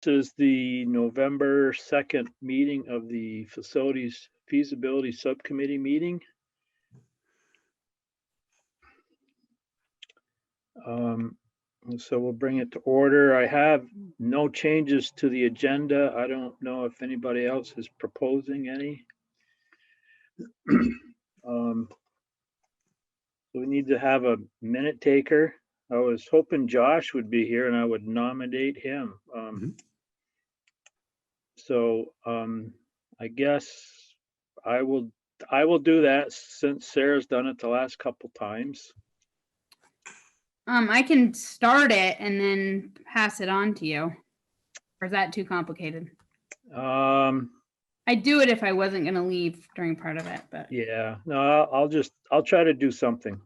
is the November 2nd meeting of the Facilities Feasibility Subcommittee meeting. So we'll bring it to order. I have no changes to the agenda. I don't know if anybody else is proposing any. So we need to have a minute taker. I was hoping Josh would be here and I would nominate him. So I guess I will do that since Sarah's done it the last couple times. I can start it and then pass it on to you. Or is that too complicated? I'd do it if I wasn't going to leave during part of it, but yeah, no, I'll try to do something.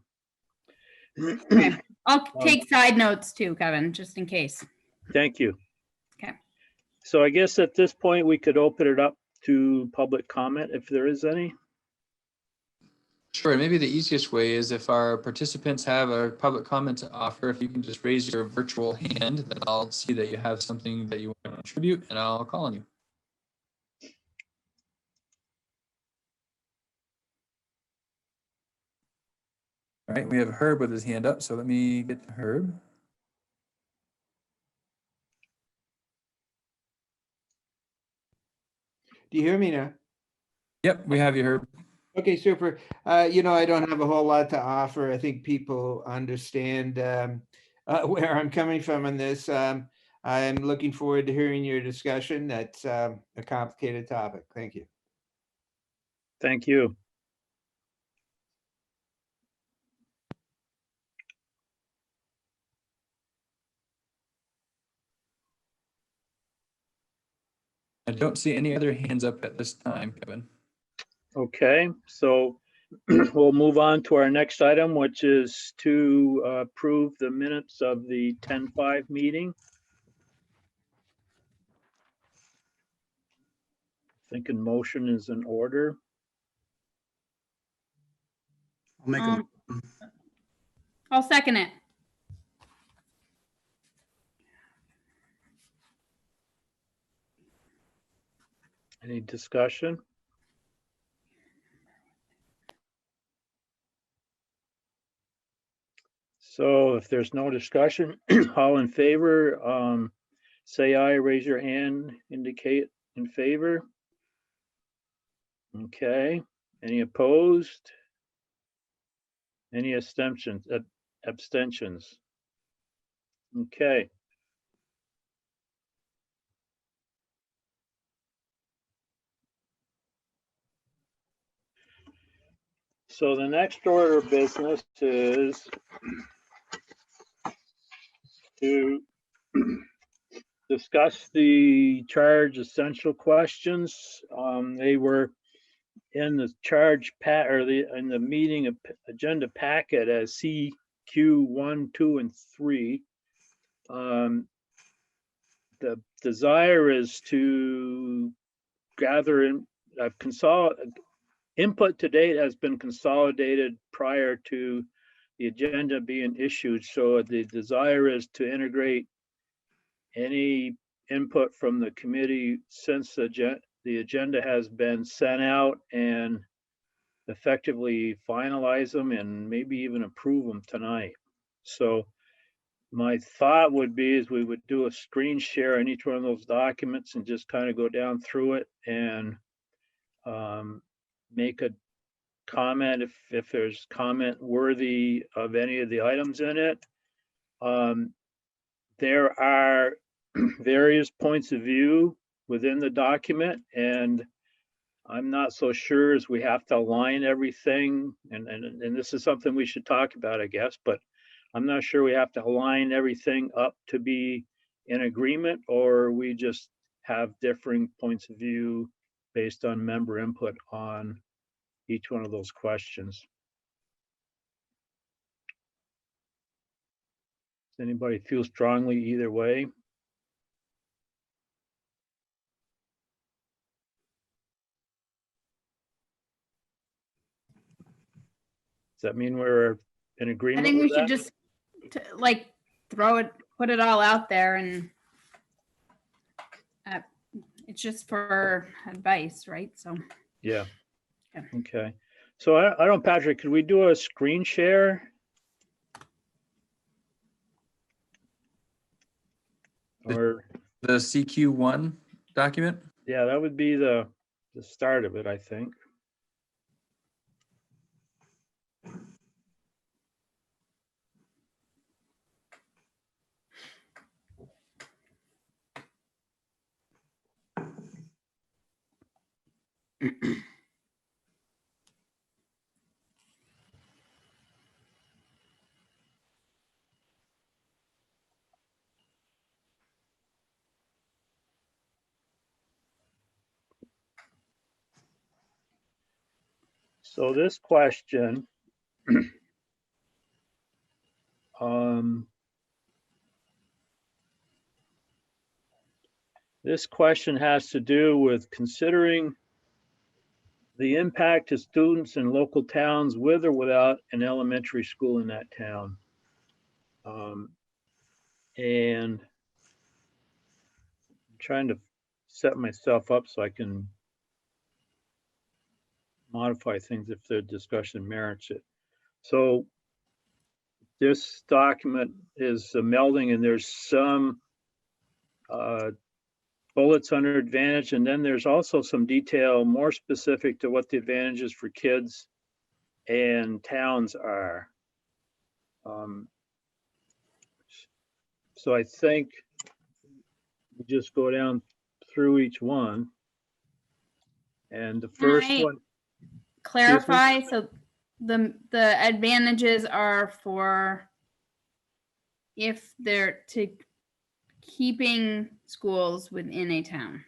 okay. I'll take side notes too, Kevin, just in case. Thank you. Okay. So I guess at this point we could open it up to public comment if there is any. Sure. Maybe the easiest way is if our participants have a public comment to offer, if you can just raise your virtual hand, then I'll see that you have something that you want to contribute and I'll call on you. All right, we have Herb with his hand up, so let me get to Herb. Do you hear me now? Yep, we have you, Herb. Okay, super. You know, I don't have a whole lot to offer. I think people understand where I'm coming from on this. I'm looking forward to hearing your discussion. That's a complicated topic. Thank you. Thank you. I don't see any other hands up at this time, Kevin. Okay, so we'll move on to our next item, which is to approve the minutes of the 10-5 meeting. Thinking motion is in order. I'll make a I'll second it. Any discussion? So if there's no discussion, all in favor, say aye, raise your hand, indicate in favor. Okay, any opposed? Any abstentions? Abstentions? Okay. So the next order of business is to discuss the charge essential questions. They were in the charge in the meeting agenda packet as CQ1, 2, and 3. The desire is to gather in input to date has been consolidated prior to the agenda being issued. So the desire is to integrate any input from the committee since the agenda has been sent out and effectively finalize them and maybe even approve them tonight. So my thought would be is we would do a screen share on each one of those documents and just kind of go down through it and make a comment if there's comment worthy of any of the items in it. There are various points of view within the document, and I'm not so sure as we have to align everything, and this is something we should talk about, I guess, but I'm not sure we have to align everything up to be in agreement, or we just have differing points of view based on member input on each one of those questions. Does anybody feel strongly either way? Does that mean we're in agreement? I think we with should that? just like put it all out there and It's just for advice, right? So, Yeah. Yeah. Okay. So I don't, Patrick, could we do a screen share? Or, The CQ1 document? yeah, that would be the start of it, I think. So this question, this question has to do with considering the impact to students in local towns with or without an elementary school in that town. And I'm trying to set myself up so I can modify things if the discussion merits it. So this document is melding, and there's some bullets under advantage, and then there's also some detail more specific to what the advantages for kids and towns are. So I think we just go down through each one. And the first I one, clarify. So the advantages are for if they're to keeping schools within a town.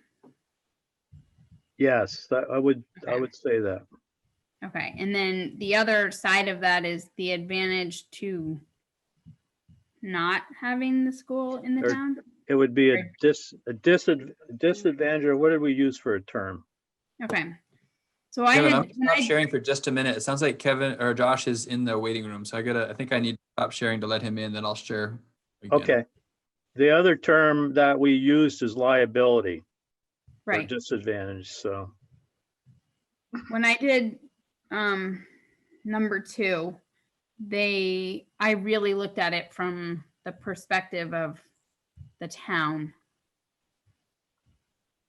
yes, I would say that. Okay, and then the other side of that is the advantage to not having the school in the Or- town. It would be a Right. disadvantage, or what did we use for a term? Okay, so I Kevin, had I'm gonna stop sharing for just a minute. It sounds like Kevin or Josh is in the waiting room. So I think I need to stop sharing to let him in, then I'll share again. Okay. The other term that we used is liability or right. disadvantage, so. When I did number 2, I really looked at it from the perspective of the town.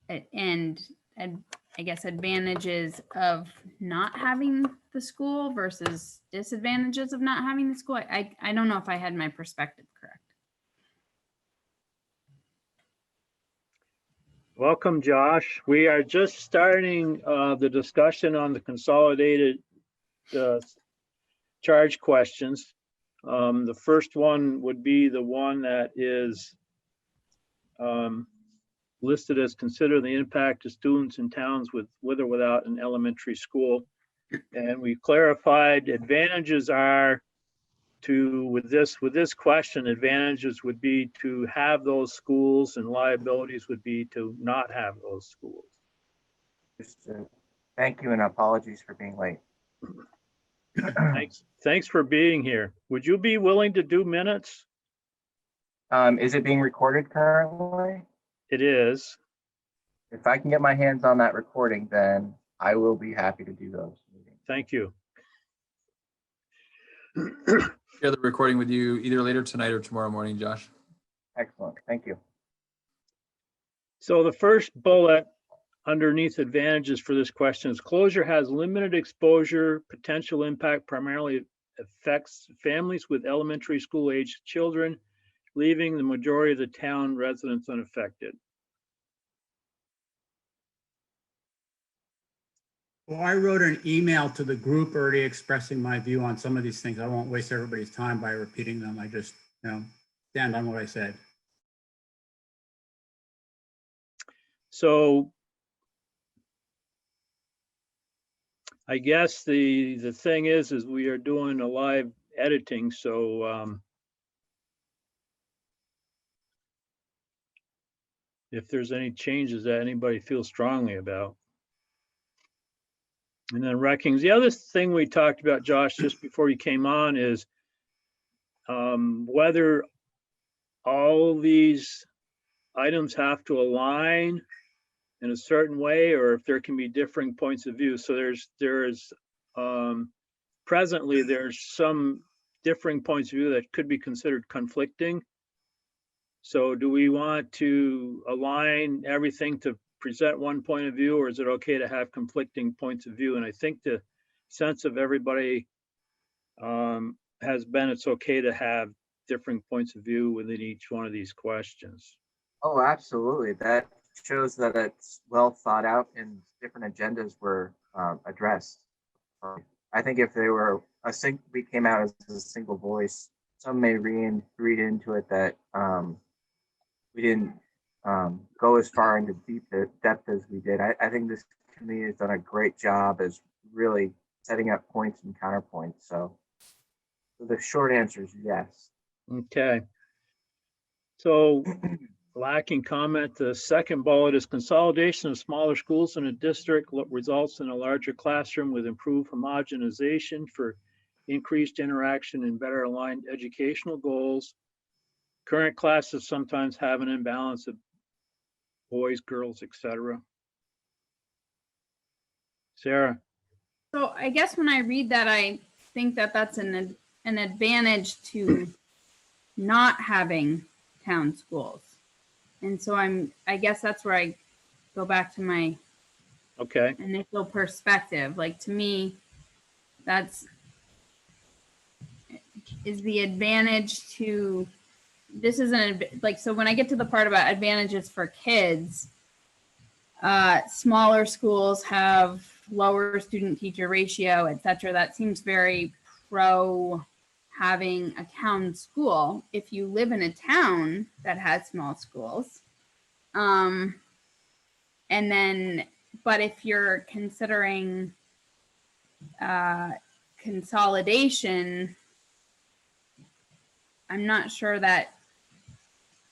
And I guess advantages of not having the school versus disadvantages of not having the school. I don't know if I had my perspective correct. Welcome, Josh. We are just starting the discussion on the consolidated charge questions. The first one would be the one that is listed as consider the impact to students in towns with or without an elementary school. And we clarified advantages are to, with this question, advantages would be to have those schools and liabilities would be to not have those schools. Thank you and apologies for being late. Thanks for being here. Would you be willing to do minutes? Is it being recorded currently? It is. If I can get my hands on that recording, then I will be happy to do those meetings. Thank you. Share the recording with you either later tonight or tomorrow morning, Josh. Excellent. Thank you. So the first bullet underneath advantages for this question is closure has limited exposure, potential impact primarily affects families with elementary school age children, leaving the majority of the town residents unaffected. Well, I wrote an email to the group already expressing my view on some of these things. I won't waste everybody's time by repeating them. I just, stand on what I said. So I guess the thing is we are doing a live editing, so if there's any changes that anybody feels strongly about. And then rankings. The other thing we talked about, Josh, just before you came on is whether all these items have to align in a certain way, or if there can be differing points of view. So presently there's some differing points of view that could be considered conflicting. So do we want to align everything to present one point of view, or is it okay to have conflicting points of view? And I think the sense of everybody has been it's okay to have differing points of view within each one of these questions. Oh, absolutely. That shows that it's well thought out and different agendas were addressed. I think if they were we came out as a single voice, some may read into it that we didn't go as far into depth as we did. I think this committee has done a great job as really setting up points and counterpoints. So the short answer is yes. Okay. So lacking comment, the second bullet is consolidation of smaller schools in a district results in a larger classroom with improved homogenization for increased interaction and better aligned educational goals. Current classes sometimes have an imbalance of boys, girls, etc. Sarah. So I guess when I read that, I think that that's an advantage to not having town schools. And so I guess that's where I go back to my Okay. initial perspective. Like, to me, is the advantage to, this isn't like, so when I get to the part about advantages for kids, smaller schools have lower student teacher ratio, etc. That seems very pro having a town school if you live in a town that has small schools. And then, but if you're considering consolidation, I'm not sure that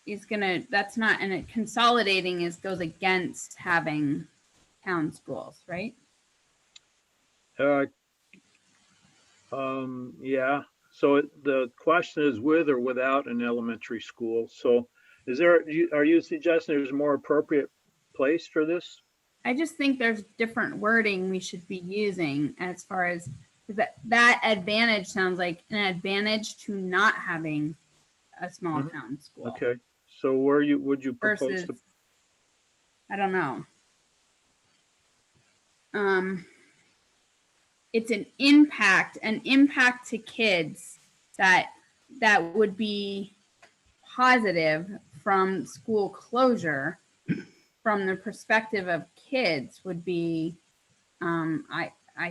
is gonna, that's not, and it consolidating goes against having town schools, right? Yeah. So the question is with or without an elementary school. So are you suggesting there's a more appropriate place for this? I just think there's different wording we should be using as far as that advantage sounds like an advantage to not having a small town school. Okay. So where would you propose Versus, to? I don't know. It's an impact to kids that would be positive from school closure. From the perspective of kids would be, I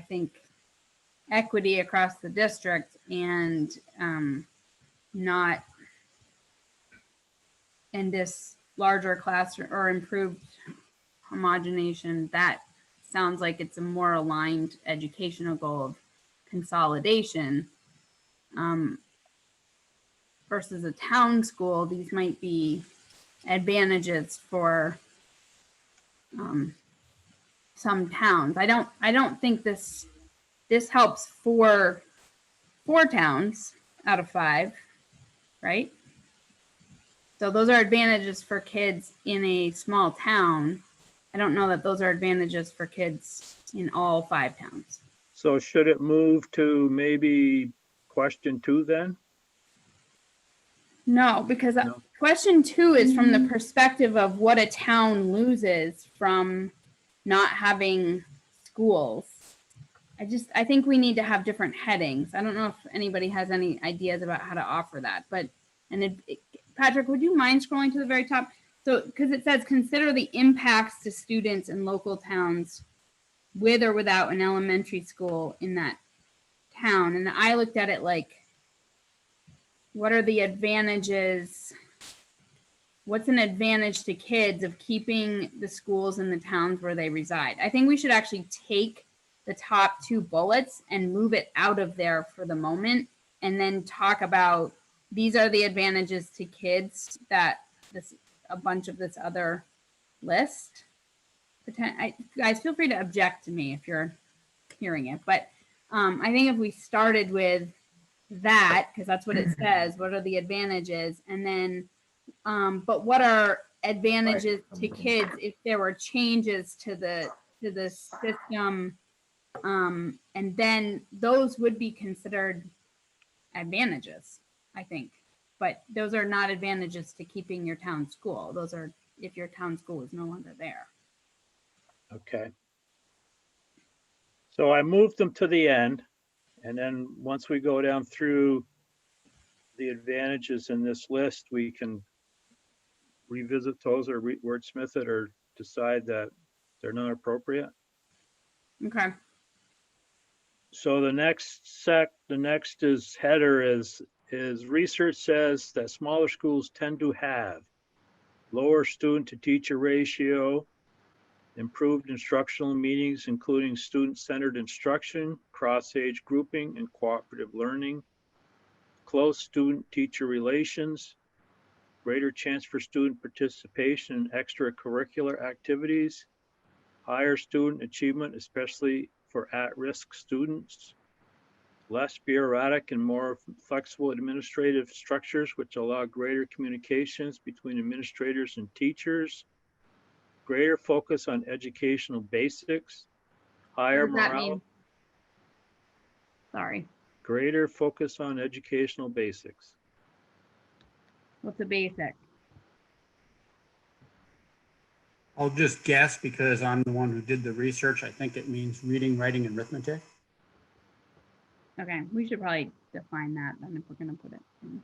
think, equity across the district and not in this larger classroom or improved homogenization. That sounds like it's a more aligned educational goal of consolidation versus a town school. These might be advantages for some towns. I don't think this helps four towns out of 5, right? So those are advantages for kids in a small town. I don't know that those are advantages for kids in all 5 towns. So should it move to maybe question 2 then? No, because No. question 2 is from the perspective of what a town loses from not having schools. I think we need to have different headings. I don't know if anybody has any ideas about how to offer that, but, Patrick, would you mind scrolling to the very top? So, because it says, consider the impacts to students in local towns with or without an elementary school in that town. And I looked at it like, what are the advantages? What's an advantage to kids of keeping the schools in the towns where they reside? I think we should actually take the top 2 bullets and move it out of there for the moment, and then talk about these are the advantages to kids that a bunch of this other list. Guys, feel free to object to me if you're hearing it, but I think if we started with that, because that's what it says, what are the advantages, and then but what are advantages to Right. kids if there were changes to the system, and then those would be considered advantages, I think. But those are not advantages to keeping your town school. Those are if your town school is no longer there. Okay. So I moved them to the end, and then once we go down through the advantages in this list, we can revisit those or wordsmith it or decide that they're not appropriate. Okay. So the next is header is research says that smaller schools tend to have lower student to teacher ratio, improved instructional meetings, including student-centered instruction, cross-age grouping, and cooperative learning, close student-teacher relations, greater chance for student participation in extracurricular activities, higher student achievement, especially for at-risk students, less bureaucratic and more flexible administrative structures which allow greater communications between administrators and teachers, greater focus on educational basics, higher What does that morale, mean? Sorry. greater focus on educational basics. What's a basic? I'll just guess because I'm the one who did the research. I think it means reading, writing, and arithmetic. Okay, we should probably define that then if we're gonna put it in.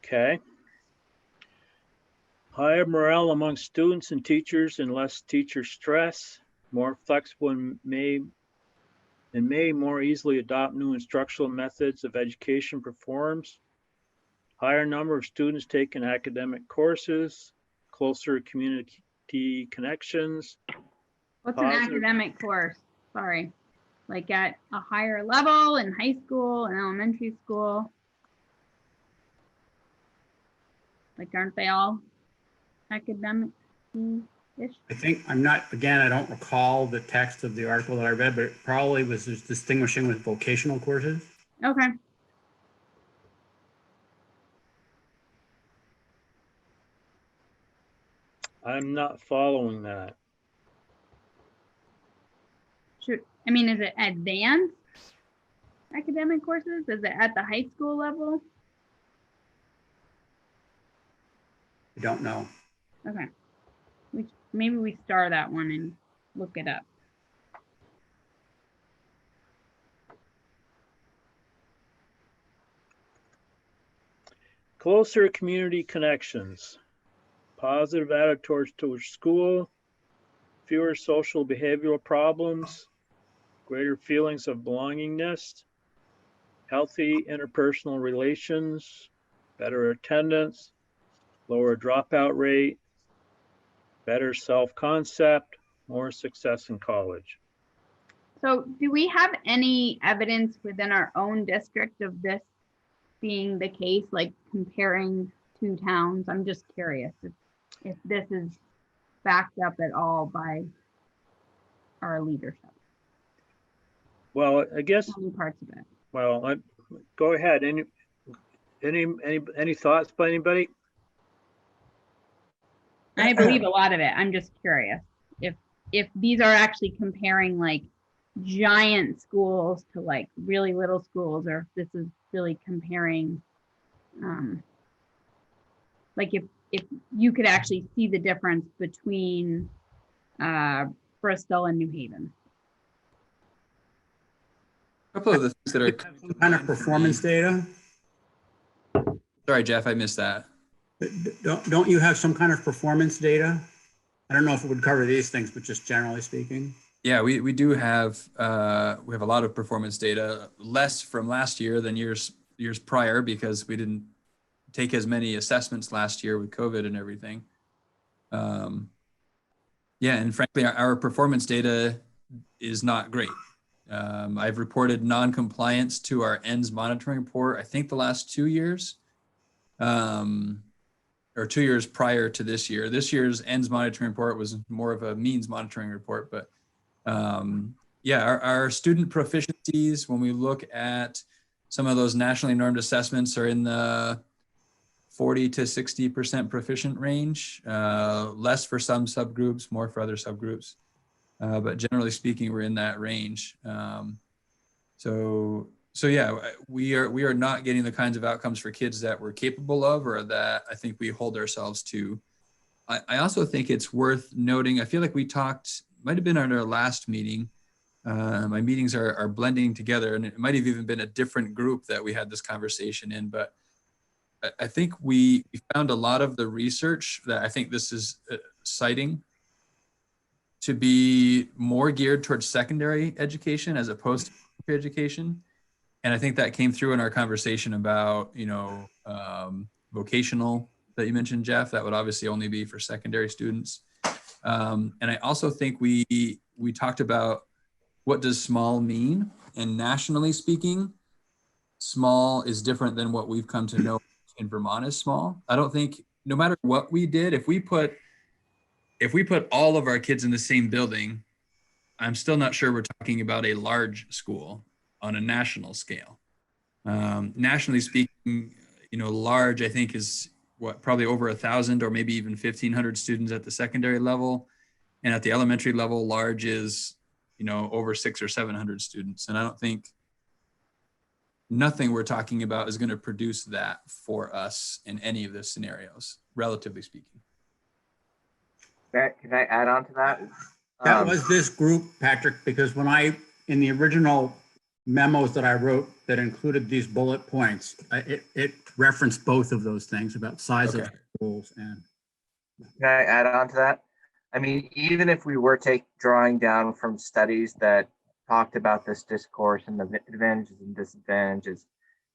Okay. Higher morale among students and teachers and less teacher stress, more flexible and may more easily adopt new instructional methods of education performs, higher number of students taking academic courses, closer community connections. What's an Positive. academic course? Sorry. Like at a higher level in high school and elementary school? Like aren't they all academic-ish? I think I'm not, again, I don't recall the text of the article that I read, but it probably was just distinguishing with vocational courses. Okay. I'm not following that. I mean, is it advanced academic courses? Is it at the high school level? I don't know. Okay. Maybe we star that one and look it up. Closer community connections, positive attitude towards school, fewer social behavioral problems, greater feelings of belongingness, healthy interpersonal relations, better attendance, lower dropout rate, better self-concept, more success in college. So do we have any evidence within our own district of this being the case, like comparing two towns? I'm just curious if this is backed up at all by our leadership. Well, I guess, Any parts of it. well, go ahead. Any thoughts by anybody? I believe a lot of it. I'm just curious if these are actually comparing like giant schools to like really little schools, or if this is really comparing, like if you could actually see the difference between Bristol and New Haven. A couple of the things that are, Some kind of performance data. sorry, Jeff, I missed that. Don't you have some kind of performance data? I don't know if it would cover these things, but just generally speaking. Yeah, we do have, we have a lot of performance data, less from last year than years prior because we didn't take as many assessments last year with COVID and everything. Yeah, and frankly, our performance data is not great. I've reported non-compliance to our ENDS monitoring report, I think the last 2 years. or 2 years prior to this year. This year's ends monitoring report was more of a means monitoring report, but yeah, our student proficiencies, when we look at some of those nationally normed assessments, are in the 40 to 60% proficient range, less for some subgroups, more for other subgroups. But generally speaking, we're in that range. So yeah, we are not getting the kinds of outcomes for kids that we're capable of, or that I think we hold ourselves to. I also think it's worth noting, I feel like we talked, might have been on our last meeting. My meetings are blending together, and it might have even been a different group that we had this conversation in, but I think we found a lot of the research that I think this is citing to be more geared towards secondary education as opposed to primary education. And I think that came through in our conversation about, vocational that you mentioned, Jeff. That would obviously only be for secondary students. And I also think we talked about what does small mean? And nationally speaking, small is different than what we've come to know in Vermont as small. I don't think, no matter what we did, if we put all of our kids in the same building, I'm still not sure we're talking about a large school on a national scale. Nationally speaking, large, I think, is probably over 1,000 or maybe even 1,500 students at the secondary level. And at the elementary level, large is, over 600 or 700 students. And I don't think nothing we're talking about is going to produce that for us in any of the scenarios, relatively speaking. Can I add on to that? That was this group, Patrick, because in the original memos that I wrote that included these bullet points, it referenced both of those things about size of schools and. Can I add on to that? I mean, even if we were drawing down from studies that talked about this discourse and the advantages and disadvantages,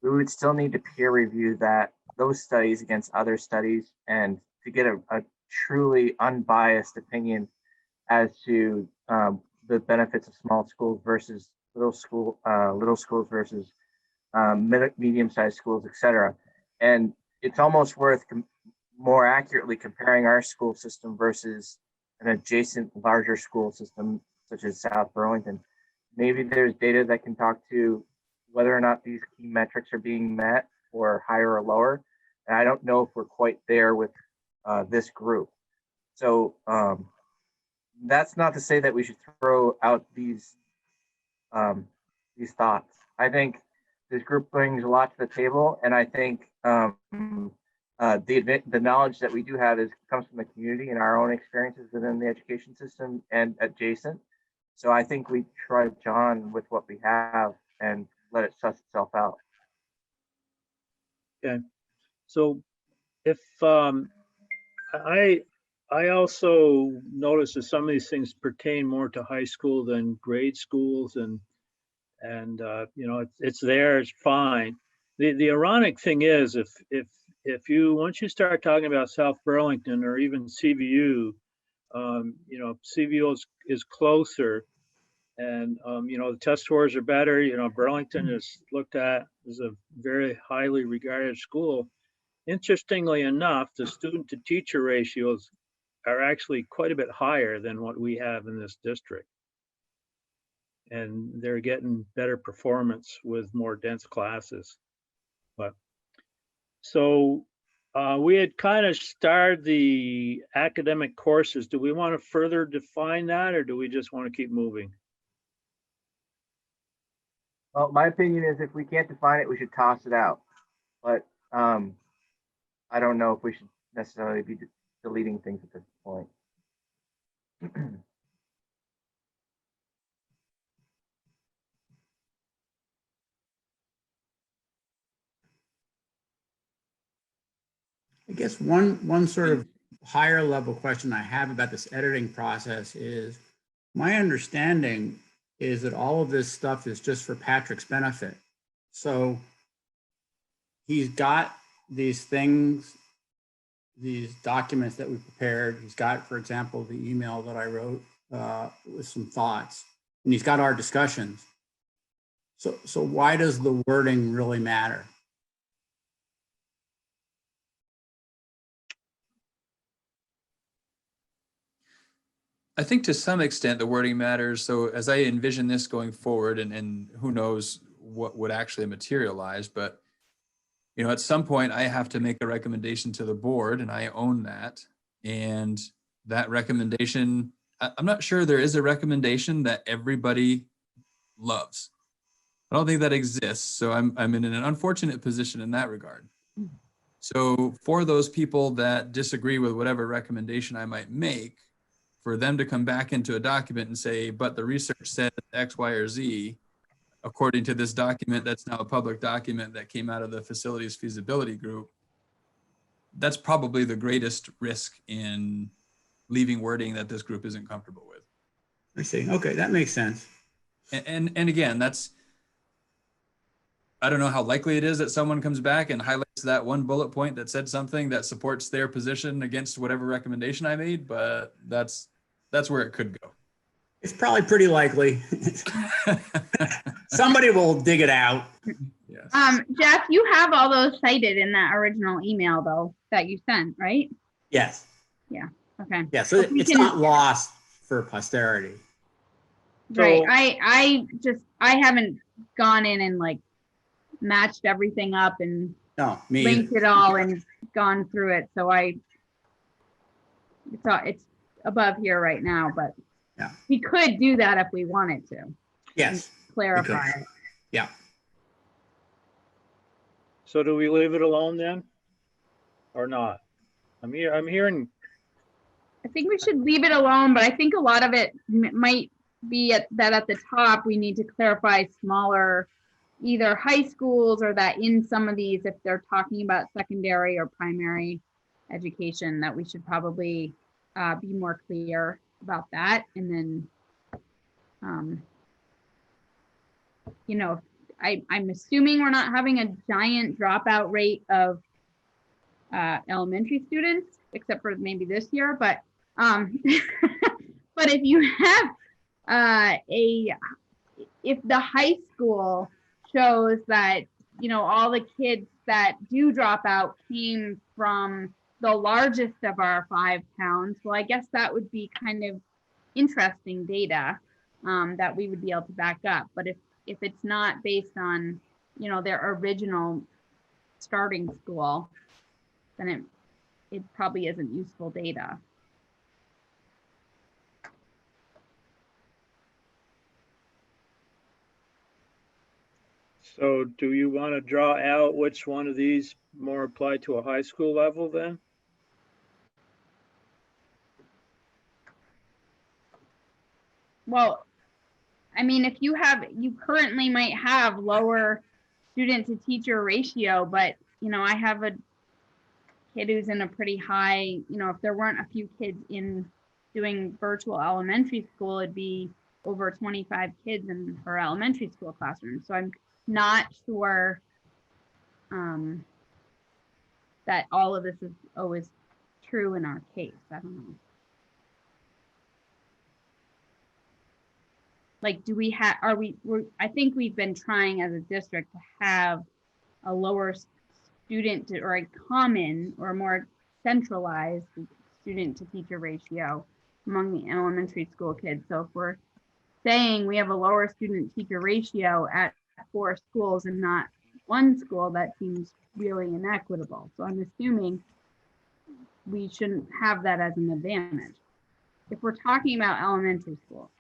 we would still need to peer review those studies against other studies and to get a truly unbiased opinion as to the benefits of small schools versus little schools versus medium-sized schools, et cetera. And it's almost worth more accurately comparing our school system versus an adjacent larger school system such as South Burlington. Maybe there's data that can talk to whether or not these key metrics are being met, or higher or lower. And I don't know if we're quite there with this group. So that's not to say that we should throw out these thoughts. I think this group brings a lot to the table, and I think the knowledge that we do have comes from the community and our own experiences within the education system and adjacent. So I think we trudge on with what we have and let it suss itself out. Okay. So if I also notice that some of these things pertain more to high school than grade schools, and it's there, it's fine. The ironic thing is, if you once you start talking about South Burlington or even CVU, CVU is closer, and the test scores are better. Burlington is looked at as a very highly regarded school. Interestingly enough, the student to teacher ratios are actually quite a bit higher than what we have in this district. And they're getting better performance with more dense classes. But so we had kind of starred the academic courses. Do we want to further define that, or do we just want to keep moving? Well, my opinion is if we can't define it, we should toss it out. But I don't know if we should necessarily be deleting things at this point. I guess one sort of higher level question I have about this editing process is, my understanding is that all of this stuff is just for Patrick's benefit. So he's got these things, these documents that we prepared. He's got, for example, the email that I wrote with some thoughts, and he's got our discussions. So why does the wording really matter? I think to some extent the wording matters. So as I envision this going forward, and who knows what would actually materialize, but at some point I have to make a recommendation to the board, and I own that. And that recommendation, I'm not sure there is a recommendation that everybody loves. I don't think that exists. So I'm in an unfortunate position in that regard. So for those people that disagree with whatever recommendation I might make, for them to come back into a document and say, but the research said X, Y, or Z, according to this document that's now a public document that came out of the facilities feasibility group, that's probably the greatest risk in leaving wording that this group isn't comfortable with. I see. Okay, that makes sense. And again, I don't know how likely it is that someone comes back and highlights that one bullet point that said something that supports their position against whatever recommendation I made, but that's where it could go. It's probably pretty likely. Somebody will dig it out. Yes. Jeff, you have all those cited in that original email though, that you sent, right? Yes. Okay. Yeah, so it's not lost for posterity. Right. So- I haven't gone in and like matched everything up and No, me either. linked it all and gone through it. So it's above here right now, but Yeah. we could do that if we wanted to Yes. clarify it. Yeah. So do we leave it alone then? Or not? I'm hearing, I think we should leave it alone, but I think a lot of it might be at the top, we need to clarify smaller, either high schools or that in some of these, if they're talking about secondary or primary education, that we should probably be more clear about that. And then, I'm assuming we're not having a giant dropout rate of elementary students, except for maybe this year, but but if you have if the high school shows that all the kids that do drop out came from the largest of our 5 towns, well, I guess that would be kind of interesting data that we would be able to back up. But if it's not based on their original starting school, then it probably isn't useful data. so do you want to draw out which one of these more apply to a high school level then? Well, I mean, if you currently might have lower student to teacher ratio, but I have a kid who's in a pretty high, if there weren't a few kids in doing virtual elementary school, it'd be over 25 kids in her elementary school classroom. So I'm not sure that all of this is always true in our case. I don't know. Like, do we have, I think we've been trying as a district to have a lower student to, or a common or more centralized student to teacher ratio among the elementary school kids. So if we're saying we have a lower student teacher ratio at 4 schools and not 1 school, that seems really inequitable. So I'm assuming we shouldn't have that as an advantage. If we're talking about elementary school.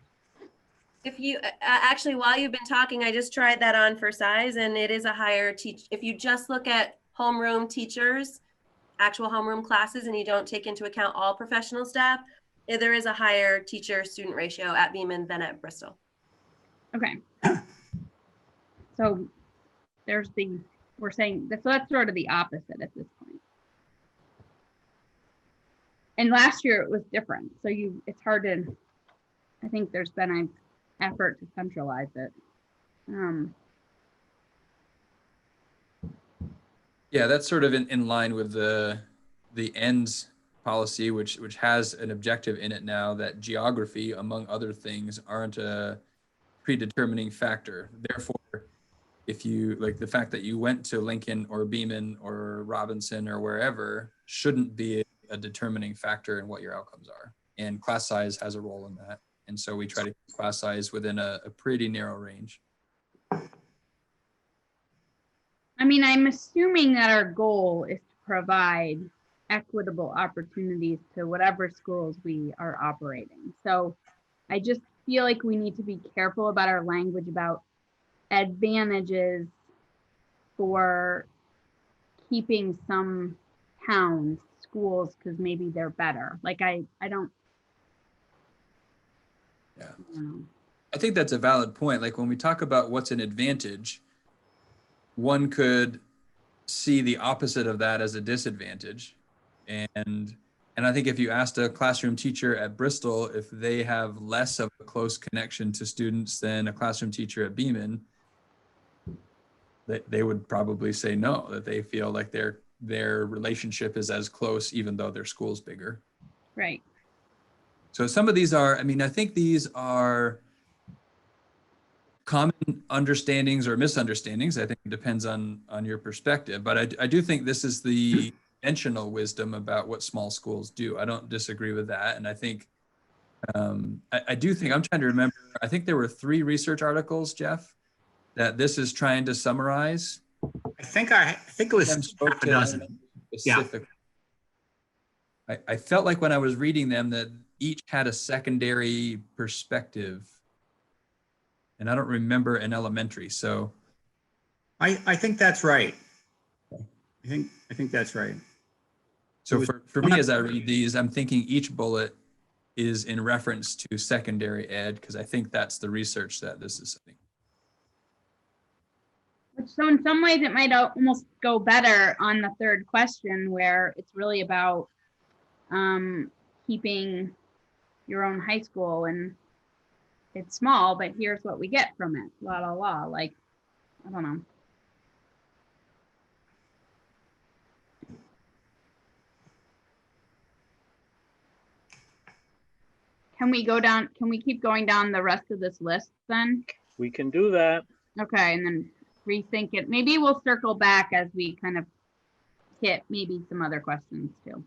If you actually, while you've been talking, I just tried that on for size, and it is a higher if you just look at homeroom teachers, actual homeroom classes, and you don't take into account all professional staff, there is a higher teacher student ratio at Beaman than at Bristol. Okay. So we're saying that, so that's sort of the opposite at this point. And last year it was different. So it's hard to, I think there's been an effort to centralize it. Yeah, that's sort of in line with the ends policy, which has an objective in it now that geography, among other things, aren't a predetermining factor. Therefore, if you like the fact that you went to Lincoln or Beaman or Robinson or wherever shouldn't be a determining factor in what your outcomes are. and class size has a role in that. And so we try to keep class size within a pretty narrow range. I mean, I'm assuming that our goal is to provide equitable opportunities to whatever schools we are operating. So I just feel like we need to be careful about our language about advantages for keeping some towns, schools, because maybe they're better. Like I don't. Yeah. I don't know. I think that's a valid point. Like when we talk about what's an advantage, one could see the opposite of that as a disadvantage. And I think if you asked a classroom teacher at Bristol if they have less of a close connection to students than a classroom teacher at Beeman, they would probably say no, that they feel like their relationship is as close even though their school's bigger. Right. So some of these are, I mean, I think these are common understandings or misunderstandings. I think it depends on your perspective, but I do think this is the conventional wisdom about what small schools do. I don't disagree with that. And I think, I do think, I'm trying to remember, I think there were 3 research articles, Jeff, that this is trying to summarize. I think it was Spoke a to dozen. specific. I felt like when I was reading them that each had a secondary perspective, and I don't remember in elementary. So I think that's right. I think that's right. So for me, as I read these, I'm thinking each bullet is in reference to secondary ed, because I think that's the research that this is saying. So in some ways it might almost go better on the third question where it's really about keeping your own high school, and it's small, but here's what we get from it. La la la. Like, I don't know. Can we keep going down the rest of this list then? We can do that. Okay, and then rethink it. Maybe we'll circle back as we kind of hit maybe some other questions too.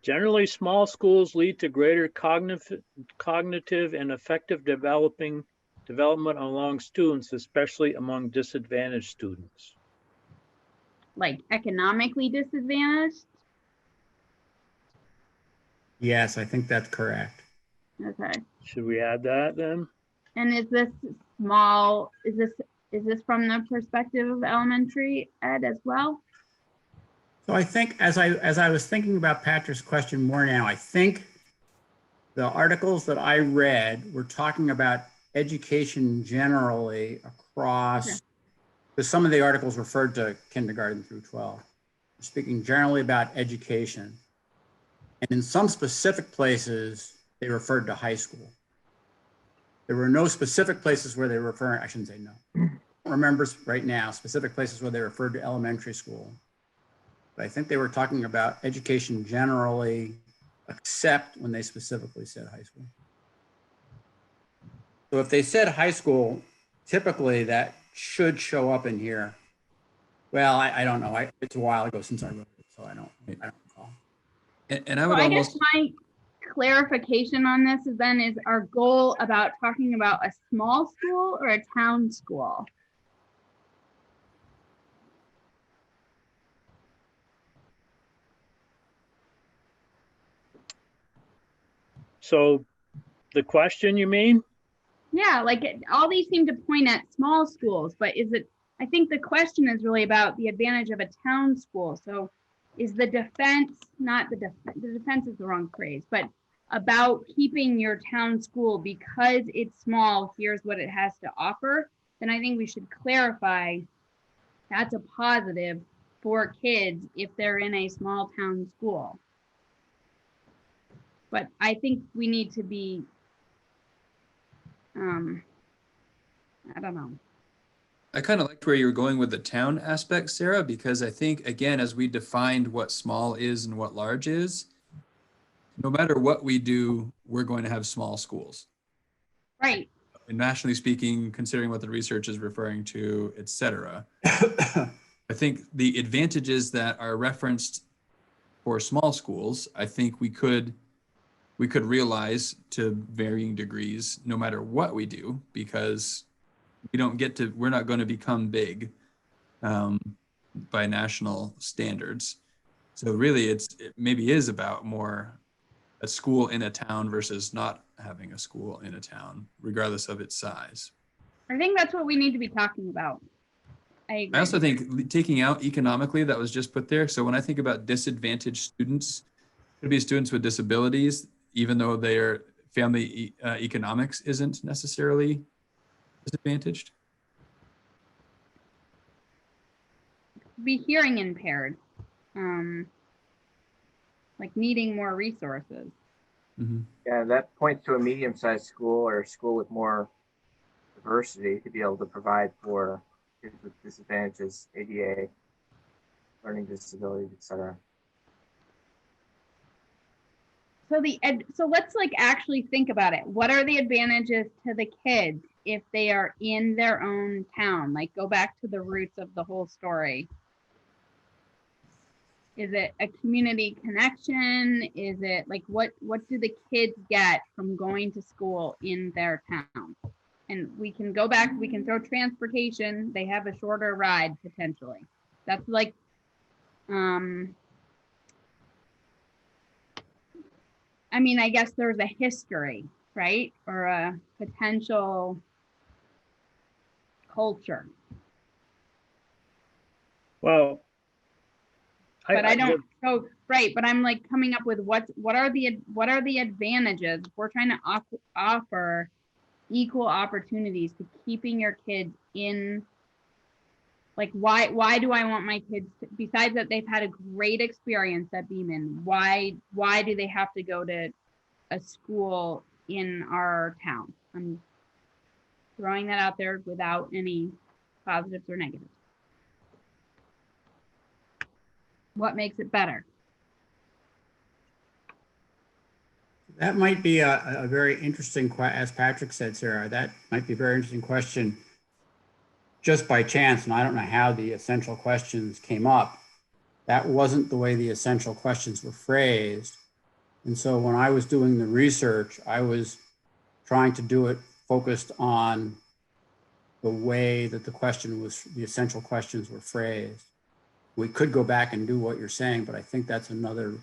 Generally, small schools lead to greater cognitive and effective development among students, especially among disadvantaged students. Like economically disadvantaged? Yes, I think that's correct. Okay. Should we add that then? And is this small, is this from the perspective of elementary ed as well? So I think as I was thinking about Patrick's question more now, I think the articles that I read were talking about education generally across, because some of the articles referred to kindergarten through 12. Speaking generally about education. And in some specific places, they referred to high school. There were no specific places where they were referring, I shouldn't say no. I don't remember right now, specific places where they referred to elementary school. But I think they were talking about education generally, except when they specifically said high school. So if they said high school, typically that should show up in here. Well, I don't know. It's a while ago since I wrote it, so I don't recall. And I would guess my clarification on this is our goal about talking about a small school or a town school? So the question, you mean? Yeah, like all these seem to point at small schools, but I think the question is really about the advantage of a town school. So is the defense, the defense is the wrong phrase, but about keeping your town school because it's small, here's what it has to offer, then I think we should clarify that's a positive for kids if they're in a small town school. But I think we need to be, I don't know. I kind of liked where you were going with the town aspect, Sarah, because I think, again, as we defined what small is and what large is, no matter what we do, we're going to have small schools. Right. And nationally speaking, considering what the research is referring to, et cetera, I think the advantages that are referenced for small schools, I think we could we could realize to varying degrees, no matter what we do, because we're not going to become big by national standards. So really it maybe is about more a school in a town versus not having a school in a town, regardless of its size. I think that's what we need to be talking about. I agree. I also think taking out economically, that was just put there. So when I think about disadvantaged students, could be students with disabilities, even though their family economics isn't necessarily disadvantaged. Be hearing impaired, like needing more resources. Mm-hmm. Yeah, that points to a medium-sized school or a school with more diversity to be able to provide for kids with disadvantages, ADA, learning disabilities, etc. So let's like actually think about it. What are the advantages to the kids if they are in their own town? Like go back to the roots of the whole story. Is it a community connection? Is it like what do the kids get from going to school in their town? And we can go back, we can throw transportation. They have a shorter ride potentially. That's like I mean, I guess there's a history, right? Or a potential culture. Well, But I don't so right, but I'm like coming up with what are the advantages if we're trying to offer equal opportunities to keeping your kids in, like why do I want my kids to, besides that they've had a great experience at Beeman, why do they have to go to a school in our town? I'm throwing that out there without any positives or negatives. What makes it better? That might be a very interesting, as Patrick said, Sarah, that might be a very interesting question just by chance. And I don't know how the essential questions came up. That wasn't the way the essential questions were phrased. And so when I was doing the research, I was trying to do it focused on the way that the essential questions were phrased. We could go back and do what you're saying, but I think that's another,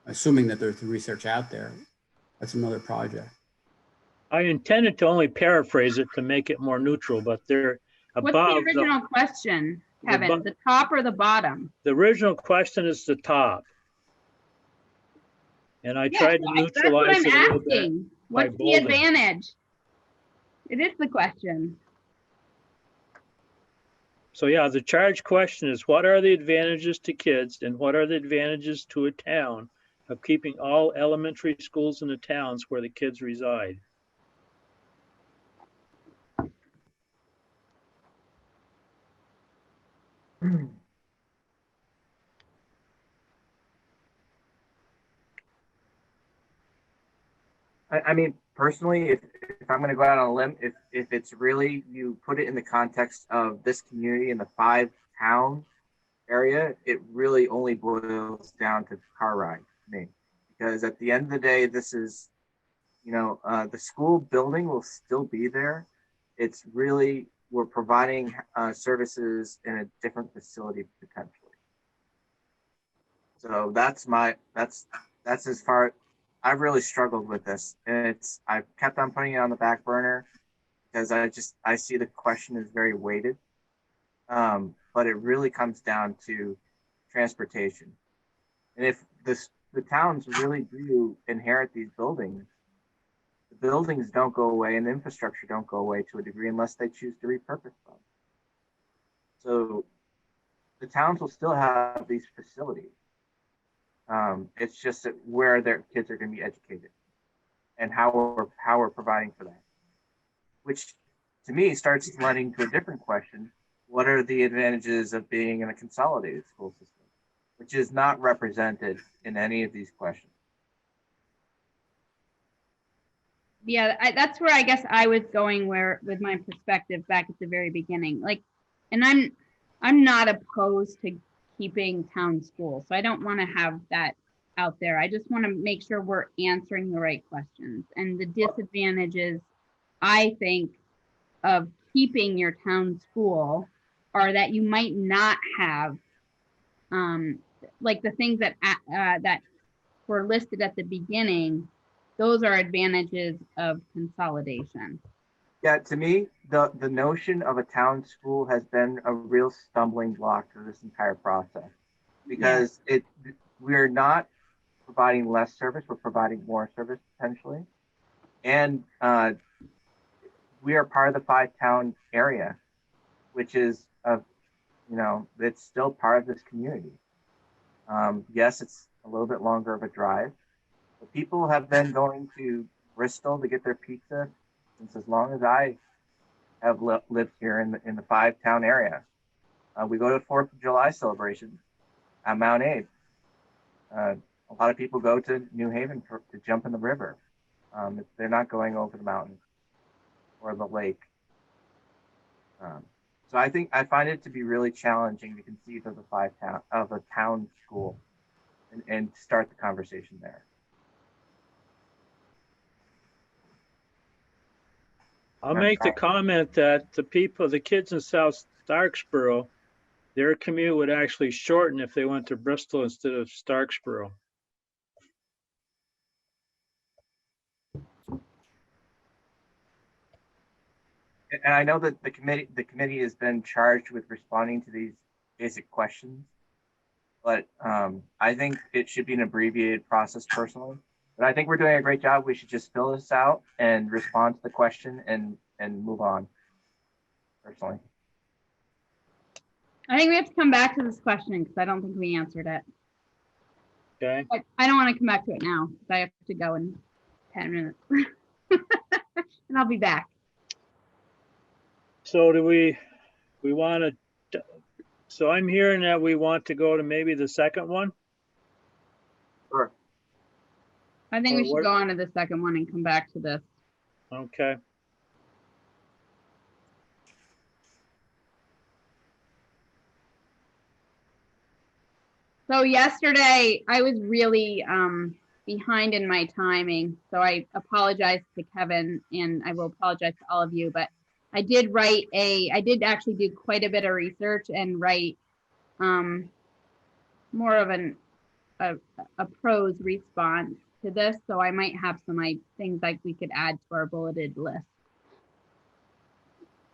assuming that there's the research out there, that's another project. I intended to only paraphrase it to make it more neutral, but they're above. What's the original question, Kevin? The top or the bottom? The original question is the top. And I tried to neutralize it a little bit. What's the advantage? It is the question. So yeah, the charge question is, what are the advantages to kids and what are the advantages to a town of keeping all elementary schools in the towns where the kids reside? I mean, personally, if I'm going to go out on a limb, if it's really, you put it in the context of this community in the 5-town area, it really only boils down to car ride to me. Because at the end of the day, this is, the school building will still be there. It's really, we're providing services in a different facility potentially. So that's as far. I've really struggled with this, and I've kept on putting it on the back burner because I see the question is very weighted, but it really comes down to transportation. And if the towns really do inherit these buildings, the buildings don't go away and the infrastructure don't go away to a degree unless they choose to repurpose them. So the towns will still have these facilities. It's just that where their kids are going to be educated and how we're providing for that, which to me starts running to a different question. What are the advantages of being in a consolidated school system, which is not represented in any of these questions? Yeah, that's where I guess I was going with my perspective back at the very beginning. Like, and I'm not opposed to keeping town schools. So I don't want to have that out there. I just want to make sure we're answering the right questions. And the disadvantages, I think, of keeping your town school are that you might not have, like the things that that were listed at the beginning. Those are advantages of consolidation. Yeah, to me, the notion of a town school has been a real stumbling block to this entire process, because we're not providing less service, we're providing more service potentially. And we are part of the 5-town area, which is, it's still part of this community. Yes, it's a little bit longer of a drive, but people have been going to Bristol to get their pizza since as long as I have lived here in the 5-town area. We go to 4th of July celebrations at Mount Abe. A lot of people go to New Haven to jump in the river. They're not going over the mountain or the lake. So I find it to be really challenging to conceive of a town school and start the conversation there. I'll make the comment that the kids in South Starksboro, their commute would actually shorten if they went to Bristol instead of Starksboro. And I know that the committee has been charged with responding to these basic questions, but I think it should be an abbreviated process personally. But I think we're doing a great job. We should just fill this out and respond to the question and move on, personally. I think we have to come back to this question because I don't think we answered it. Okay. But I don't want to come back to it now because I have to go in 10 minutes. And I'll be back. So do we want to, so I'm hearing that we want to go to maybe the second one? Sure. I think Or we should what- go on to the second one and come back to this. Okay. So yesterday I was really behind in my timing. So I apologize to Kevin and I will apologize to all of you, but I did actually do quite a bit of research and write more of a prose response to this. So I might have some things like we could add to our bulleted list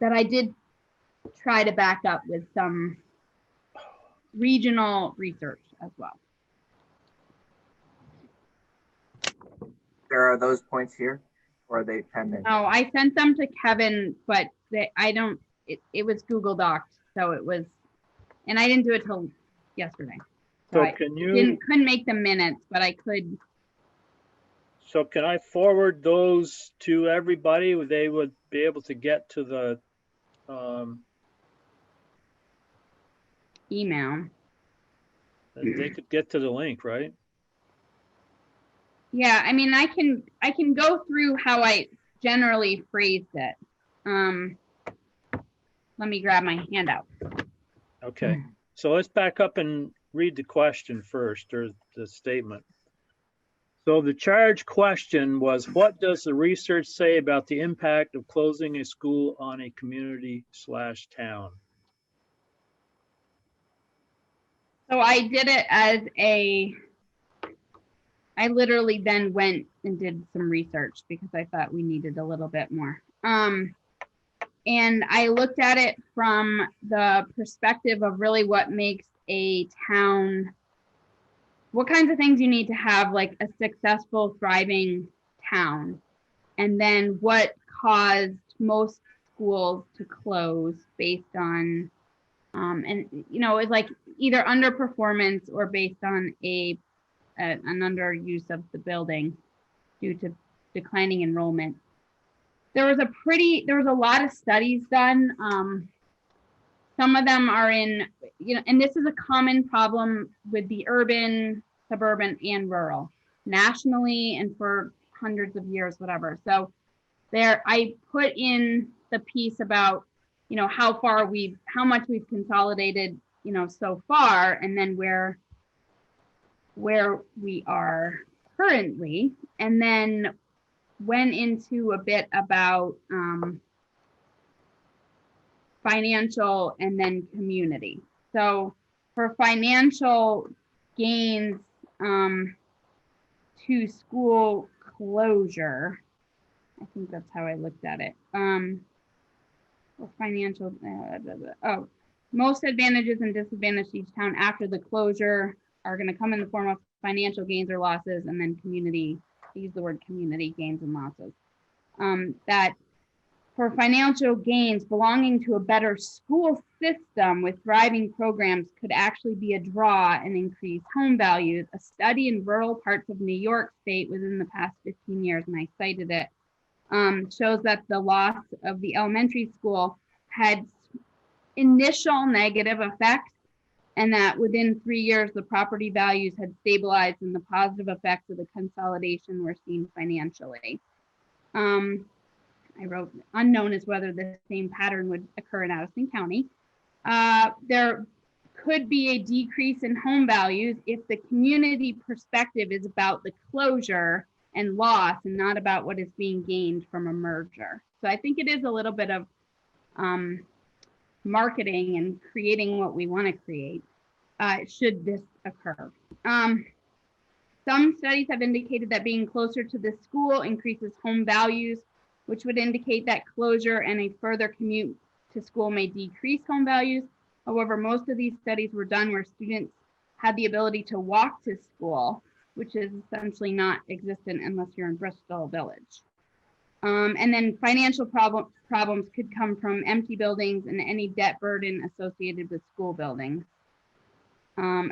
that I did try to back up with some regional research as well. There are those points here, or are they pending? No, I sent them to Kevin, but it was Google Docs. So it was, and I didn't do it till yesterday. So I couldn't make the minutes, but I could. So can I forward those to everybody? They would be able to get to the Email. they could get to the link, right? Yeah, I mean, I can go through how I generally phrased it. Let me grab my handout. Okay, so let's back up and read the question first, or the statement. So the charge question was, what does the research say about the impact of closing a school on a community/town? So I did it as I literally then went and did some research because I thought we needed a little bit more. And I looked at it from the perspective of really what makes a town, what kinds of things you need to have like a successful, thriving town. And then what caused most schools to close based on, and it's like either underperformance or based on an underuse of the building due to declining enrollment. There was a lot of studies done. Some of them are in, and this is a common problem with the urban, suburban, and rural, nationally and for hundreds of years, whatever. So I put in the piece about, how much we've consolidated, so far, and then where where we are currently, and then went into a bit about financial and then community. So for financial gains to school closure, I think that's how I looked at it. Or financial, oh, most advantages and disadvantages to each town after the closure are going to come in the form of financial gains or losses, and then community, I use the word community gains and losses. That for financial gains, belonging to a better school system with thriving programs could actually be a draw and increase home values. A study in rural parts of New York State within the past 15 years, and I cited it, shows that the loss of the elementary school had initial negative effects, and that within 3 years, the property values had stabilized and the positive effects of the consolidation were seen financially. I wrote, unknown is whether the same pattern would occur in Addison County. There could be a decrease in home values if the community perspective is about the closure and loss and not about what is being gained from a merger. So I think it is a little bit of marketing and creating what we want to create should this occur. Some studies have indicated that being closer to the school increases home values, which would indicate that closure and a further commute to school may decrease home values. However, most of these studies were done where students had the ability to walk to school, which is essentially not existent unless you're in Bristol Village. And then financial problems could come from empty buildings and any debt burden associated with school buildings.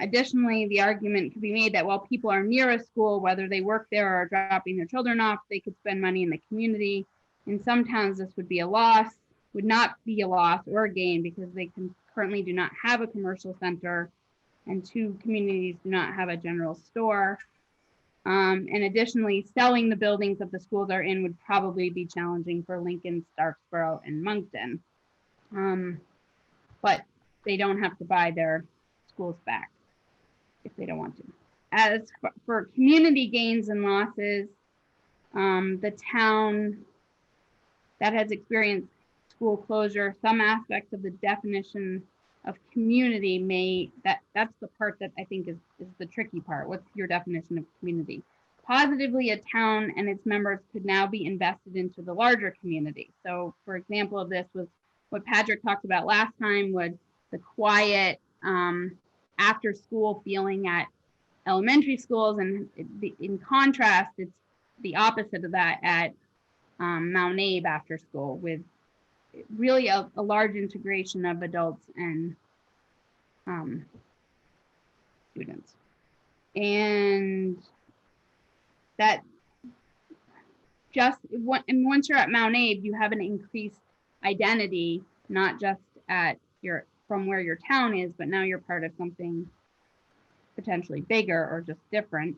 Additionally, the argument could be made that while people are near a school, whether they work there or are dropping their children off, they could spend money in the community. In some towns, this would be a loss, would not be a loss or a gain because they currently do not have a commercial center, and 2 communities do not have a general store. And additionally, selling the buildings that the schools are in would probably be challenging for Lincoln, Starksboro, and Moncton. But they don't have to buy their schools back if they don't want to. As for community gains and losses, the town that has experienced school closure, some aspects of the definition of community may, that's the part that I think is the tricky part. What's your definition of community? Positively, a town and its members could now be invested into the larger community. So for example of this was what Patrick talked about last time, was the quiet after school feeling at elementary schools, and in contrast, it's the opposite of that at Mount Abe after school, with really a large integration of adults and students. And that once you're at Mount Abe, you have an increased identity, not just at from where your town is, but now you're part of something potentially bigger or just different.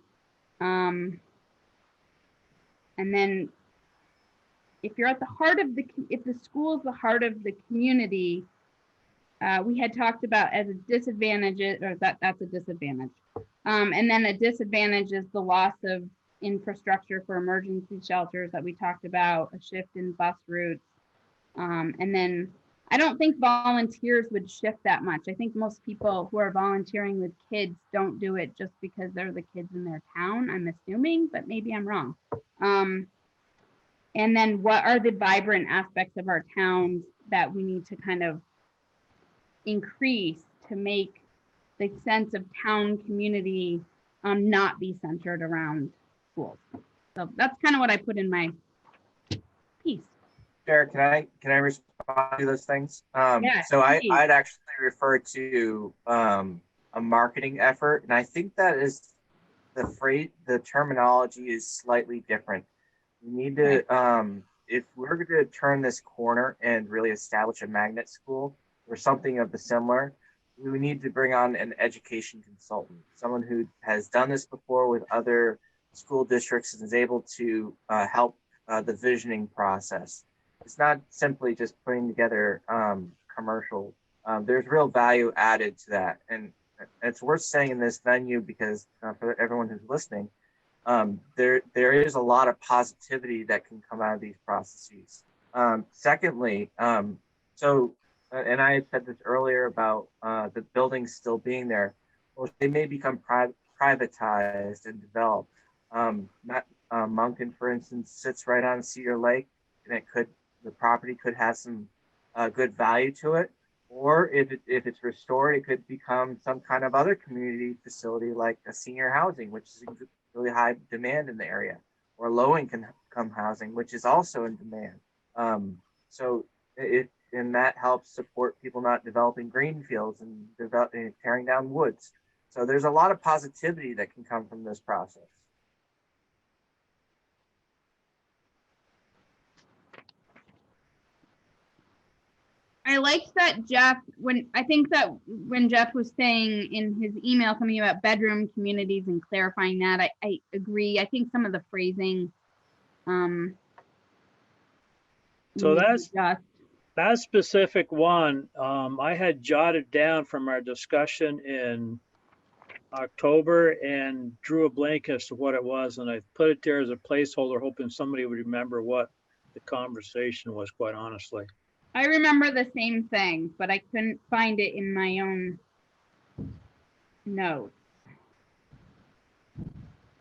And then if you're at the heart of if the school is the heart of the community, we had talked about as a disadvantage, or that's a disadvantage. And then a disadvantage is the loss of infrastructure for emergency shelters that we talked about, a shift in bus routes. And then I don't think volunteers would shift that much. I think most people who are volunteering with kids don't do it just because they're the kids in their town, I'm assuming, but maybe I'm wrong. And then what are the vibrant aspects of our towns that we need to kind of increase to make the sense of town community not be centered around schools? So that's kind of what I put in my piece. Jared, can I respond to those things? Yeah, so please. I'd actually refer to a marketing effort, and I think that is the terminology is slightly different. We need to, if we're going to turn this corner and really establish a magnet school or something of the similar, we need to bring on an education consultant, someone who has done this before with other school districts and is able to help the visioning process. It's not simply just putting together commercial. There's real value added to that. And it's worth saying in this venue because for everyone who's listening, there is a lot of positivity that can come out of these processes. Secondly, and I had said this earlier about the buildings still being there. Well, they may become privatized and developed. Moncton, for instance, sits right on Cedar Lake, and the property could have some good value to it. Or if it's restored, it could become some kind of other community facility like a senior housing, which is in really high demand in the area, or low income housing, which is also in demand. And that helps support people not developing green fields and tearing down woods. So there's a lot of positivity that can come from this process. I liked that Jeff, when Jeff was saying in his email something about bedroom communities and clarifying that, I agree. I think some of the phrasing. So needs that's that specific one. I had jotted down from our discussion in October and drew a blank as to what it was, and I put it there as a placeholder, hoping somebody would remember what the conversation was, quite honestly. I remember the same thing, but I couldn't find it in my own notes.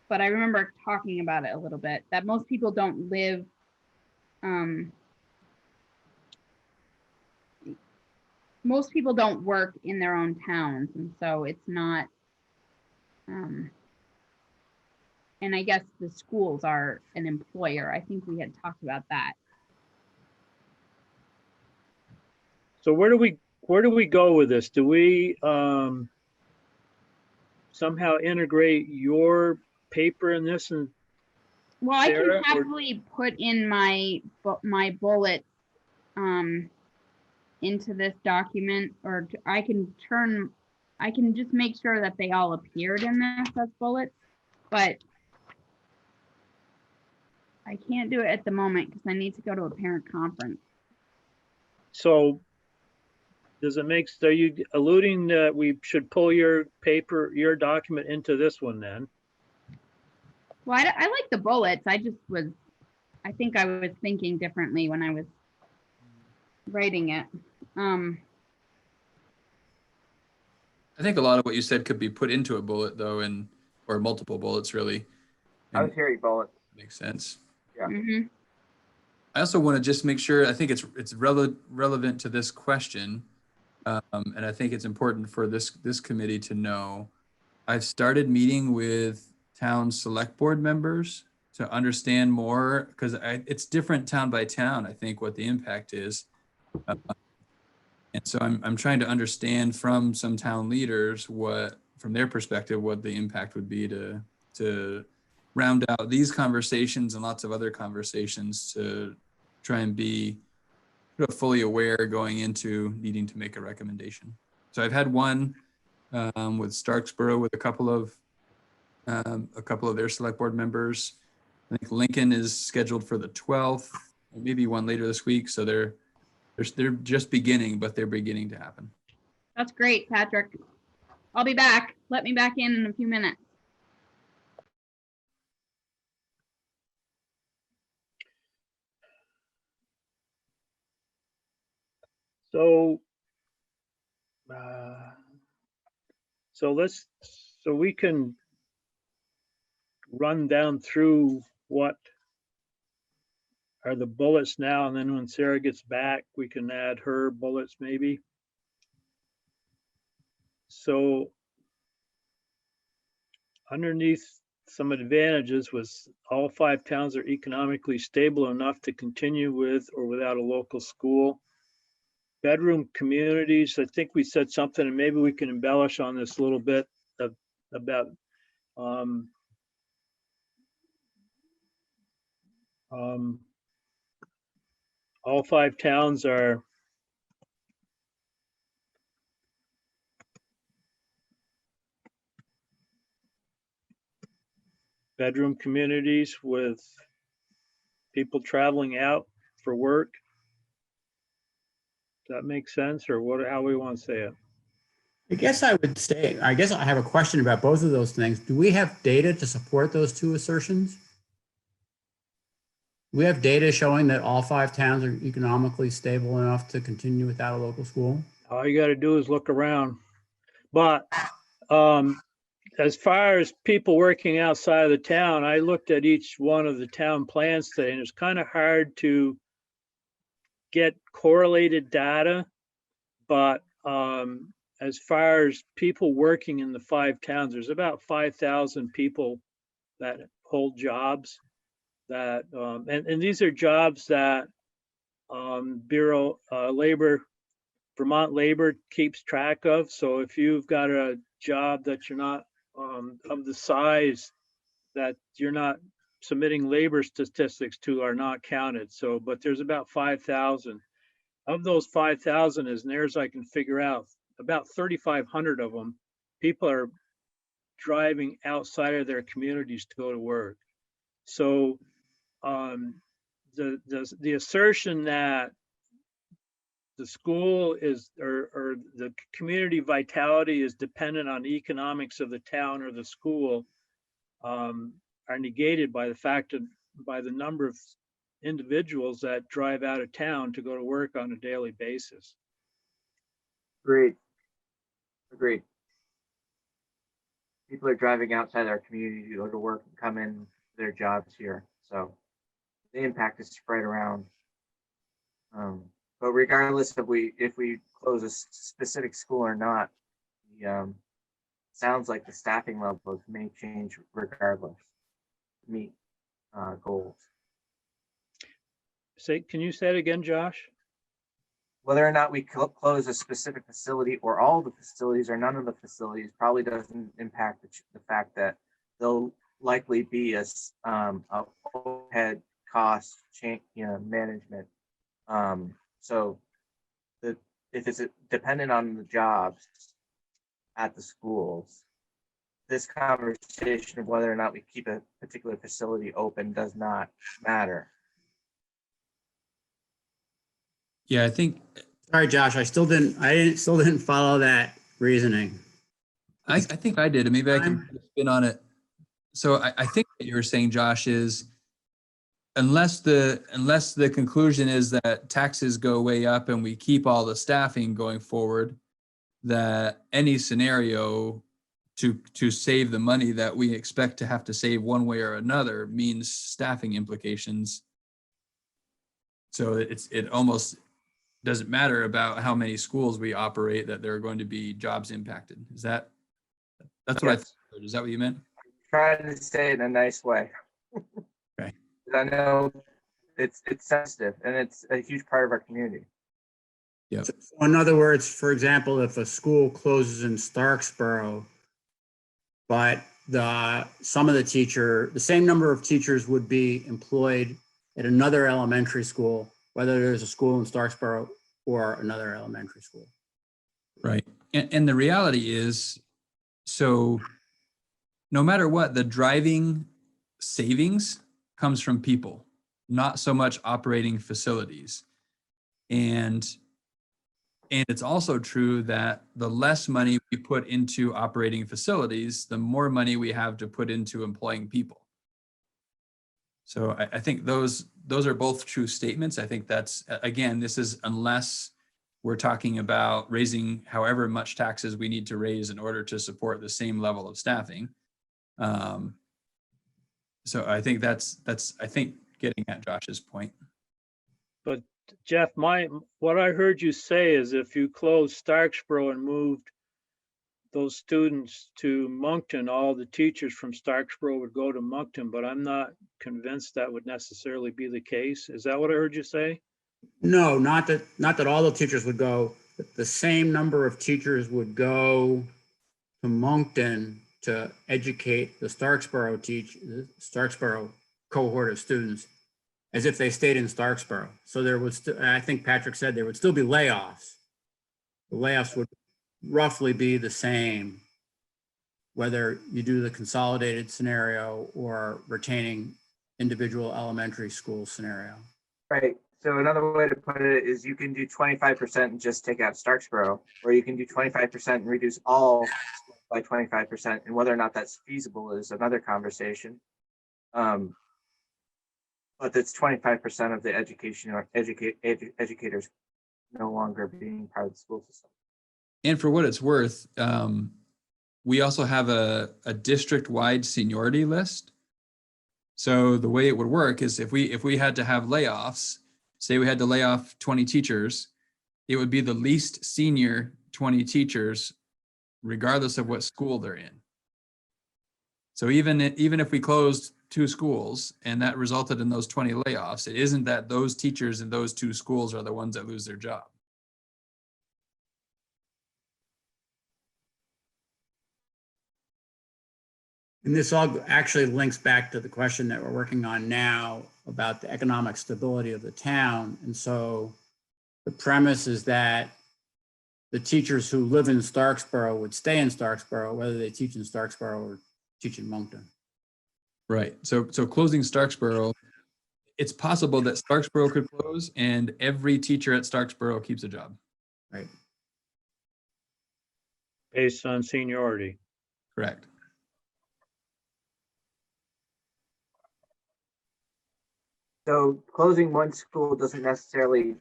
But I remember talking about it a little bit, that most people don't live, most people don't work in their own towns, and so it's not, and I guess the schools are an employer. I think we had talked about that. So where do we go with this? Do we somehow integrate your paper in this? And well, Sarah, I can happily put in my bullets into this document, or I can just make sure that they all appeared in this as bullets, but I can't do it at the moment because I need to go to a parent conference. So does it make, are you alluding that we should pull your document into this one then? Well, I like the bullets. I think I was thinking differently when I was writing it. I think a lot of what you said could be put into a bullet though, or multiple bullets really. I was hearing bullets. Makes sense. Yeah. Mm-hmm. I also want to just make sure, I think it's relevant to this question. And I think it's important for this committee to know. I've started meeting with town select board members to understand more, because it's different town by town, I think, what the impact is. And so I'm trying to understand from some town leaders from their perspective, what the impact would be to round out these conversations and lots of other conversations to try and be fully aware going into needing to make a recommendation. So I've had one with Starksboro with a couple of their select board members. I think Lincoln is scheduled for the 12th, maybe one later this week. So they're just beginning, but they're beginning to happen. That's great, Patrick. I'll be back. Let me back in a few minutes. So, so we can run down through what are the bullets now, and then when Sarah gets back, we can add her bullets maybe. So underneath some advantages was all 5 towns are economically stable enough to continue with or without a local school. Bedroom communities, I think we said something, and maybe we can embellish on this a little bit about all 5 towns are bedroom communities with people traveling out for work. Does that make sense, or how we want to say it? I guess I would say, I guess I have a question about both of those things. Do we have data to support those two assertions? We have data showing that all 5 towns are economically stable enough to continue without a local school? All you gotta do is look around. But as far as people working outside of the town, I looked at each one of the town plans today, and it's kind of hard to get correlated data. But as far as people working in the 5 towns, there's about 5,000 people that hold jobs that, and these are jobs that Bureau Labor, Vermont Labor keeps track of. So if you've got a job that you're not of the size that you're not submitting labor statistics to, are not counted. So, but there's about 5,000. Of those 5,000, as near as I can figure out, about 3,500 of them, people are driving outside of their communities to go to work. So the assertion that the school is, or the community vitality is dependent on the economics of the town or the school, are negated by the fact of, by the number of individuals that drive out of town to go to work on a daily basis. Agreed. Agreed. People are driving outside our community to go to work and come in their jobs here. So the impact is spread around. But regardless of if we close a specific school or not, the, sounds like the staffing levels may change regardless to meet goals. Can you say it again, Josh? Whether or not we close a specific facility or all the facilities or none of the facilities probably doesn't impact the fact that there'll likely be a overhead cost change, management. So if it's dependent on the jobs at the schools, this conversation of whether or not we keep a particular facility open does not matter. Yeah, I think Sorry, Josh, I still didn't follow that reasoning. I think I did, and maybe I can put a spin on it. So I think what you were saying, Josh, is unless the conclusion is that taxes go way up and we keep all the staffing going forward, that any scenario to save the money that we expect to have to save one way or another means staffing implications. So it almost doesn't matter about how many schools we operate, that there are going to be jobs impacted. That's what I thought. Is that what you meant? Trying to say it in a nice way. Okay. I know it's sensitive and it's a huge part of our community. Yep. So in other words, for example, if a school closes in Starksboro, but the same number of teachers would be employed at another elementary school, whether there's a school in Starksboro or another elementary school. Right. And the reality is, so no matter what, the driving savings comes from people, not so much operating facilities. And it's also true that the less money we put into operating facilities, the more money we have to put into employing people. So I think those are both true statements. I think that's, again, this is unless we're talking about raising however much taxes we need to raise in order to support the same level of staffing. So I think that's I think getting at Josh's point. But Jeff, what I heard you say is if you closed Starksboro and moved those students to Moncton, all the teachers from Starksboro would go to Moncton, but I'm not convinced that would necessarily be the case. Is that what I heard you say? No, not that all the teachers would go, but the same number of teachers would go to Moncton to educate the Starksboro cohort of students as if they stayed in Starksboro. So there was, I think Patrick said there would still be layoffs. The layoffs would roughly be the same, whether you do the consolidated scenario or retaining individual elementary school scenario. Right. So another way to put it is you can do 25% and just take out Starksboro, or you can do 25% and reduce all by 25%. And whether or not that's feasible is another conversation. But that's 25% of the education or educators no longer being part of the school system. And for what it's worth, we also have a district-wide seniority list. So the way it would work is if we had to have layoffs, say we had to lay off 20 teachers, it would be the least senior 20 teachers, regardless of what school they're in. So even if we closed 2 schools and that resulted in those 20 layoffs, it isn't that those teachers in those 2 schools are the ones that lose their job. And this all actually links back to the question that we're working on now about the economic stability of the town. And so the premise is that the teachers who live in Starksboro would stay in Starksboro, whether they teach in Starksboro or teach in Moncton. Right. So closing Starksboro, it's possible that Starksboro could close and every teacher at Starksboro keeps a job. Right. Based on seniority. Correct. So closing one school doesn't necessarily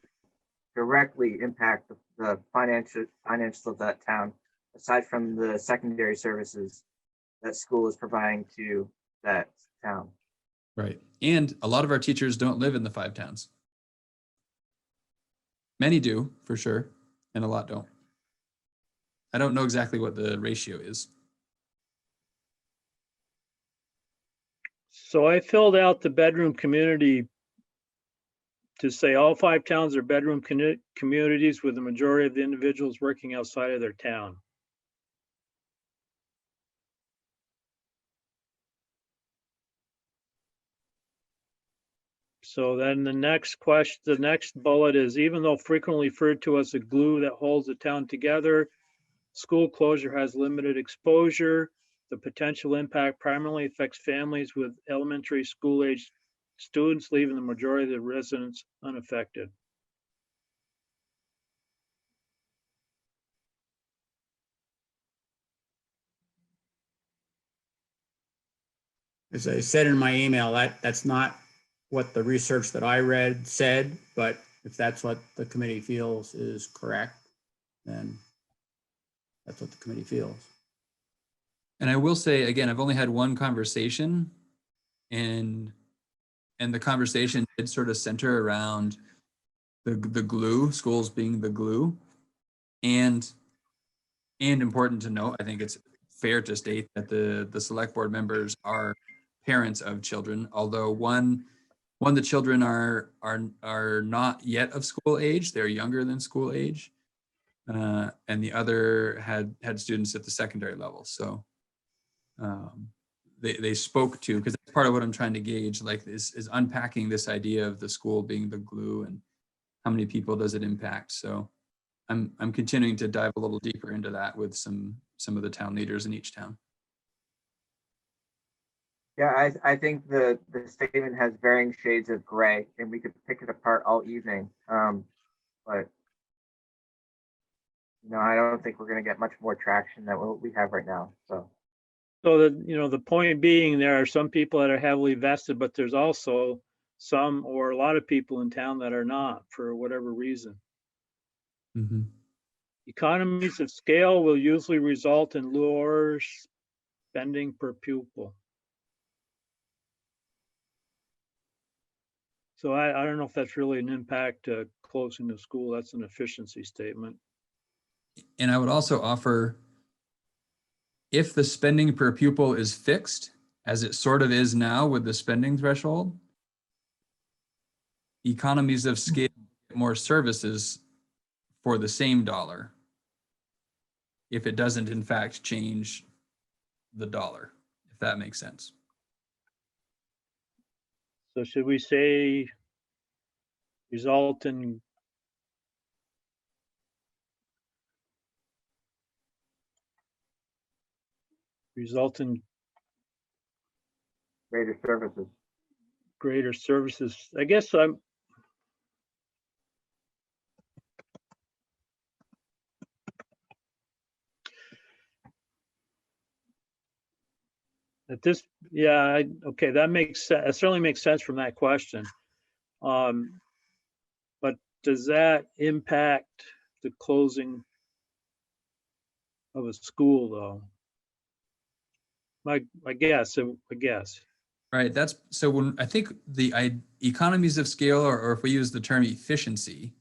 directly impact the financials of that town, aside from the secondary services that school is providing to that town. Right. And a lot of our teachers don't live in the 5 towns. Many do, for sure, and a lot don't. I don't know exactly what the ratio is. So I filled out the bedroom community to say all 5 towns are bedroom communities with the majority of the individuals working outside of their town. So then the next question, the next bullet is, even though frequently referred to as the glue that holds the town together, school closure has limited exposure. The potential impact primarily affects families with elementary school age students, leaving the majority of the residents unaffected. As I said in my email, that's not what the research that I read said, but if that's what the committee feels is correct, then that's what the committee feels. And I will say, again, I've only had one conversation, and the conversation did sort of center around the glue, schools being the glue. And important to note, I think it's fair to state that the select board members are parents of children, although one the children are not yet of school age, they're younger than school age, and the other had students at the secondary level. So they spoke to, because that's part of what I'm trying to gauge, like is unpacking this idea of the school being the glue and how many people does it impact. So I'm continuing to dive a little deeper into that with some of the town leaders in each town. Yeah, I think the statement has varying shades of gray, and we could pick it apart all evening. But I don't think we're going to get much more traction than what we have right now. So the point being, there are some people that are heavily vested, but there's also some or a lot of people in town that are not, for whatever reason. Mm-hmm. Economies of scale will usually result in lower spending per pupil. So I don't know if that's really an impact to closing the school. That's an efficiency statement. And I would also offer, if the spending per pupil is fixed, as it sort of is now with the spending threshold, economies of scale, more services for the same dollar, if it doesn't in fact change the dollar, if that makes sense. So should we say result in greater services. greater services? I guess At this, yeah, okay, that makes sense. It certainly makes sense from that question. But does that impact the closing of a school though? I guess. Right, that's, so when I think economies of scale, or if we use the term efficiency,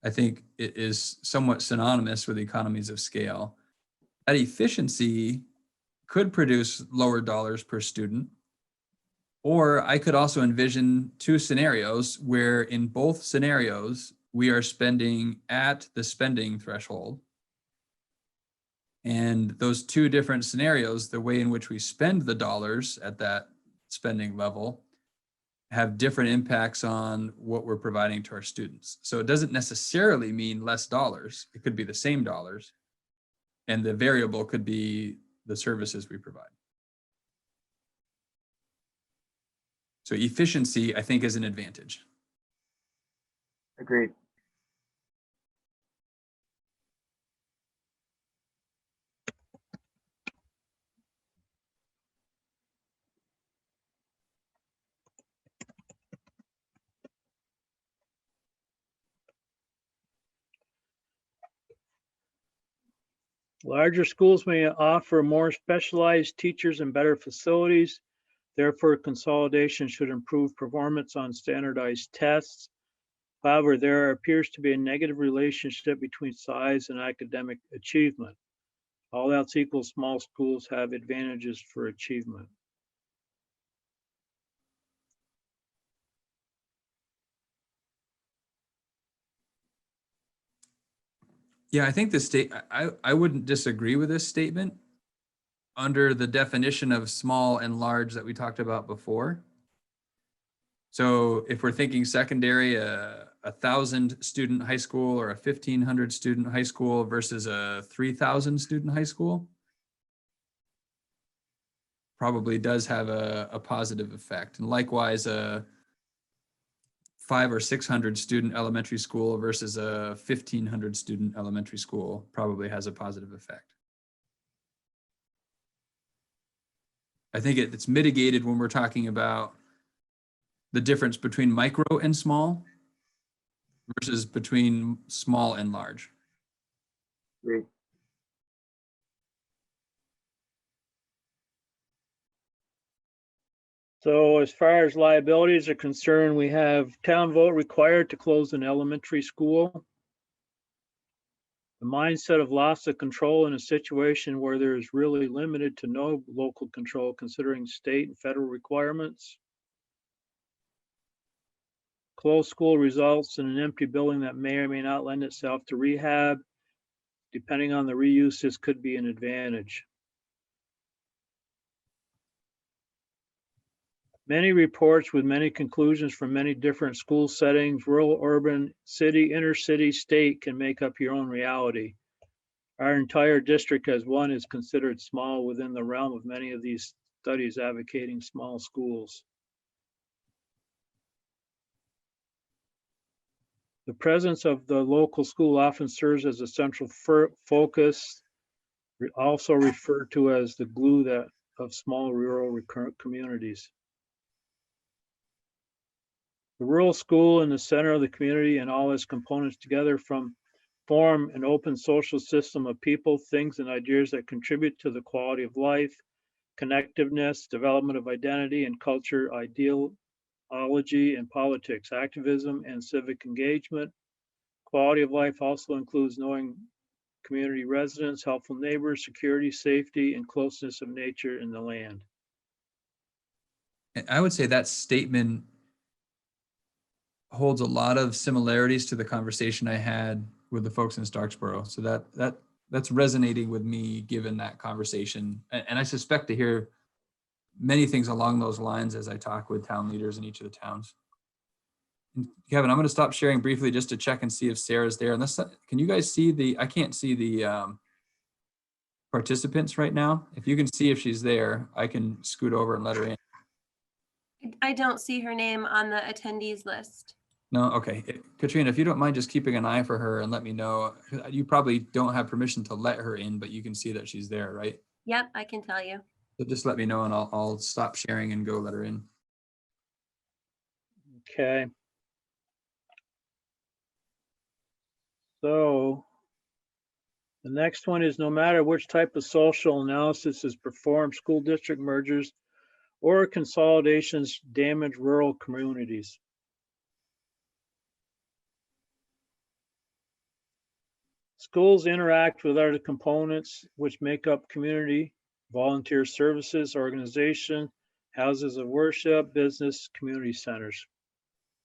I think it is somewhat synonymous with economies of scale. That efficiency could produce lower dollars per student. Or I could also envision two scenarios where in both scenarios, we are spending at the spending threshold. And those two different scenarios, the way in which we spend the dollars at that spending level, have different impacts on what we're providing to our students. So it doesn't necessarily mean less dollars. It could be the same dollars. And the variable could be the services we provide. So efficiency, I think, is an advantage. Agreed. Larger schools may offer more specialized teachers and better facilities. Therefore, consolidation should improve performance on standardized tests. However, there appears to be a negative relationship between size and academic achievement. All else equal, small schools have advantages for achievement. Yeah, I think I wouldn't disagree with this statement under the definition of small and large that we talked about before. So if we're thinking secondary, a 1,000 student high school or a 1,500 student high school versus a 3,000 student high school, probably does have a positive effect. And likewise, a 500 or 600 student elementary school versus a 1,500 student elementary school probably has a positive effect. I think it's mitigated when we're talking about the difference between micro and small versus between small and large. Agreed. So as far as liabilities are concerned, we have town vote required to close an elementary school. The mindset of loss of control in a situation where there is really limited to no local control considering state and federal requirements. Closed school results in an empty building that may or may not lend itself to rehab. Depending on the reuse, this could be an advantage. Many reports with many conclusions from many different school settings, rural, urban, city, inner city, state can make up your own reality. Our entire district as one is considered small within the realm of many of these studies advocating small schools. The presence of the local school often serves as a central focus, also referred to as the glue of small rural communities. The rural school in the center of the community and all its components together form an open social system of people, things, and ideas that contribute to the quality of life, connectiveness, development of identity and culture, ideology and politics, activism and civic engagement. Quality of life also includes knowing community residents, helpful neighbors, security, safety, and closeness of nature and the land. I would say that statement holds a lot of similarities to the conversation I had with the folks in Starksboro. So that's resonating with me given that conversation. And I suspect to hear many things along those lines as I talk with town leaders in each of the towns. And Kevin, I'm going to stop sharing briefly just to check and see if Sarah's there. And can you guys see I can't see the participants right now. If you can see if she's there, I can scoot over and let her in. I don't see her name on the attendees list. No, okay. Katrina, if you don't mind just keeping an eye for her and let me know. You probably don't have permission to let her in, but you can see that she's there, right? Yep, I can tell you. So just let me know and I'll stop sharing and go let her in. Okay. So the next one is no matter which type of social analysis is performed, school district mergers or consolidations damage rural communities. Schools interact with other components which make up community, volunteer services, organization, houses of worship, business, community centers.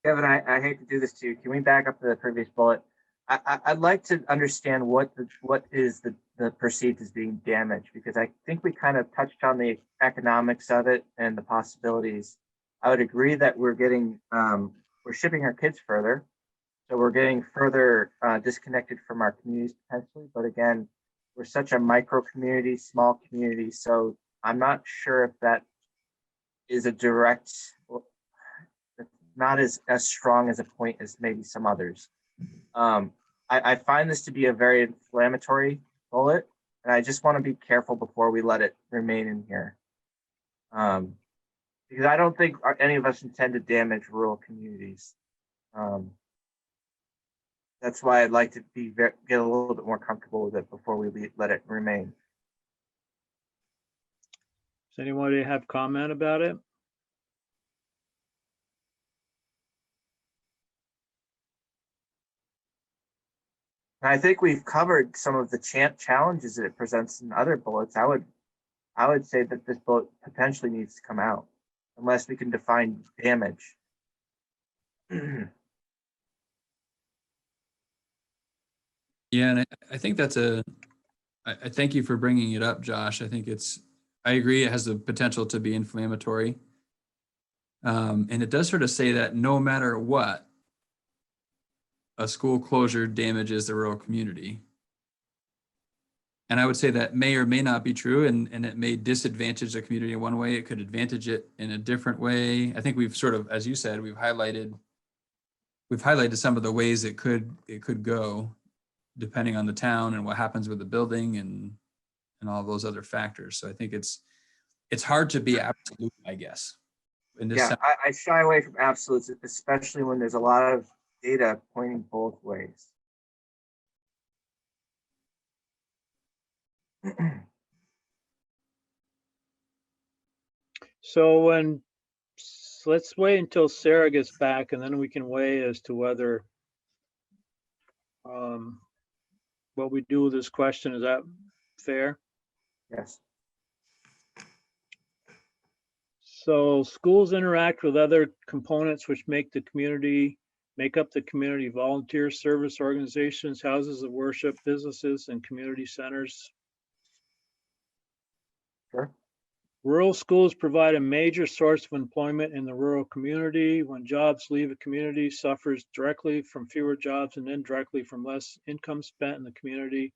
Kevin, I hate to do this to you. Can we back up to the previous bullet? I'd like to understand what is the perceived as being damaged, because I think we kind of touched on the economics of it and the possibilities. I would agree that we're shipping our kids further. So we're getting further disconnected from our communities potentially. But again, we're such a micro community, small community. So I'm not sure if that is a direct, not as strong as a point as maybe some others. I find this to be a very inflammatory bullet, and I just want to be careful before we let it remain in here. Because I don't think any of us intend to damage rural communities. That's why I'd like to get a little bit more comfortable with it before we let it remain. Does anybody have comment about it? And I think we've covered some of the challenges that it presents in other bullets. I would say that this bullet potentially needs to come out unless we can define damage. Yeah, and I think that's I thank you for bringing it up, Josh. I agree it has the potential to be inflammatory. And it does sort of say that no matter what, a school closure damages the rural community. And I would say that may or may not be true, and it may disadvantage the community in one way. It could advantage it in a different way. I think we've sort of, as you said, we've highlighted some of the ways it could go, depending on the town and what happens with the building and all those other factors. So I think it's hard to be absolute, I guess. Yeah, I shy away from absolutes, especially when there's a lot of data pointing both ways. So let's wait until Sarah gets back and then we can weigh as to whether what we do with this question. Is that fair? Yes. So schools interact with other components which make up the community, volunteer service organizations, houses of worship, businesses, and community centers. Sure. Rural schools provide a major source of employment in the rural community. When jobs leave a community, suffers directly from fewer jobs and indirectly from less income spent in the community.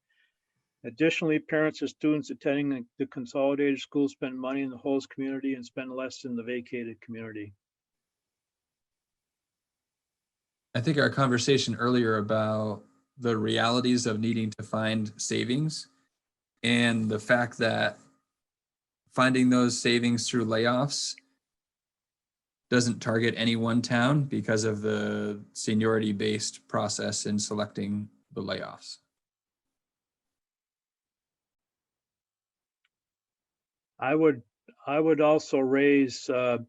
Additionally, parents of students attending the consolidated schools spend money in the host community and spend less in the vacated community. I think our conversation earlier about the realities of needing to find savings and the fact that finding those savings through layoffs doesn't target any one town because of the seniority-based process in selecting the layoffs. I would also raise the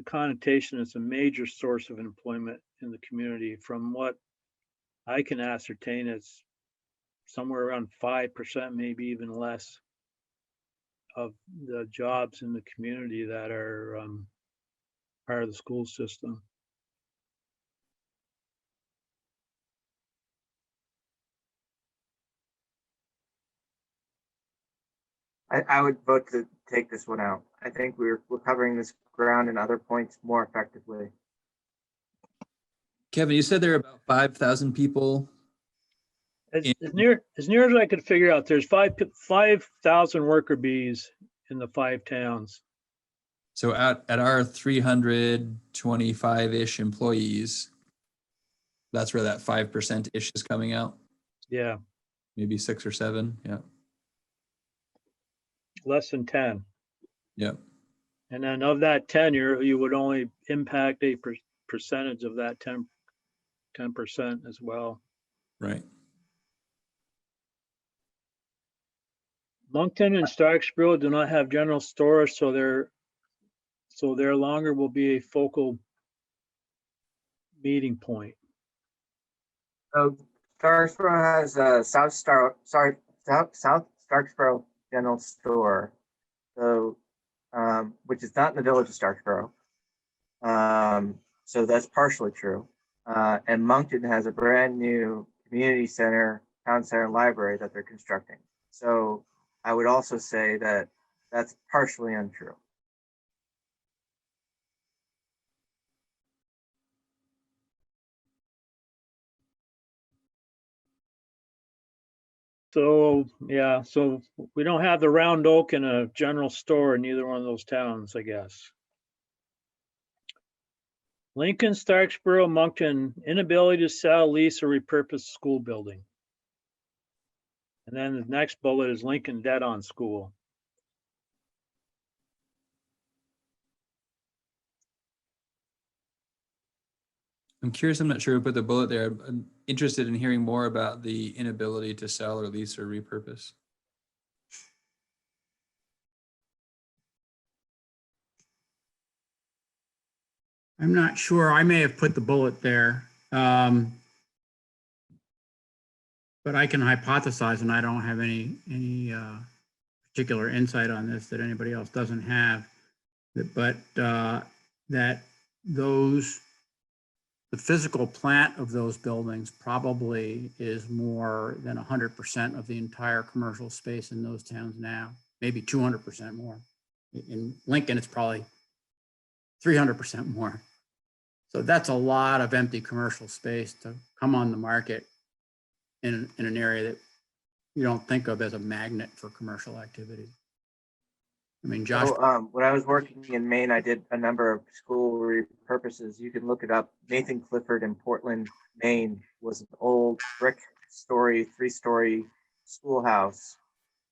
connotation as a major source of employment in the community. From what I can ascertain, it's somewhere around 5%, maybe even less, of the jobs in the community that are part of the school system. I would vote to take this one out. I think we're covering this ground and other points more effectively. Kevin, you said there are about 5,000 people. As near as I could figure out, there's 5,000 worker bees in the 5 towns. So at our 325-ish employees, that's where that 5%-ish is coming out. Yeah. Maybe 6 or 7. Yeah. less than 10. Yep. And then of that 10, you would only impact a percentage of that 10% as well. Right. Moncton and Starksboro do not have general stores, so their longer will be a focal meeting point. So Starksboro has a South Starksboro General Store, so which is not in the village of Starksboro. So that's partially true. And Moncton has a brand new community center, town center library that they're constructing. So I would also say that that's partially untrue. So, yeah, so we don't have the Round Oak and a general store in either one of those towns, I guess. Lincoln, Starksboro, Moncton, inability to sell, lease, or repurpose school building. And then the next bullet is Lincoln debt on school. I'm curious, I'm not sure who put the bullet there. I'm interested in hearing more about the inability to sell or lease or repurpose. I'm not sure. I may have put the bullet there. But I can hypothesize, and I don't have any particular insight on this that anybody else doesn't have. But that the physical plant of those buildings probably is more than 100% of the entire commercial space in those towns now, maybe 200% more. In Lincoln, it's probably 300% more. So that's a lot of empty commercial space to come on the market in an area that you don't think of as a magnet for commercial activity. I mean, Josh. So, when I was working in Maine, I did a number of school repurposes. You can look it up. Nathan Clifford in Portland, Maine, was an old brick story, 3-story schoolhouse,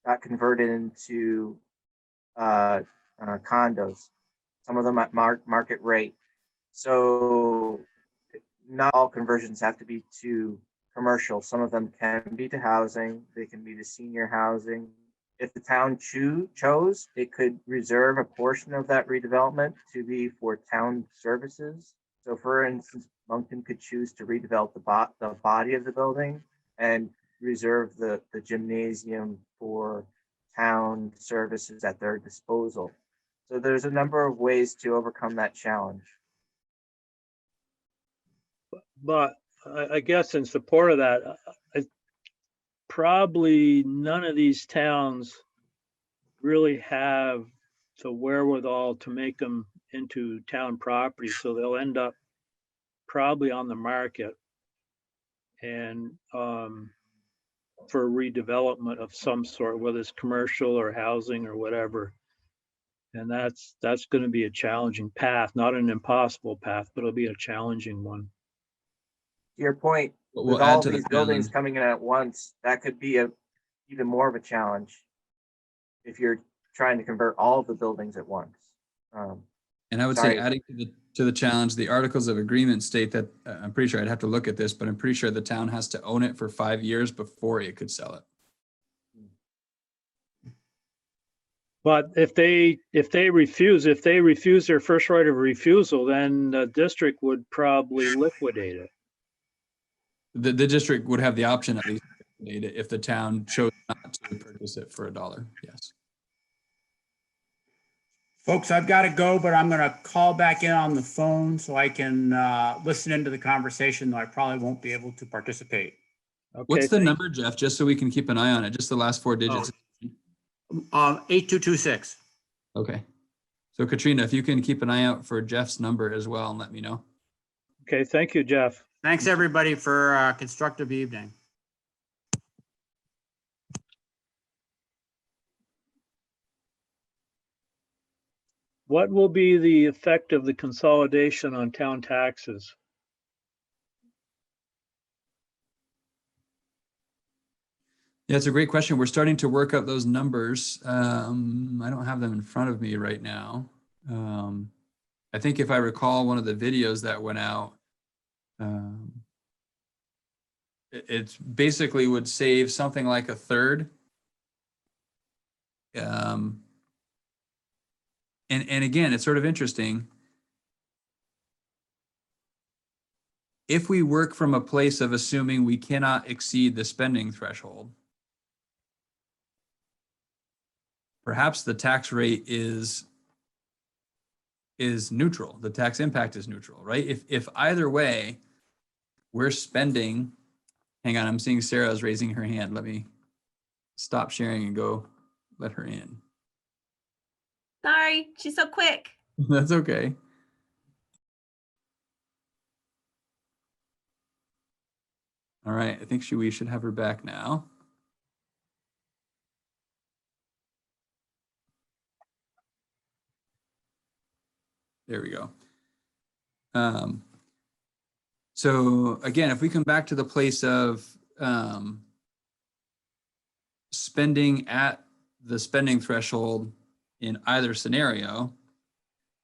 got converted into condos, some of them at market rate. So not all conversions have to be to commercial. Some of them can be to housing. They can be to senior housing. If the town chose, it could reserve a portion of that redevelopment to be for town services. So for instance, Moncton could choose to redevelop the body of the building and reserve the gymnasium for town services at their disposal. So there's a number of ways to overcome that challenge. But I guess in support of that, probably none of these towns really have the wherewithal to make them into town property. So they'll end up probably on the market and for redevelopment of some sort, whether it's commercial or housing or whatever. And that's going to be a challenging path, not an impossible path, but it'll be a challenging one. To your point, with all these buildings coming in at once, that could be even more of a challenge if you're trying to convert all of the buildings at once. And I would say, adding to the challenge, the articles of agreement state that, I'm pretty sure I'd have to look at this, but I'm pretty sure the town has to own it for 5 years before it could sell it. But if they refuse their first right of refusal, then the district would probably liquidate it. The district would have the option at least if the town chose not to purchase it for $1. Yes. Folks, I've got to go, but I'm going to call back in on the phone so I can listen into the conversation, though I probably won't be able to participate. Okay, what's the number, Jeff? Just so we can keep an eye on it. Just the last 4 digits. 8226. Okay. So Katrina, if you can keep an eye out for Jeff's number as well and let me know. Okay, thank you, Jeff. Thanks, everybody, for a constructive evening. What will be the effect of the consolidation on town taxes? Yeah, it's a great question. We're starting to work up those numbers. I don't have them in front of me right now. I think if I recall one of the videos that went out, it basically would save something like a third. And again, it's sort of interesting. If we work from a place of assuming we cannot exceed the spending threshold, perhaps the tax rate is neutral. The tax impact is neutral, right? If either way we're spending, hang on, I'm seeing Sarah's raising her hand. Let me stop sharing and go let her in. Sorry, she's so quick. That's okay. All right, I think we should have her back now. There we go. So again, if we come back to the place of spending at the spending threshold in either scenario,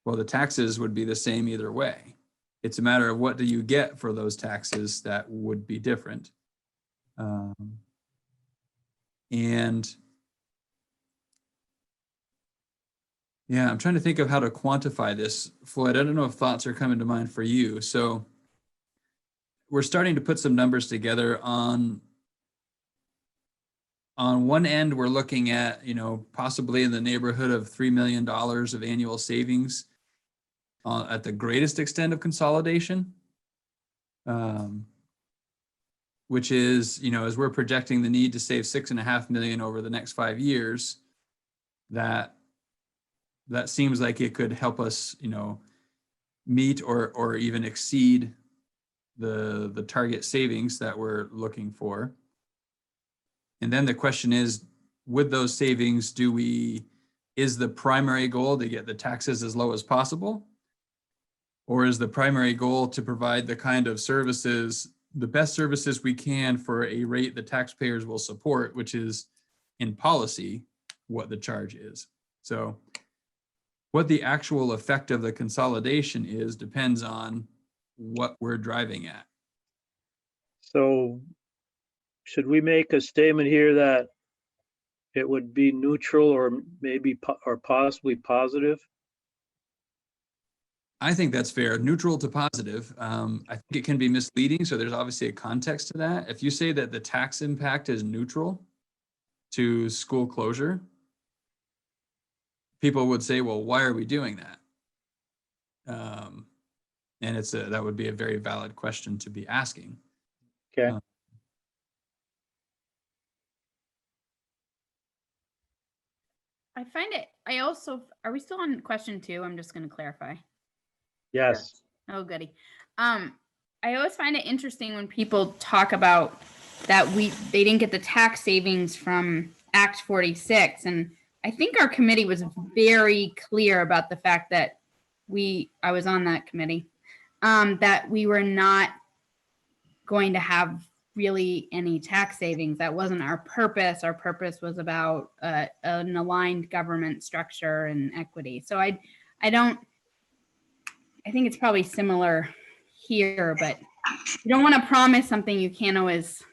well, the taxes would be the same either way. It's a matter of what do you get for those taxes that would be different. And yeah, I'm trying to think of how to quantify this, Floyd. I don't know if thoughts are coming to mind for you. So we're starting to put some numbers together on one end, we're looking at, possibly in the neighborhood of $3 million of annual savings at the greatest extent of consolidation, which is, as we're projecting the need to save $6.5 million over the next 5 years, that seems like it could help us, meet or even exceed the target savings that we're looking for. And then the question is, with those savings, is the primary goal to get the taxes as low as possible? Or is the primary goal to provide the kind of services, the best services we can for a rate the taxpayers will support, which is in policy what the charge is? So what the actual effect of the consolidation is depends on what we're driving at. So should we make a statement here that it would be neutral or maybe or possibly positive? I think that's fair. Neutral to positive. I think it can be misleading. So there's obviously a context to that. If you say that the tax impact is neutral to school closure, people would say, well, why are we doing that? And that would be a very valid question to be asking. Okay. Are we still on question 2? I'm just going to clarify. Yes. Oh, goody. I always find it interesting when people talk about that they didn't get the tax savings from Act 46. And I think our committee was very clear about the fact that I was on that committee, that we were not going to have really any tax savings. That wasn't our purpose. Our purpose was about an aligned government structure and equity. So I think it's probably similar here, but you don't want to promise something you can't always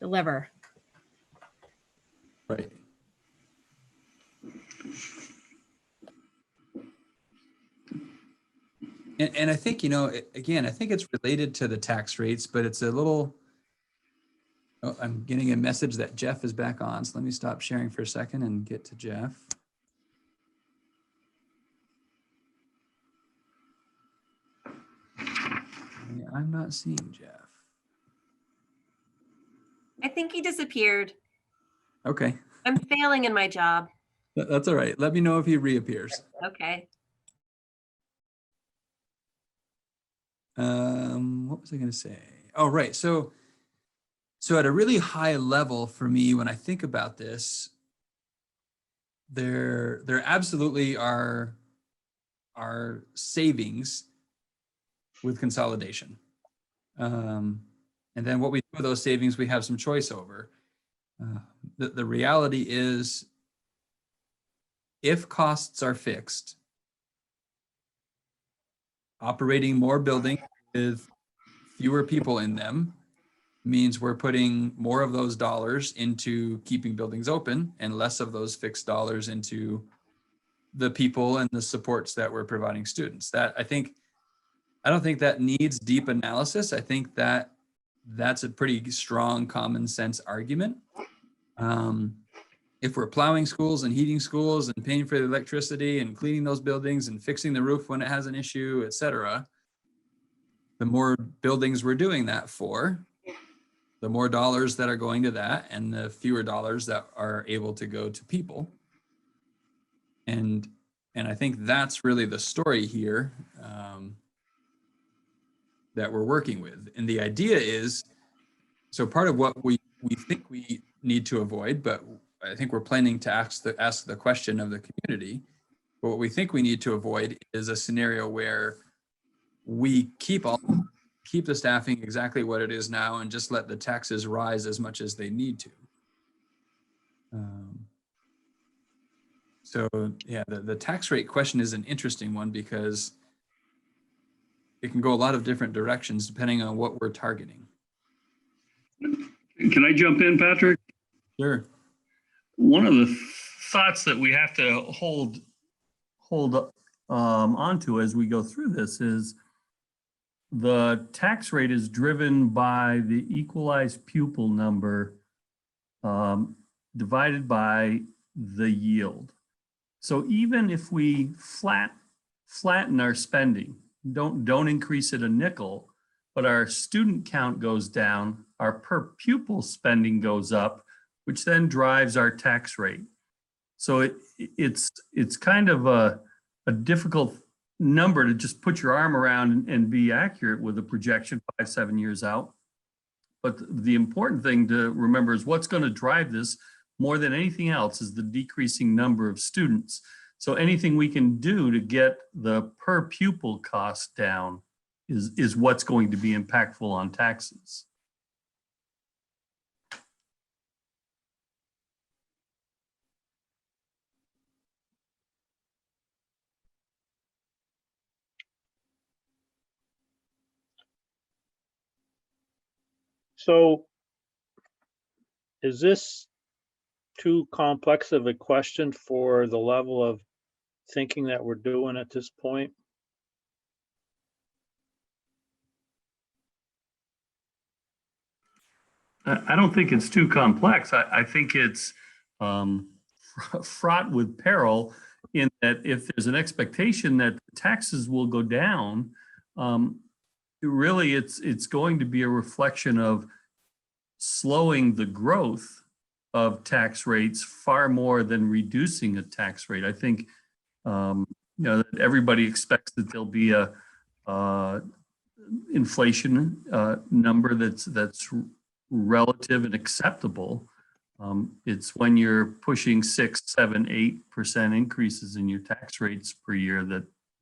deliver. Right. And I think, again, I think it's related to the tax rates, but it's a little, I'm getting a message that Jeff is back on. So let me stop sharing for a second and get to Jeff. Yeah, I'm not seeing Jeff. I think he disappeared. Okay. I'm failing in my job. That's all right. Let me know if he reappears. Okay. What was I going to say? Oh, right. So at a really high level for me, when I think about this, there absolutely are savings with consolidation. And then what we do with those savings, we have some choice over. The reality is, if costs are fixed, operating more buildings with fewer people in them means we're putting more of those dollars into keeping buildings open and less of those fixed dollars into the people and the supports that we're providing students. That I don't think that needs deep analysis. I think that that's a pretty strong common sense argument. If we're plowing schools and heating schools and paying for the electricity and cleaning those buildings and fixing the roof when it has an issue, et cetera, the more buildings we're doing that for, the more dollars that are going to that and the fewer dollars that are able to go to people. And I think that's really the story here that we're working with. And the idea is, so part of what we think we need to avoid, but I think we're planning to ask the question of the community, but what we think we need to avoid is a scenario where we keep the staffing exactly what it is now and just let the taxes rise as much as they need to. So yeah, the tax rate question is an interesting one because it can go a lot of different directions depending on what we're targeting. Can I jump in, Patrick? Sure. One of the thoughts that we have to hold onto as we go through this is the tax rate is driven by the equalized pupil number divided by the yield. So even if we flatten our spending, don't increase it a nickel, but our student count goes down, our per pupil spending goes up, which then drives our tax rate. So it's kind of a difficult number to just put your arm around and be accurate with a projection 5-7 years out. But the important thing to remember is what's going to drive this more than anything else is the decreasing number of students. So anything we can do to get the per pupil cost down is what's going to be impactful on taxes. So is this too complex of a question for the level of thinking that we're doing at this point? I don't think it's too complex. I think it's fraught with peril in that if there's an expectation that taxes will go down, really it's going to be a reflection of slowing the growth of tax rates far more than reducing a tax rate. I think that everybody expects that there'll be a inflation number that's relative and acceptable. It's when you're pushing 6, 7, 8% increases in your tax rates per year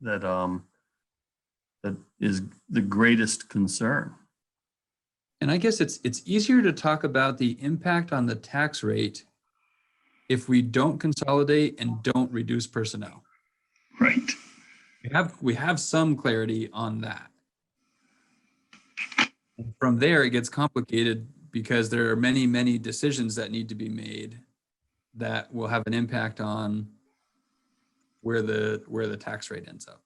that is the greatest concern. And I guess it's easier to talk about the impact on the tax rate if we don't consolidate and don't reduce personnel. Right. We have some clarity on that. And from there, it gets complicated because there are many, many decisions that need to be made that will have an impact on where the tax rate ends up.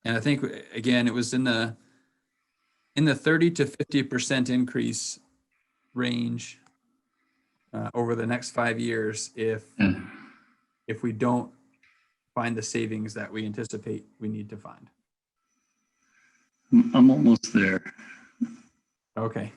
And I think, again, it was in the 30 to 50% increase range over the next 5 years if we don't find the savings that we anticipate we need to find. I'm almost there. Okay.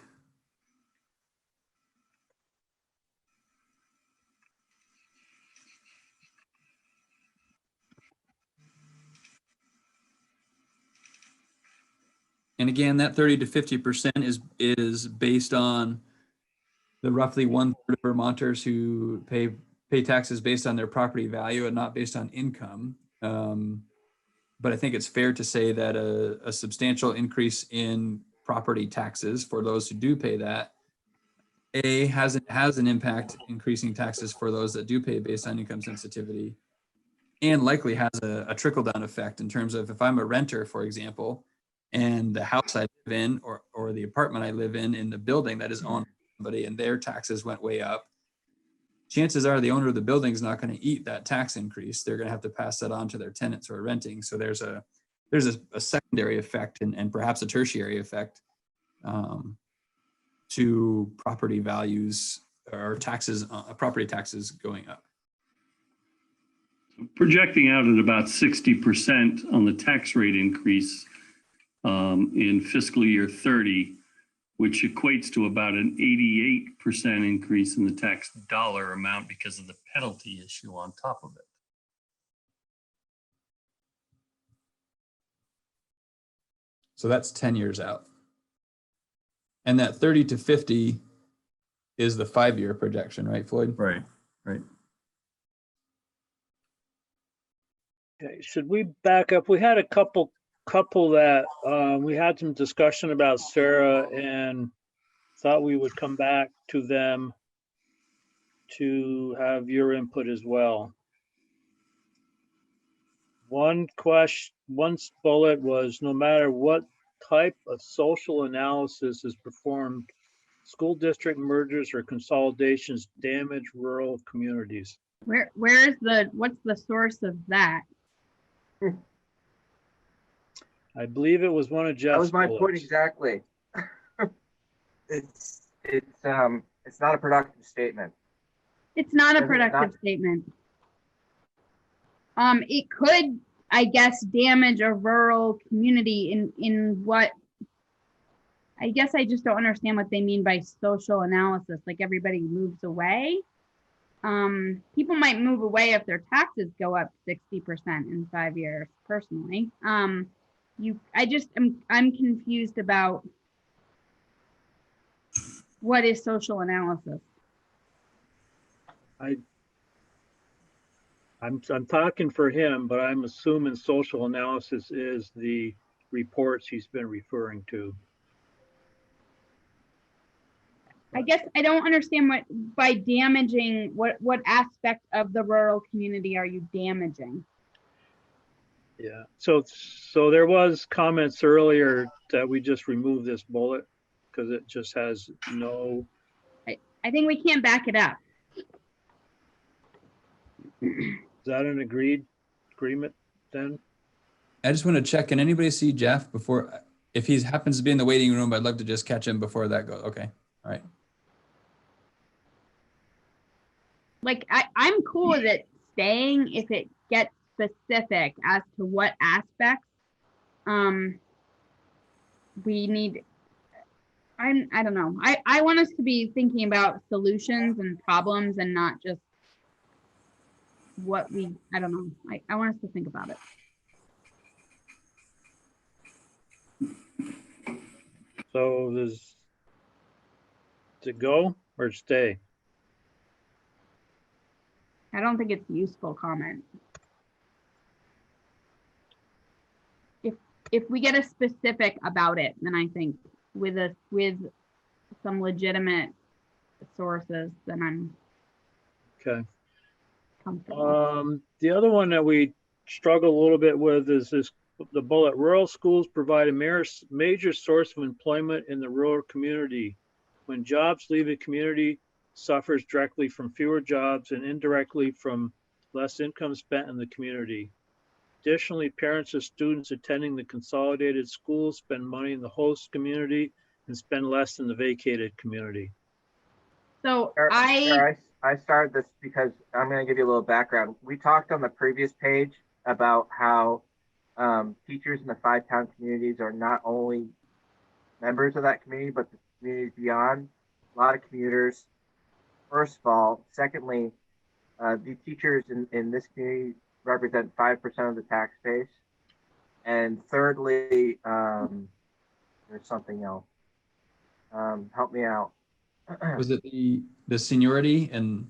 And again, that 30 to 50% is based on the roughly 1/3 of Vermonters who pay pay taxes based on their property value and not based on income. But I think it's fair to say that a substantial increase in property taxes for those who do pay that, has an impact increasing taxes for those that do pay based on income sensitivity, and likely has a trickle down effect in terms of if I'm a renter, for example, and the house I live in or the apartment I live in the building that is owned by somebody and their taxes went way up, chances are the owner of the building is not going to eat that tax increase. They're going to have to pass that on to their tenants who are renting. So there's a secondary effect and perhaps a tertiary effect to property values or taxes, property taxes going up. Projecting out at about 60% on the tax rate increase in fiscal year 30, which equates to about an 88% increase in the tax dollar amount because of the penalty issue on top of it. So that's 10 years out. And that 30 to 50 is the 5-year projection, right, Floyd? Right, right. Okay, should we back up? We had a couple that we had some discussion about, Sarah, and thought we would come back to them to have your input as well. One bullet was, no matter what type of social analysis is performed, school district mergers or consolidations damage rural communities. What's the source of that? I believe it was one of Jeff's That was my point bullets. exactly. It's not a productive statement. It's not a Is it productive not? statement. It could, I guess, damage a rural community in what, I guess I just don't understand what they mean by social analysis, like everybody moves away. People might move away if their taxes go up 60% in 5 years, personally. I'm confused about what is social analysis. I'm talking for him, but I'm assuming social analysis is the reports he's been referring to. I guess I don't understand what, by damaging, what aspect of the rural community are you damaging? Yeah, so there was comments earlier that we just remove this bullet because it just has no. I think we can't back it up. Is that an agreement then? I just want to check, can anybody see Jeff before, if he happens to be in the waiting room, I'd love to just catch him before that goes. Okay, all right. Like, I'm cool with it staying if it gets specific as to what aspects we need. I don't know. I want us to be thinking about solutions and problems and not just what I don't know. I want us to think about it. So does to go or stay? I don't think it's a useful comment. If we get a specific about it, then I think with some legitimate sources, then I'm Okay. comfortable. The other one that we struggle a little bit with is the bullet. Rural schools provide a major source of employment in the rural community. When jobs leave a community, suffers directly from fewer jobs and indirectly from less income spent in the community. Additionally, parents of students attending the consolidated schools spend money in the host community and spend less in the vacated community. So I started this because I'm going to give you a little background. We talked on the previous page about how teachers in the 5-town communities are not only members of that community, but the communities beyond. A lot of commuters. First of all, secondly, the teachers in this community represent 5% of the tax base. And thirdly, there's something else. Help me out. Was it the seniority and?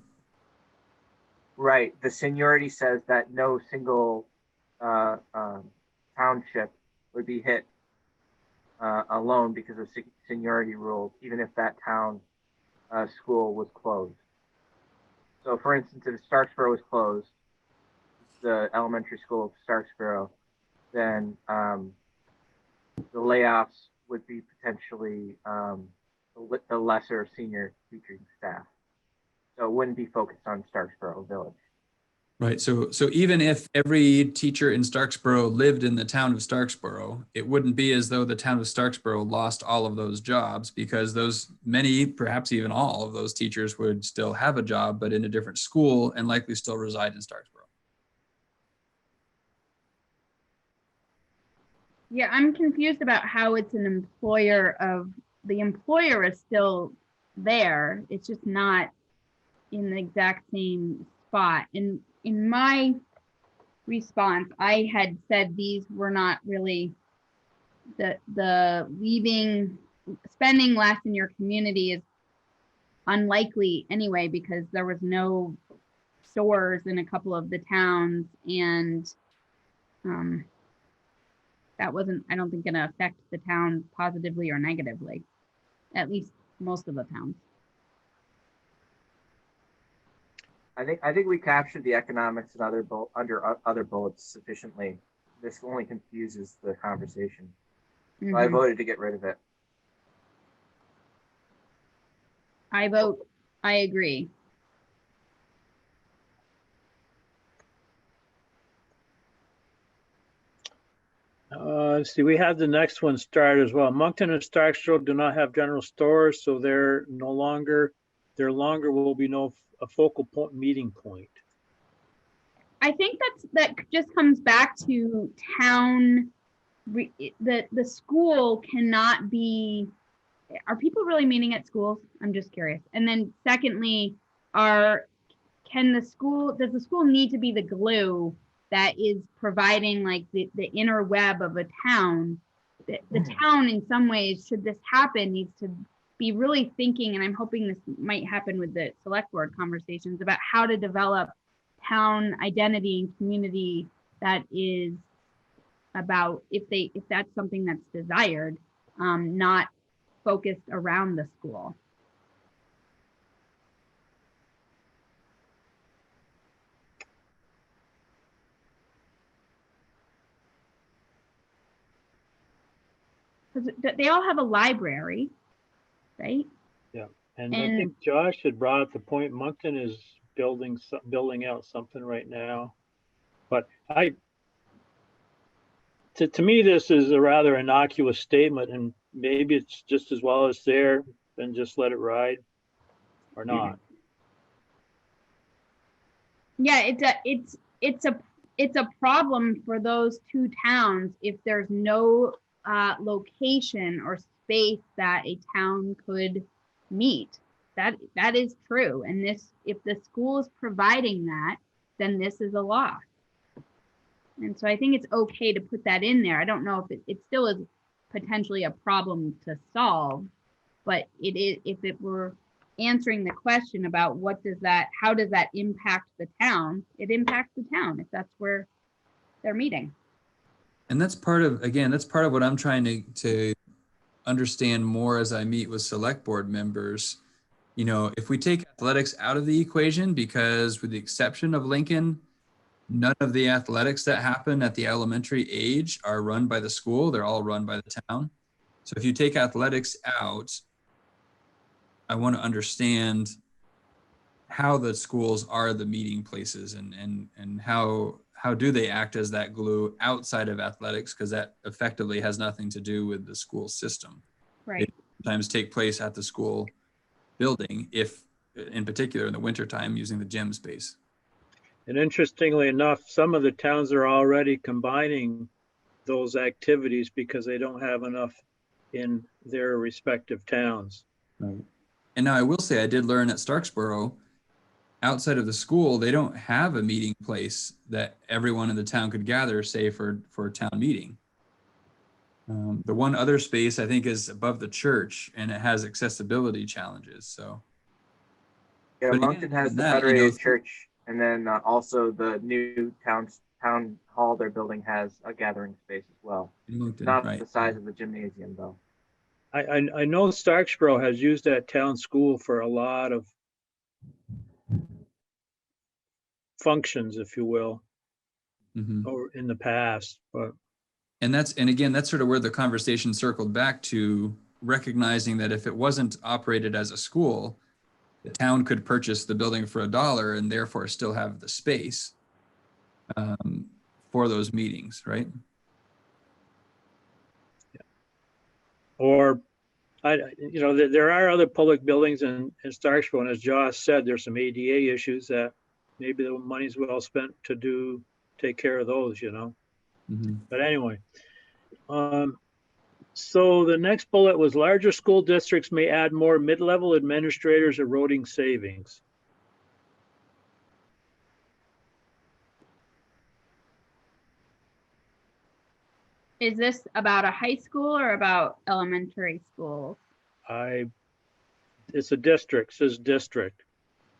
Right. The seniority says that no single township would be hit alone because of seniority rules, even if that town school was closed. So, for instance, if Starksboro was closed, the elementary school of Starksboro, then the layoffs would be potentially the lesser senior teaching staff. So it wouldn't be focused on Starksboro Village. Right. So even if every teacher in Starksboro lived in the town of Starksboro, it wouldn't be as though the town of Starksboro lost all of those jobs, because those many, perhaps even all of those teachers would still have a job, but in a different school and likely still reside in Starksboro. Yeah, I'm confused about how it's an employer of, the employer is still there. It's just not in the exact same spot. And in my response, I had said these were not really the leaving, spending less in your community is unlikely anyway, because there was no stores in a couple of the towns, and that wasn't, I don't think, going to affect the town positively or negatively, at least most of the towns. I think we captured the economics and under other bullets sufficiently. This only confuses the conversation. So I voted to get rid of it. I vote, I agree. Let's see, we have the next one started as well. Moncton and Starksboro do not have general stores, so there longer will be a focal point meeting point. I think that just comes back to town. The school cannot be. Are people really meeting at schools? I'm just curious. And then secondly, does the school need to be the glue that is providing like the inner web of a town? The town, in some ways, should this happen, needs to be really thinking, and I'm hoping this might happen with the select board conversations, about how to develop town identity and community that is about, if that's something that's desired, not focused around the school. Because they all have a library, right? Yeah, and I think Josh had brought up the point, Moncton is building out something right now. But to me, this is a rather innocuous statement, and maybe it's just as well as there, then just let it ride or not. Yeah, it's a problem for those two towns if there's no location or space that a town could meet. That is true. And if the school is providing that, then this is a loss. And so I think it's okay to put that in there. I don't know if it still is potentially a problem to solve, but it is, if it were answering the question about how does that impact the town, it impacts the town if that's where they're meeting. And that's part of what I'm trying to understand more as I meet with select board members. You know, if we take athletics out of the equation, because with the exception of Lincoln, none of the athletics that happen at the elementary age are run by the school. They're all run by the town. So if you take athletics out, I want to understand how the schools are the meeting places, and how do they act as that glue outside of athletics, because that effectively has nothing to do with the school system. Right. It sometimes take place at the school building, if in particular in the wintertime, using the gym space. And interestingly enough, some of the towns are already combining those activities because they don't have enough in their respective towns. Right. And now I will say, I did learn at Starksboro, outside of the school, they don't have a meeting place that everyone in the town could gather, say for a town meeting. The one other space I think is above the church, and it has accessibility challenges. So yeah, Moncton has the Federated Church And then also the new town hall they're building has a gathering space as well. In Moncton, Not right. the size of the gymnasium though. I know Starksboro has used that town school for a lot of functions, if you will, Mhm. or in the past, but And again, that's sort of where the conversation circled back to recognizing that if it wasn't operated as a school, the town could purchase the building for $1 and therefore still have the space for those meetings, right? or there are other public buildings in Starksville, and as Josh said, there's some ADA issues that maybe the money's well spent to take care of those, Mhm. But anyway, so the next bullet was larger school districts may add more mid-level administrators, eroding savings. Is this about a high school or about elementary school? It's a district, says district.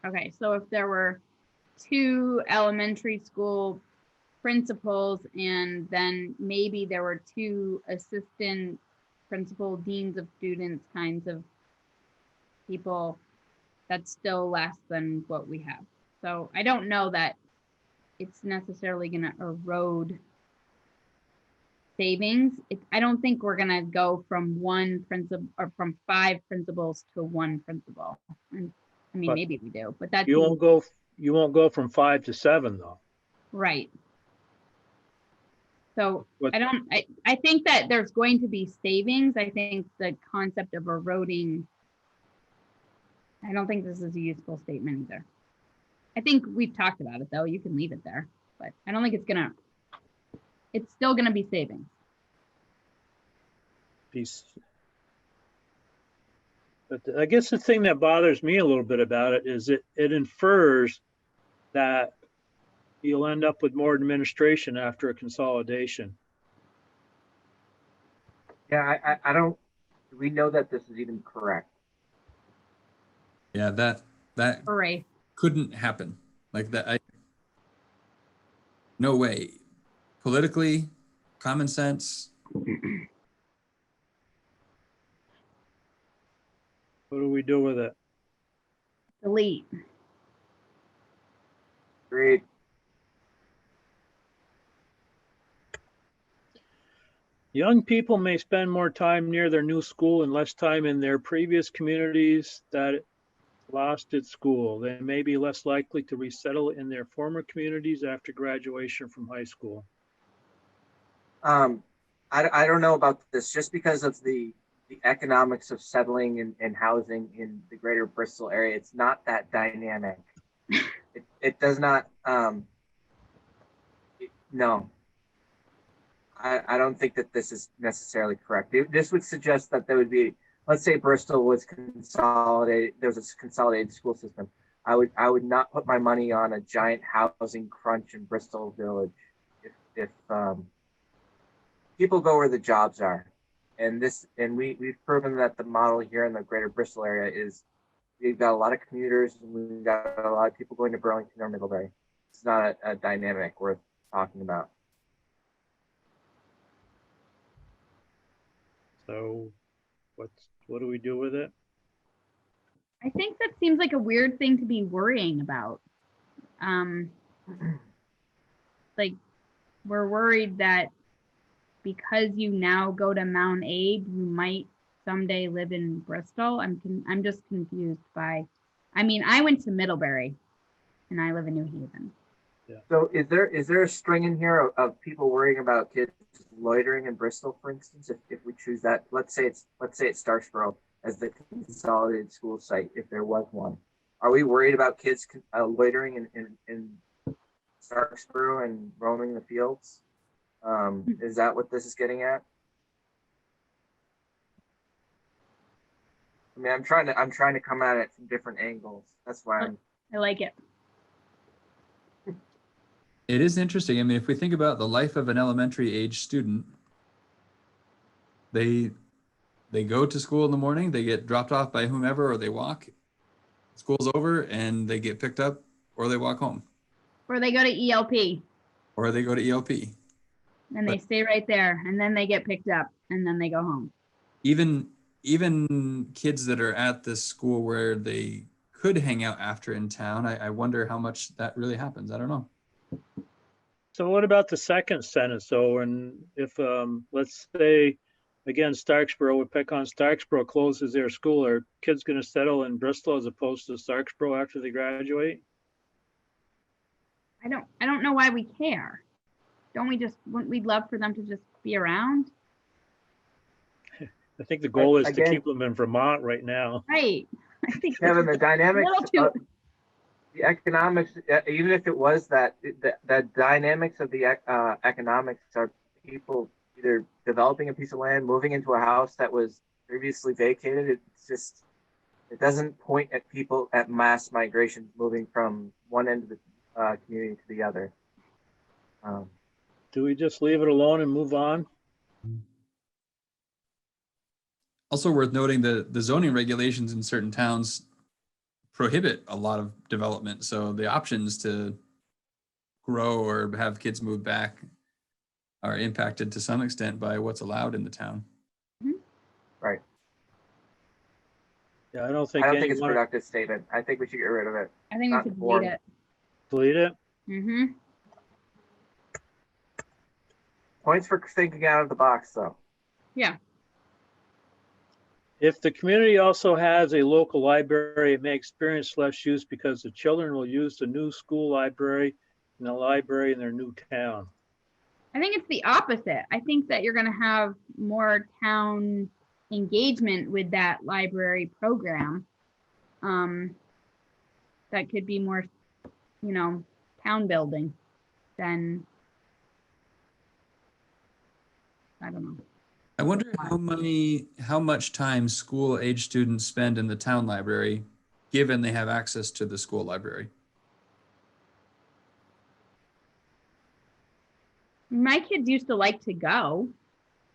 Okay, so if there were 2 elementary school principals and then maybe there were 2 assistant principal, deans of students kinds of people, that's still less than what we have. So I don't know that it's necessarily going to erode savings. I don't think we're going to go from 1 principal or from 5 principals to 1 principal. And I mean, But maybe we do, but that's You won't go from 5 to 7 though. right. So What- I think that there's going to be savings. I think the concept of eroding, I don't think this is a useful statement either. I think we've talked about it though. You can leave it there, but I don't think it's still gonna be savings. Piece. But I guess the thing that bothers me a little bit about it is it infers that you'll end up with more administration after a consolidation. Yeah, I don't. Do we know that this is even correct? Yeah, that Hooray. couldn't happen like that. No way. Politically, common sense. What do we do with it? Delete. Agreed. Young people may spend more time near their new school and less time in their previous communities that lost its school. They may be less likely to resettle in their former communities after graduation from high school. I don't know about this, just because of the economics of settling and housing in the greater Bristol area. It's not that dynamic. It does not, no. I don't think that this is necessarily correct. This would suggest that there would be, let's say Bristol was consolidated, there's a consolidated school system. I would not put my money on a giant housing crunch in Bristol Village if people go where the jobs are. And we've proven that the model here in the greater Bristol area is we've got a lot of commuters and we've got a lot of people going to Burlington or Middlebury. It's not a dynamic worth talking about. So what do we do with it? I think that seems like a weird thing to be worrying about. Like we're worried that because you now go to Mount Aid, you might someday live in Bristol. I'm just confused by, I mean, I went to Middlebury and I live in New Haven. So is there a string in here of people worrying about kids loitering in Bristol, for instance, if we choose that? Let's say it's Starksboro as the consolidated school site, if there was one. Are we worried about kids loitering in Starksboro and roaming the fields? Is that what this is getting at? I mean, I'm trying to come at it from different angles. That's why I like it. It is interesting. I mean, if we think about the life of an elementary age student, they go to school in the morning, they get dropped off by whomever, or they walk. School's over and they get picked up or they walk home. Or they go to ELP or they go to ELP. and they stay right there and then they get picked up and then they go home. Even kids that are at this school where they could hang out after in town, I wonder how much that really happens. I don't know. So what about the second sentence though? And if, let's say, again, Starksboro, we pick on Starksboro closes their school, are kids going to settle in Bristol as opposed to Starksboro after they graduate? I don't know why we care. Don't we just, wouldn't we love for them to just be around? I think the goal is to Again- keep them in Vermont right now. Right. I think Kevin, the dynamics, little too- the economics, even if it was that, the dynamics of the economics are people either developing a piece of land, moving into a house that was previously vacated. It's just, it doesn't point at people at mass migration moving from one end of the community to the other. Do we just leave it alone and move on? Also worth noting the zoning regulations in certain towns prohibit a lot of development. So the options to grow or have kids move back are impacted to some extent by what's allowed in the town. Right. Yeah, I don't think I don't think it's a anyone productive statement. I think we should get rid of it. I think we Not should informed. delete it. delete it. Mm-hmm. Points for thinking out of the box, though. Yeah. If the community also has a local library, it may experience less use because the children will use the new school library and the library in their new town. I think it's the opposite. I think that you're going to have more town engagement with that library program. That could be more, town building than, I don't know. I wonder how much time school age students spend in the town library, given they have access to the school library. My kids used to like to go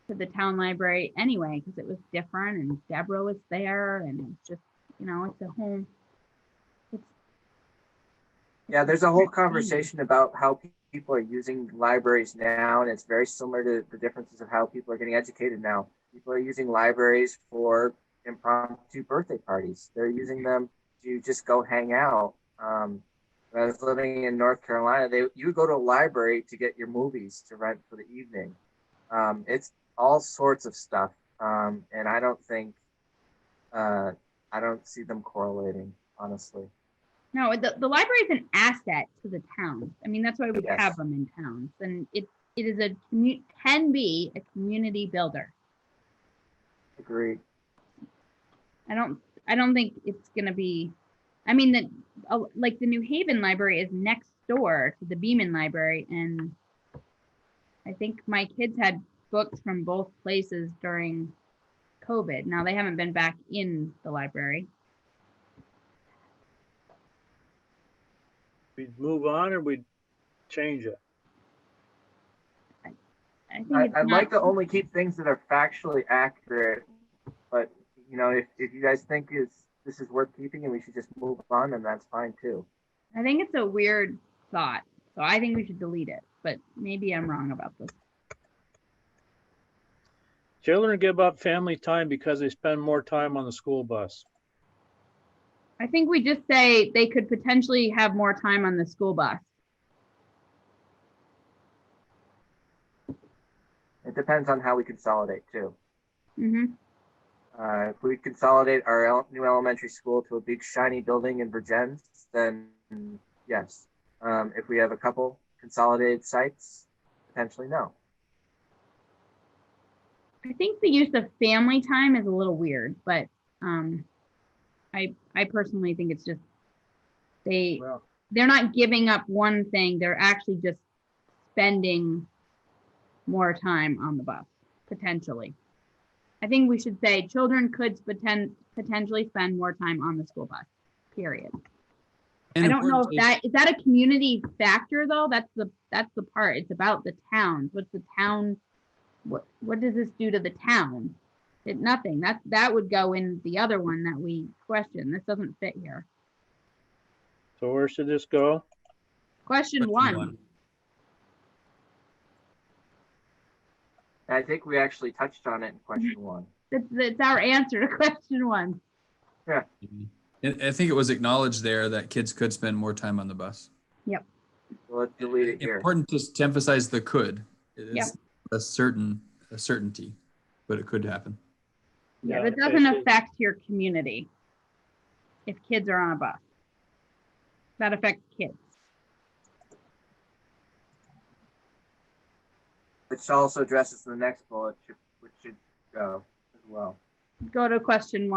to the town library anyway, because it was different and Deborah was there and it's just, it's a home. Yeah, there's a whole conversation about how people are using libraries now, and it's very similar to the differences of how people are getting educated now. People are using libraries for impromptu birthday parties. They're using them to just go hang out. When I was living in North Carolina, you go to a library to get your movies to rent for the evening. It's all sorts of stuff, and I don't see them correlating, honestly. No, the library is an asset to the towns. I mean, that's why we Yes. have them in towns, and it is can be a community builder. Agreed. I don't think it's gonna be. I mean, like the New Haven Library is next door to the Beaman Library, and I think my kids had books from both places during COVID. Now they haven't been back in the library. We'd move on or we'd change it. I think it's I'd not- like to only keep things that are factually accurate, but if you guys think this is worth keeping and we should just move on, then that's fine too. I think it's a weird thought, so I think we should delete it. But maybe I'm wrong about this. Children give up family time because they spend more time on the school bus. I think we just say they could potentially have more time on the school bus. It depends on how we consolidate too. Mm-hmm. If we consolidate our new elementary school to a big shiny building in Virgins, then yes. If we have a couple consolidated sites, potentially no. I think the use of family time is a little weird, but I personally think it's just Well, they're not giving up one thing. They're actually just spending more time on the bus, potentially. I think we should say children could potentially spend more time on the school bus, period. And I don't know important if is that a community factor though? That's the part. It's about the towns. What's the town? What does this do to the town? Nothing. That would go in the other one that we question. This doesn't fit here. so where should this go? Question one. I think we actually touched on it in question one. That's our answer to question one. Yeah. I think it was acknowledged there that kids could spend more time on the bus. Yep. So let's delete it here. Important just to emphasize the could. It's Yep. a certainty, but it could happen. Yeah, Yeah, that okay, doesn't so- affect your community if kids are on a bus. That affects kids. Which also addresses the next bullet, which should go as well. Go to question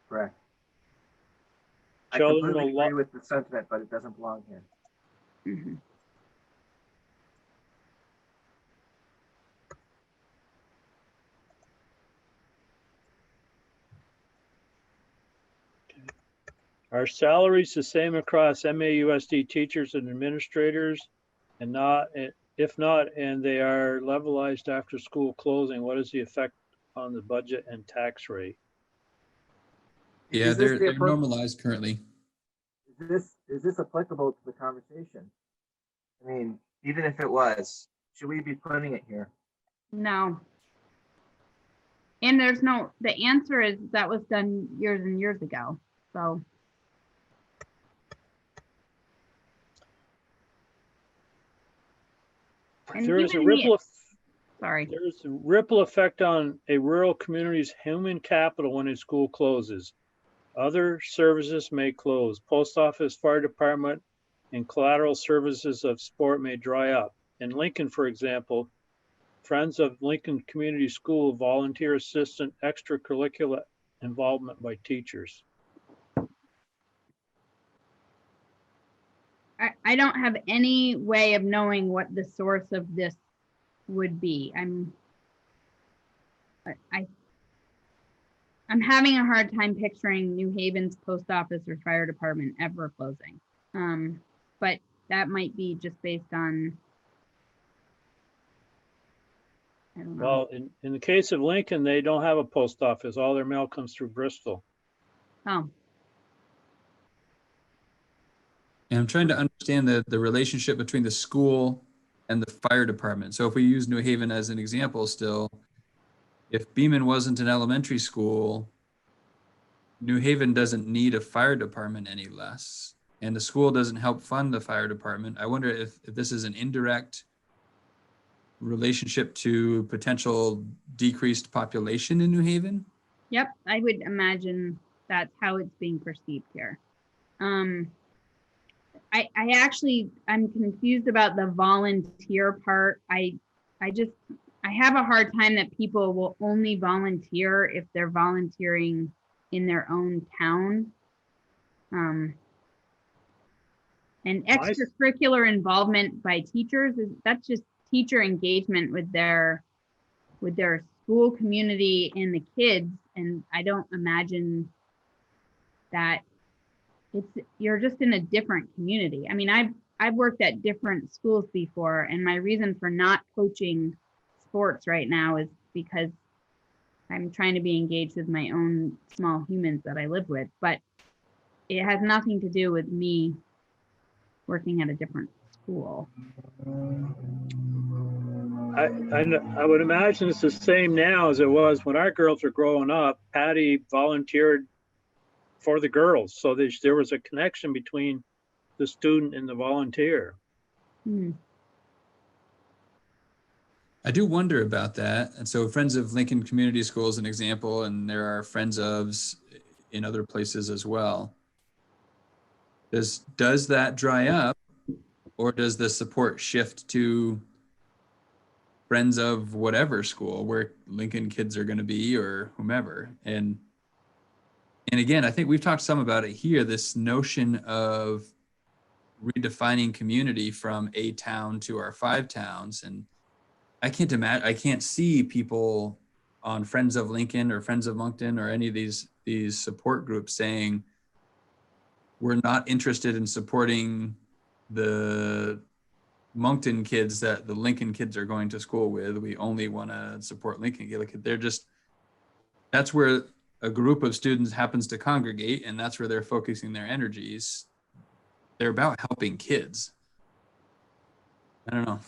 Correct. I Children completely will lo- agree with the sentiment, but it doesn't belong here. 1. Are salaries the same across MAUSD teachers and administrators? And not, if not, and they are levelized after school closing, what is the effect on the budget and tax rate? Yeah, Is this they're the normalized currently. Is this applicable to the conversation? I mean, even if it was, should we be putting it here? No. And there's no, the answer is that was done years and years ago. So And There is a even the- ripple, sorry. there is a ripple effect on a rural community's human capital when a school closes. Other services may close. Post office, fire department, and collateral services of sport may dry up. In Lincoln, for example, Friends of Lincoln Community School volunteer assistant extracurricular involvement by teachers. I don't have any way of knowing what the source of this would be. I'm having a hard time picturing New Haven's post office or fire department ever closing. But that might be just based on, I don't know. Well, in the case of Lincoln, they don't have a post office. All their mail comes through Bristol. Oh, And I'm trying to understand the relationship between the school and the fire department. So if we use New Haven as an example still, if Beaman wasn't an elementary school, New Haven doesn't need a fire department any less, and the school doesn't help fund the fire department. I wonder if this is an indirect relationship to potential decreased population in New Haven. yep. I would imagine that's how it's being perceived here. I'm confused about the volunteer part. I have a hard time that people will only volunteer if they're volunteering in their own town. And extracurricular involvement by teachers that's just teacher engagement with their school community and the kids. And I don't imagine that you're just in a different community. I mean, I've worked at different schools before, and my reason for not coaching sports right now is because I'm trying to be engaged with my own small humans that I live with, but it has nothing to do with me working at a different school. I would imagine it's the same now as it was when our girls were growing up. Patty volunteered for the girls, so there was a connection between the student and the volunteer. I do wonder about that. And so Friends of Lincoln Community School is an example, and there are Friends ofs in other places as well. Does that dry up, or does the support shift to Friends of whatever school where Lincoln kids are going to be, or whomever? And again, I think we've talked some about it here, this notion of redefining community from a town to our 5 towns. And I can't see people on Friends of Lincoln or Friends of Moncton or any of these support groups saying, we're not interested in supporting the Moncton kids that the Lincoln kids are going to school with. We only want to support Lincoln. That's where a group of students happens to congregate, and that's where they're focusing their energies. they're about helping kids. I don't know.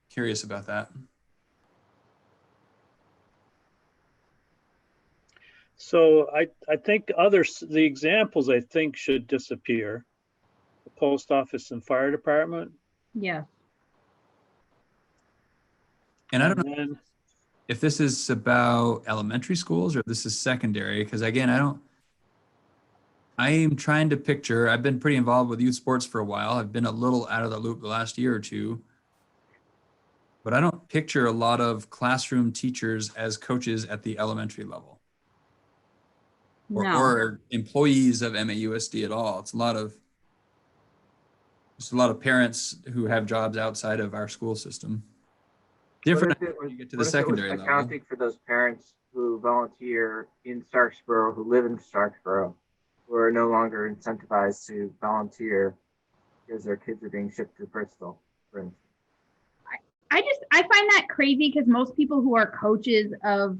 Curious about that. So I think the examples I think should disappear. The post office and fire department. Yeah. And I don't know then, if this is about elementary schools or if this is secondary, because again, I am trying to picture, I've been pretty involved with youth sports for a while. I've been a little out of the loop the last year or two, but I don't picture a lot of classroom teachers as coaches at the elementary level No. or employees of MAUSD at all. It's a lot of parents who have jobs outside of our school system. Different when you get to the secondary level. Accounting for those parents who volunteer in Starksboro, who live in Starksboro, who are no longer incentivized to volunteer because their kids are being shipped to Bristol, for instance. I find that crazy because most people who are coaches of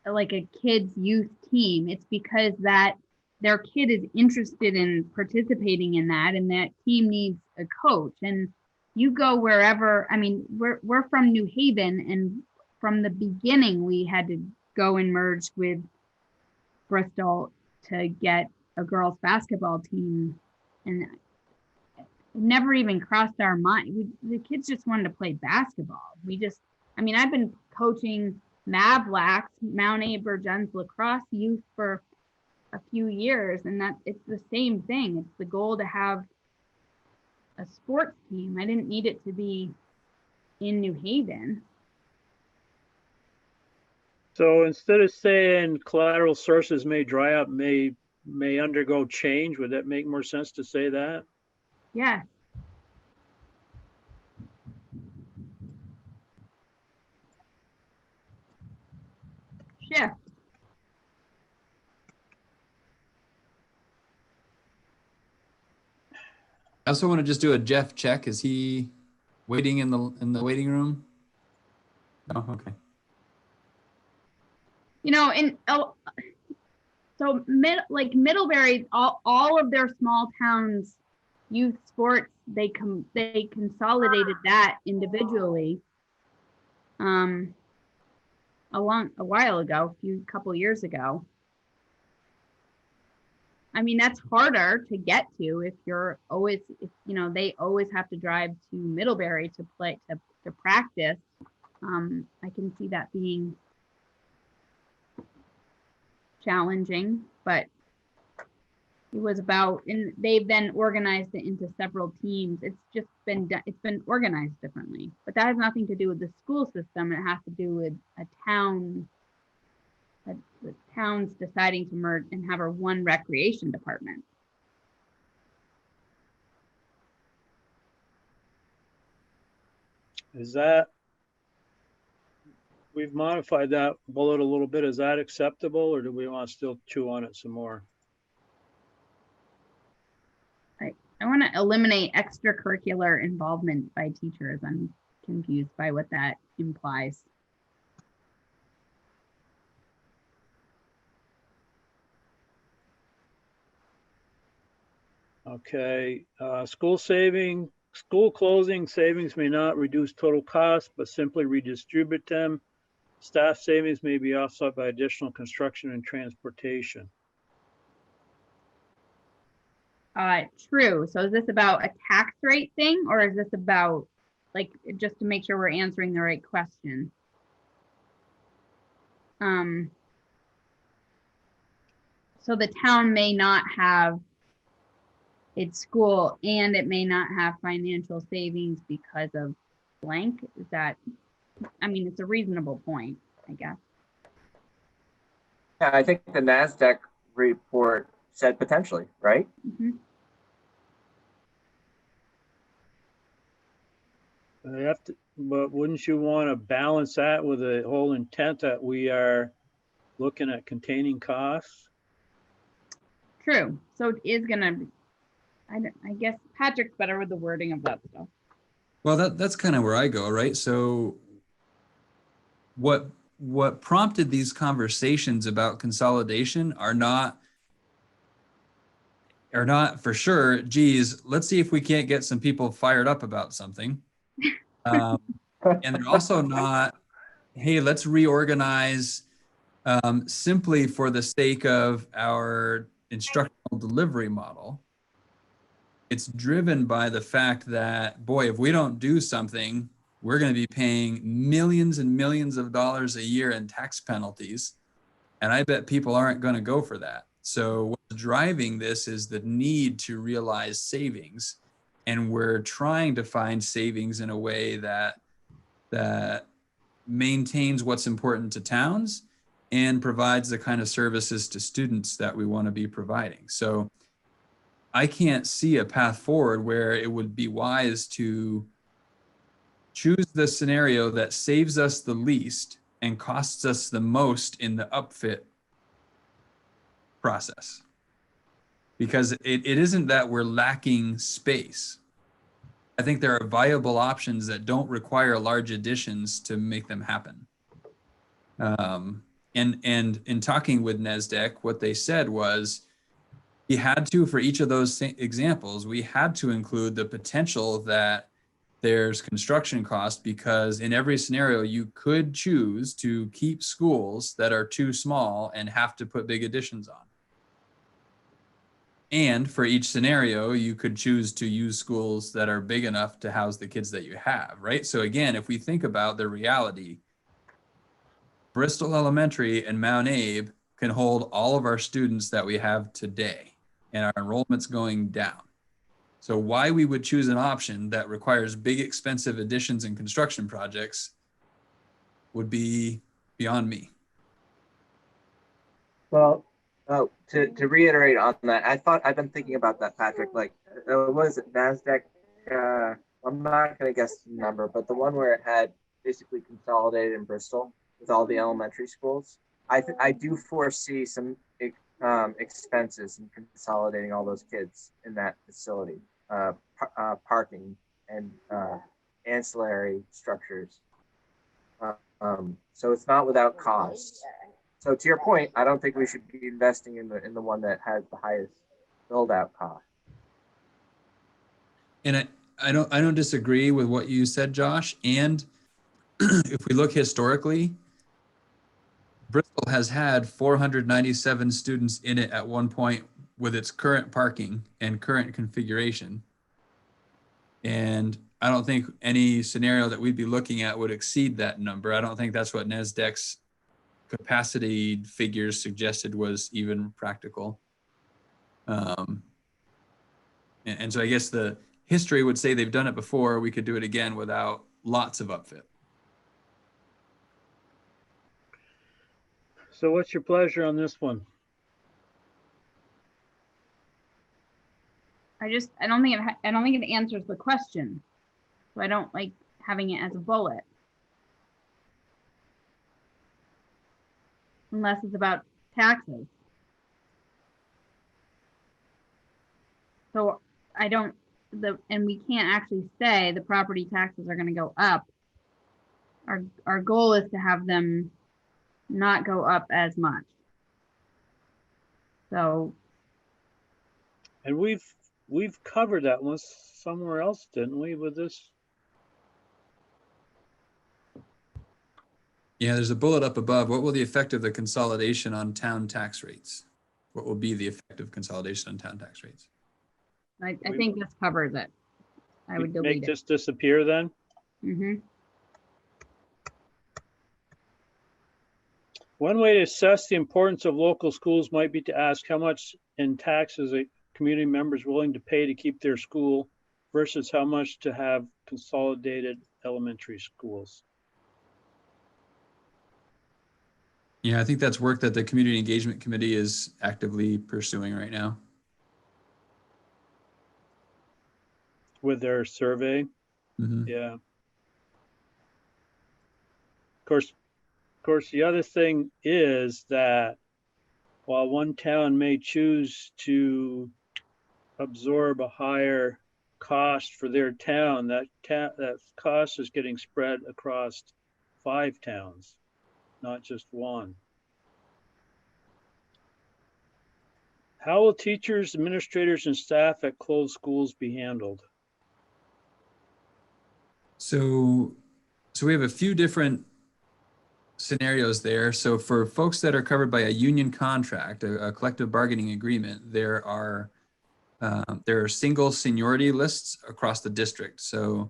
like a kid's youth team, it's because that their kid is interested in participating in that, and that team needs a coach. And you go wherever, I mean, we're from New Haven, and from the beginning we had to go and merge with Bristol to get a girls basketball team, and it never even crossed our mind. The kids just wanted to play basketball. I've been coaching Mavlax, Mount Aber-Juns lacrosse youth for a few years, and that it's the same thing. It's the goal to have a sports team. I didn't need it to be in New Haven. so instead of saying collateral sources may dry up, may undergo change, would that make more sense to say that? Yeah. Shift. I also want to just do a Jeff check. Is he waiting in the waiting room? Oh, okay. So Middlebury, all of their small towns youth sports, they consolidated that individually a while ago, a couple years ago. I mean, that's harder to get to if they always have to drive to Middlebury to play, to practice. I can see that being challenging, but it was about, and they've then organized it into several teams. It's been organized differently, but that has nothing to do with the school system. It has to do with the towns deciding to merge and have one recreation department. Is that, we've modified that bullet a little bit. Is that acceptable, or do we want to still chew on it some more? I want to eliminate extracurricular involvement by teachers. I'm confused by what that implies. Okay, school closing savings may not reduce total costs, but simply redistribute them. Staff savings may be offset by additional construction and transportation. True. So is this about a tax rate thing, or is this about, like, just to make sure we're answering the right question? So the town may not have its school, and it may not have financial savings because of blank. Is that, I mean, it's a reasonable point, I guess. Yeah, I think the NASDAQ report said potentially, right? Mm-hmm. But wouldn't you want to balance that with the whole intent that we are looking at containing costs? True. So it is gonna, I guess Patrick's better with the wording of that stuff. Well, that's kind of where I go, right? So what prompted these conversations about consolidation are not are not for sure, geez, let's see if we can't get some people fired up about something. And they're also not, hey, let's reorganize simply for the sake of our instructional delivery model. It's driven by the fact that, boy, if we don't do something, we're going to be paying millions and millions of dollars a year in tax penalties. And I bet people aren't going to go for that. So what's driving this is the need to realize savings. And we're trying to find savings in a way that maintains what's important to towns and provides the kind of services to students that we want to be providing. So I can't see a path forward where it would be wise to choose the scenario that saves us the least and costs us the most in the upfit process. Because it isn't that we're lacking space. I think there are viable options that don't require large additions to make them happen. And in talking with NASDAQ, what they said was, we had to, for each of those examples, we had to include the potential that there's construction cost, because in every scenario you could choose to keep schools that are too small and have to put big additions on. And for each scenario, you could choose to use schools that are big enough to house the kids that you have, right? So again, if we think about the reality, Bristol Elementary and Mount Abe can hold all of our students that we have today, and our enrollment's going down. So why we would choose an option that requires big, expensive additions and construction projects would be beyond me. Well, to reiterate on that, I've been thinking about that, Patrick. Like, what is it, NASDAQ? I'm not going to guess the number, but the one where it had basically consolidated in Bristol with all the elementary schools. I do foresee some expenses in consolidating all those kids in that facility, parking and ancillary structures. So it's not without cost. So to your point, I don't think we should be investing in the one that has the highest build out cost. And I don't disagree with what you said, Josh. And if we look historically, Bristol has had 497 students in it at one point with its current parking and current configuration. And I don't think any scenario that we'd be looking at would exceed that number. I don't think that's what NASDAQ's capacity figures suggested was even practical. And so I guess the history would say they've done it before. We could do it again without lots of upfit. So what's your pleasure on this one? I don't think it answers the question. So I don't like having it as a bullet. Unless it's about taxes. So and we can't actually say the property taxes are going to go up. Our goal is to have them not go up as much. So. And we've covered that one somewhere else, didn't we, with this? Yeah, there's a bullet up above. What will the effect of the consolidation on town tax rates? What will be the effect of consolidation on town tax rates? I think this covers it. I would delete Make it. this disappear then? Mm-hmm. One way to assess the importance of local schools might be to ask how much in taxes a community member is willing to pay to keep their school versus how much to have consolidated elementary schools. Yeah, I think that's work that the Community Engagement Committee is actively pursuing right now. With their survey. Mm-hmm. Yeah. Of course, the other thing is that while one town may choose to absorb a higher cost for their town, that cost is getting spread across 5 towns, not just one. How will teachers, administrators, and staff at closed schools be handled? So we have a few different scenarios there. So for folks that are covered by a union contract, a collective bargaining agreement, there are single seniority lists across the district. So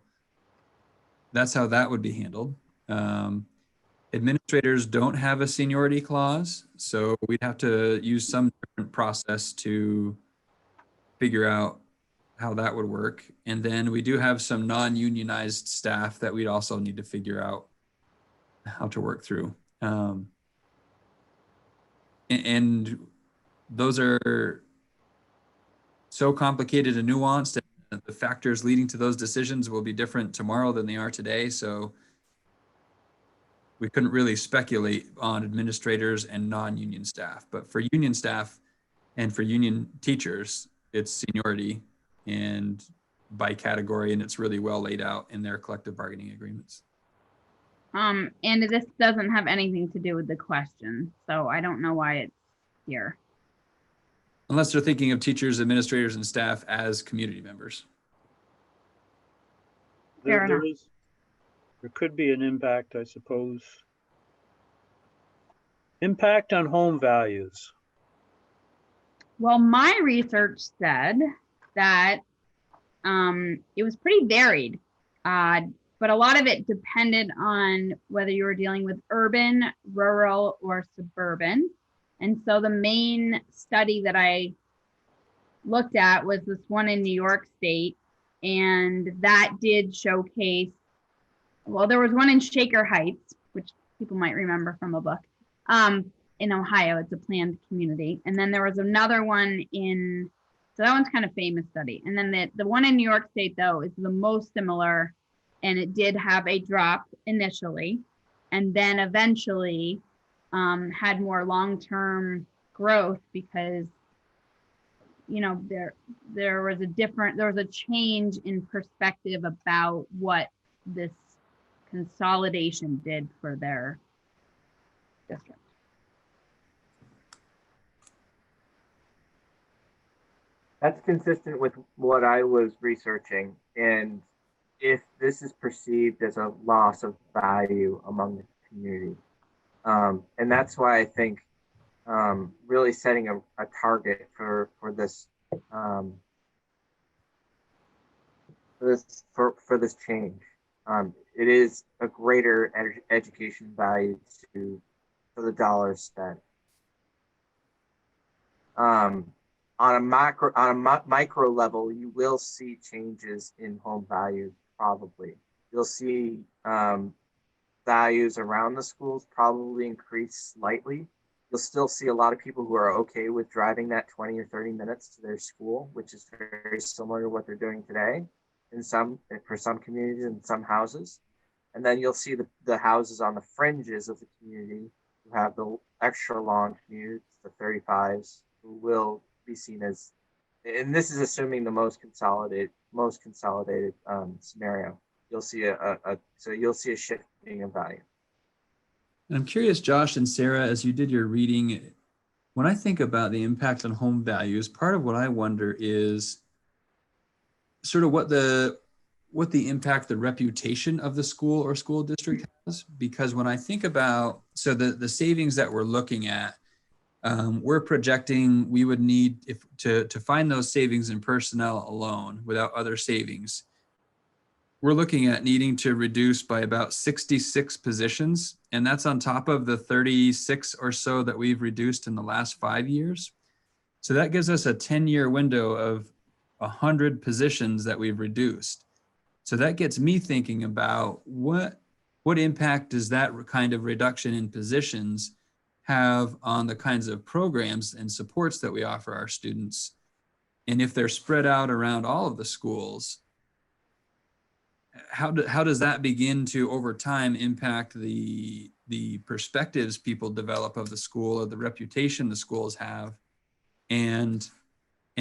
that's how that would be handled. Administrators don't have a seniority clause, so we'd have to use some different process to figure out how that would work. And then we do have some non-unionized staff that we'd also need to figure out how to work through. And those are so complicated and nuanced, and the factors leading to those decisions will be different tomorrow than they are today. So we couldn't really speculate on administrators and non-union staff, but for union staff and for union teachers, it's seniority and by category, and it's really well laid out in their collective bargaining agreements. And this doesn't have anything to do with the question, so I don't know why it's here. Unless they're thinking of teachers, administrators, and staff as community members. Fair enough. There could be an impact, I suppose. Impact on home values. Well, my research said that it was pretty varied, but a lot of it depended on whether you were dealing with urban, rural, or suburban. And so the main study that I looked at was this one in New York State, and that did showcase, well, there was one in Shaker Heights, which people might remember from a book, in Ohio. It's a planned community. And then there was another one so that one's kind of famous study. And then the one in New York State, though, is the most similar, and it did have a drop initially, and then eventually had more long-term growth because, there was a change in perspective about what this consolidation did for their district. That's consistent with what I was researching. And if this is perceived as a loss of value among the community, and that's why I think really setting a target for this change, it is a greater education value for the dollars spent. On a micro level, you will see changes in home values. Probably you'll see values around the schools probably increase slightly. You'll still see a lot of people who are okay with driving that 20 or 30 minutes to their school, which is very similar to what they're doing today for some communities and some houses. And then you'll see the houses on the fringes of the community who have the extra long commutes, the 35s, who will be seen as, and this is assuming the most consolidated scenario. You'll see you'll see a shifting of value. And I'm curious, Josh and Sarah, as you did your reading, when I think about the impact on home values, part of what I wonder is sort of what the impact the reputation of the school or school district has. Because when I think about, so the savings that we're looking at, we're projecting we would need to find those savings in personnel alone without other savings. We're looking at needing to reduce by about 66 positions, and that's on top of the 36 or so that we've reduced in the last 5 years. So that gives us a 10-year window of 100 positions that we've reduced. So that gets me thinking about what impact does that kind of reduction in positions have on the kinds of programs and supports that we offer our students. And if they're spread out around all of the schools, how does that begin to over time impact the perspectives people develop of the school or the reputation the schools have? And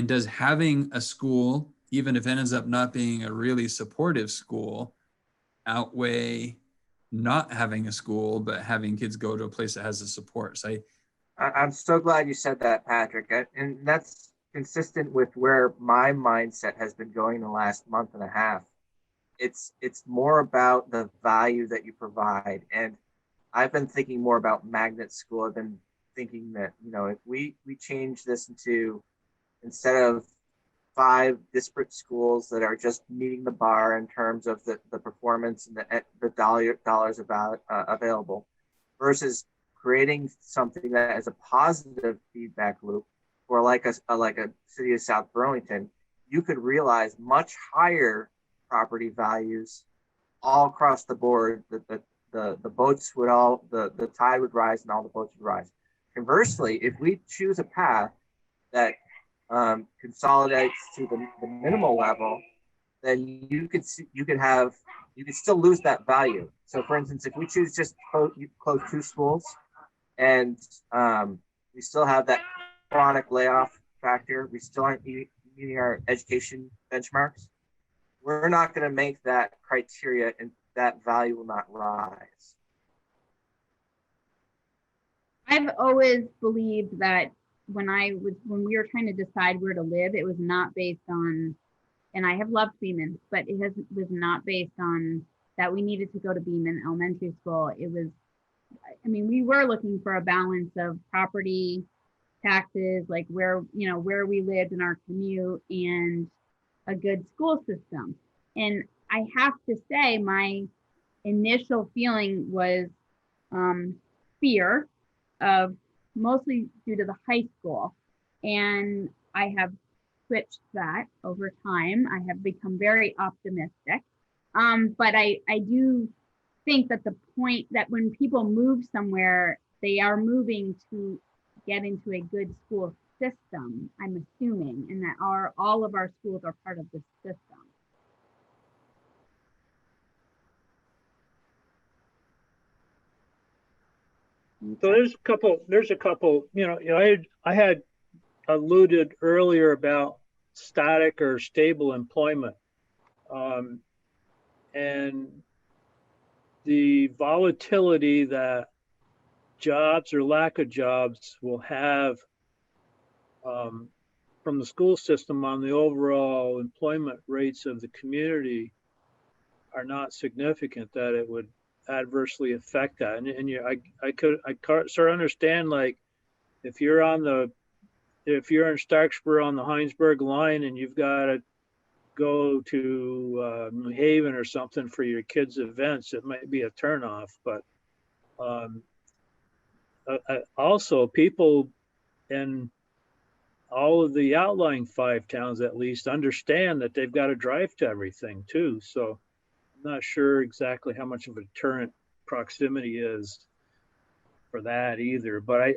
does having a school, even if it ends up not being a really supportive school, outweigh not having a school, but having kids go to a place that has the support? So I'm so glad you said that, Patrick. And that's consistent with where my mindset has been going the last month and a half. It's more about the value that you provide. And I've been thinking more about magnet school. I've been thinking that, you know, if we change this into, instead of 5 disparate schools that are just meeting the bar in terms of the performance and the dollars about available, versus creating something that has a positive feedback loop, or like a city of South Burlington, you could realize much higher property values all across the board. The boats would all, the tide would rise and all the boats would rise. Conversely, if we choose a path that consolidates to the minimal level, then you could still lose that value. So for instance, if we choose just close 2 schools, and we still have that chronic layoff factor, we still aren't meeting our education benchmarks, we're not going to make that criteria, and that value will not rise. I've always believed that when we were trying to decide where to live, it was not based on, and I have loved Beeman, but was not based on that we needed to go to Beeman Elementary School. It was, I mean, we were looking for a balance of property taxes, like where we lived in our commute, and a good school system. And I have to say, my initial feeling was fear of, mostly due to the high school. And I have switched that over time. I have become very optimistic. But I do think that the point that when people move somewhere, they are moving to get into a good school system, I'm assuming, and that all of our schools are part of this system. So there's a couple, I had alluded earlier about static or stable employment. And the volatility that jobs or lack of jobs will have from the school system on the overall employment rates of the community are not significant, that it would adversely affect that. And I sort of understand, like, if you're in Starksboro on the Heinsberg line and you've got to go to New Haven or something for your kids' events, it might be a turnoff. But also, people in all of the outlying 5 towns at least understand that they've got to drive to everything too. So I'm not sure exactly how much of a deterrent proximity is for that either. But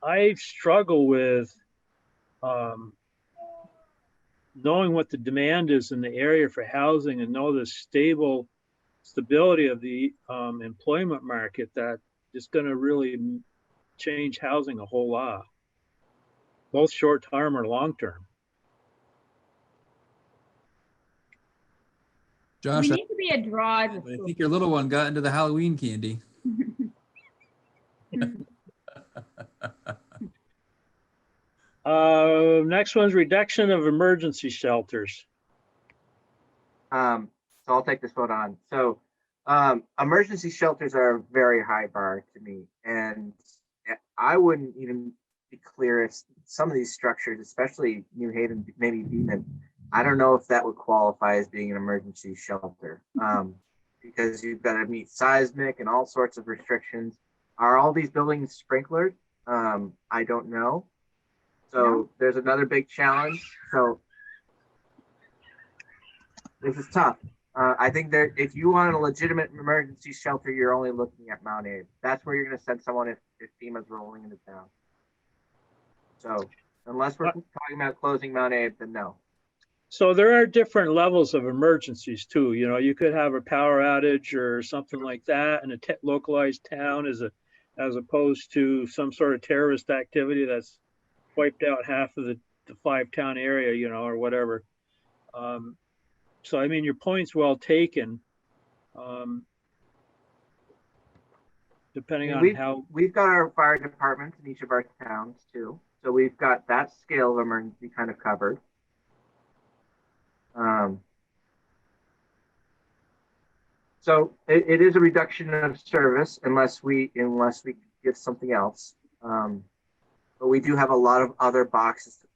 I struggle with knowing what the demand is in the area for housing, and know the stability of the employment market that is going to really change housing a whole lot, both short term or long term. Josh, We need to be a draw. I think your little one got into the Halloween candy. Next one's reduction of emergency shelters. So I'll take this vote on. So emergency shelters are a very high bar to me. And I wouldn't even be clear if some of these structures, especially New Haven, maybe Beeman, I don't know if that would qualify as being an emergency shelter, because you've got to meet seismic and all sorts of restrictions. Are all these buildings sprinklered? I don't know. So there's another big challenge. So this is tough. I think that if you want a legitimate emergency shelter, you're only looking at Mount Abe. That's where you're going to send someone if FEMA's rolling into town. So unless we're talking about closing Mount Abe, then no. So there are different levels of emergencies too. You could have a power outage or something like that in a localized town as opposed to some sort of terrorist activity that's wiped out half of the 5-town area, or whatever. So, I mean, your point's well taken. depending And on how, we've got our fire departments in each of our towns too. So we've got that scale of emergency kind of covered. So it is a reduction of service unless we give something else. But we do have a lot of other boxes to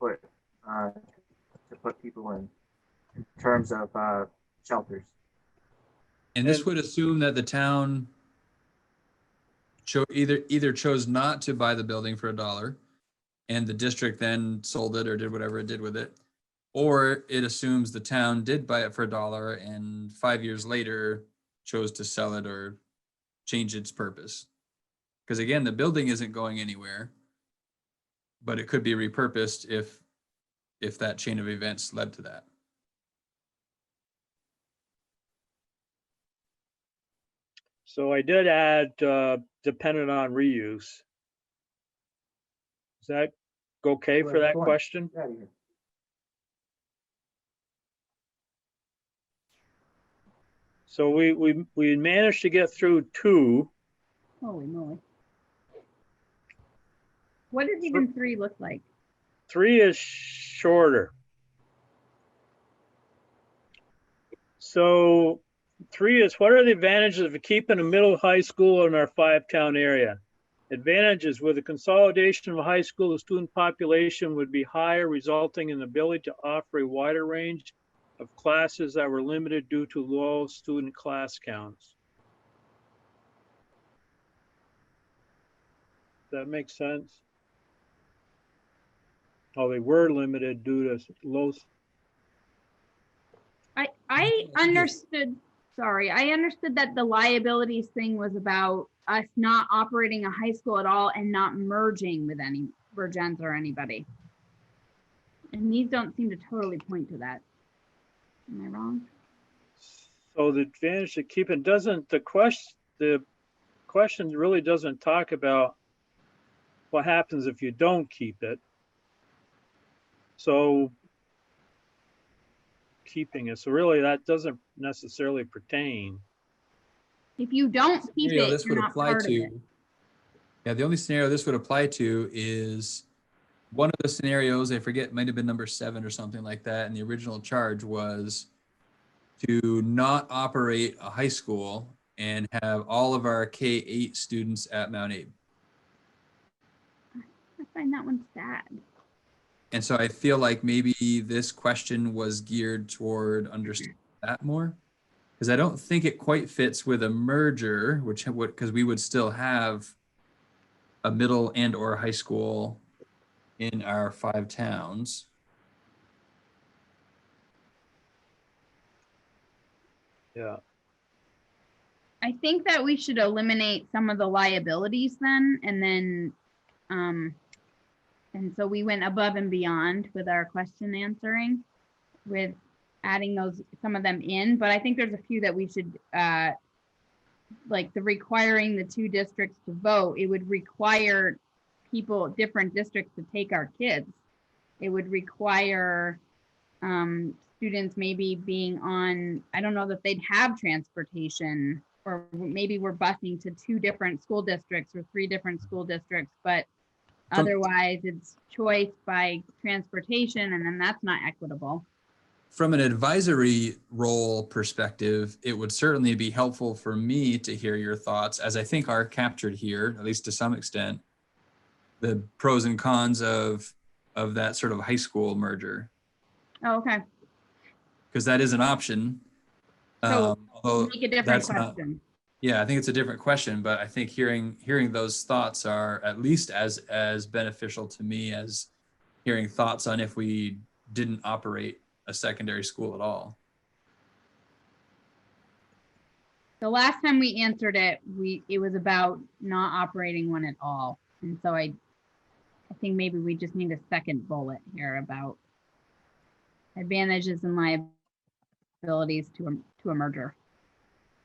put people in terms of shelters. And this would assume that the town either chose not to buy the building for $1 and the district then sold it or did whatever it did with it. Or it assumes the town did buy it for $1 and 5 years later chose to sell it or change its purpose. Because again, the building isn't going anywhere, but it could be repurposed if that chain of events led to that. so I did add, dependent on reuse. Is that okay for that question? So we managed to get through 2. Holy moly. What does even 3 look like? 3 is shorter. So 3 is, what are the advantages of keeping a middle high school in our 5-town area? Advantages: with the consolidation of a high school, the student population would be higher, resulting in the ability to offer a wider range of classes that were limited due to low student class counts. Does that make sense? Oh, they were limited due to low. I understood, sorry, I understood that the liabilities thing was about us not operating a high school at all and not merging with any Virgins or anybody. And these don't seem to totally point to that. Am I wrong? So the advantage of keeping doesn't, the question really doesn't talk about what happens if you don't keep it. So keeping it, so really that doesn't necessarily pertain. If you don't keep Scenario it, this you're would not apply part of it. to. Yeah, the only scenario this would apply to is one of the scenarios, I forget, might have been number 7 or something like that. And the original charge was to not operate a high school and have all of our K-8 students at Mount Abe. I find that one sad. And so I feel like maybe this question was geared toward understanding that more. Because I don't think it quite fits with a merger, because we would still have a middle and or high school in our 5 towns. Yeah. I think that we should eliminate some of the liabilities then, and so we went above and beyond with our question answering, with adding some of them in, but I think there's a few that we should, like the requiring the 2 districts to vote. It would require different districts to take our kids. It would require students maybe being on, I don't know that they'd have transportation, or maybe we're busing to 2 different school districts or 3 different school districts, but otherwise it's choice by transportation, and then that's not equitable. From an advisory role perspective, it would certainly be helpful for me to hear your thoughts, as I think are captured here, at least to some extent, the pros and cons of that sort of high school merger. Oh, okay. Because that is an option. So Although make a different that's not, question. yeah, I think it's a different question, but I think hearing those thoughts are at least as beneficial to me as hearing thoughts on if we didn't operate a secondary school at all. The last time we answered it, it was about not operating one at all. And so I think maybe we just need a second bullet here about advantages and liabilities to a merger.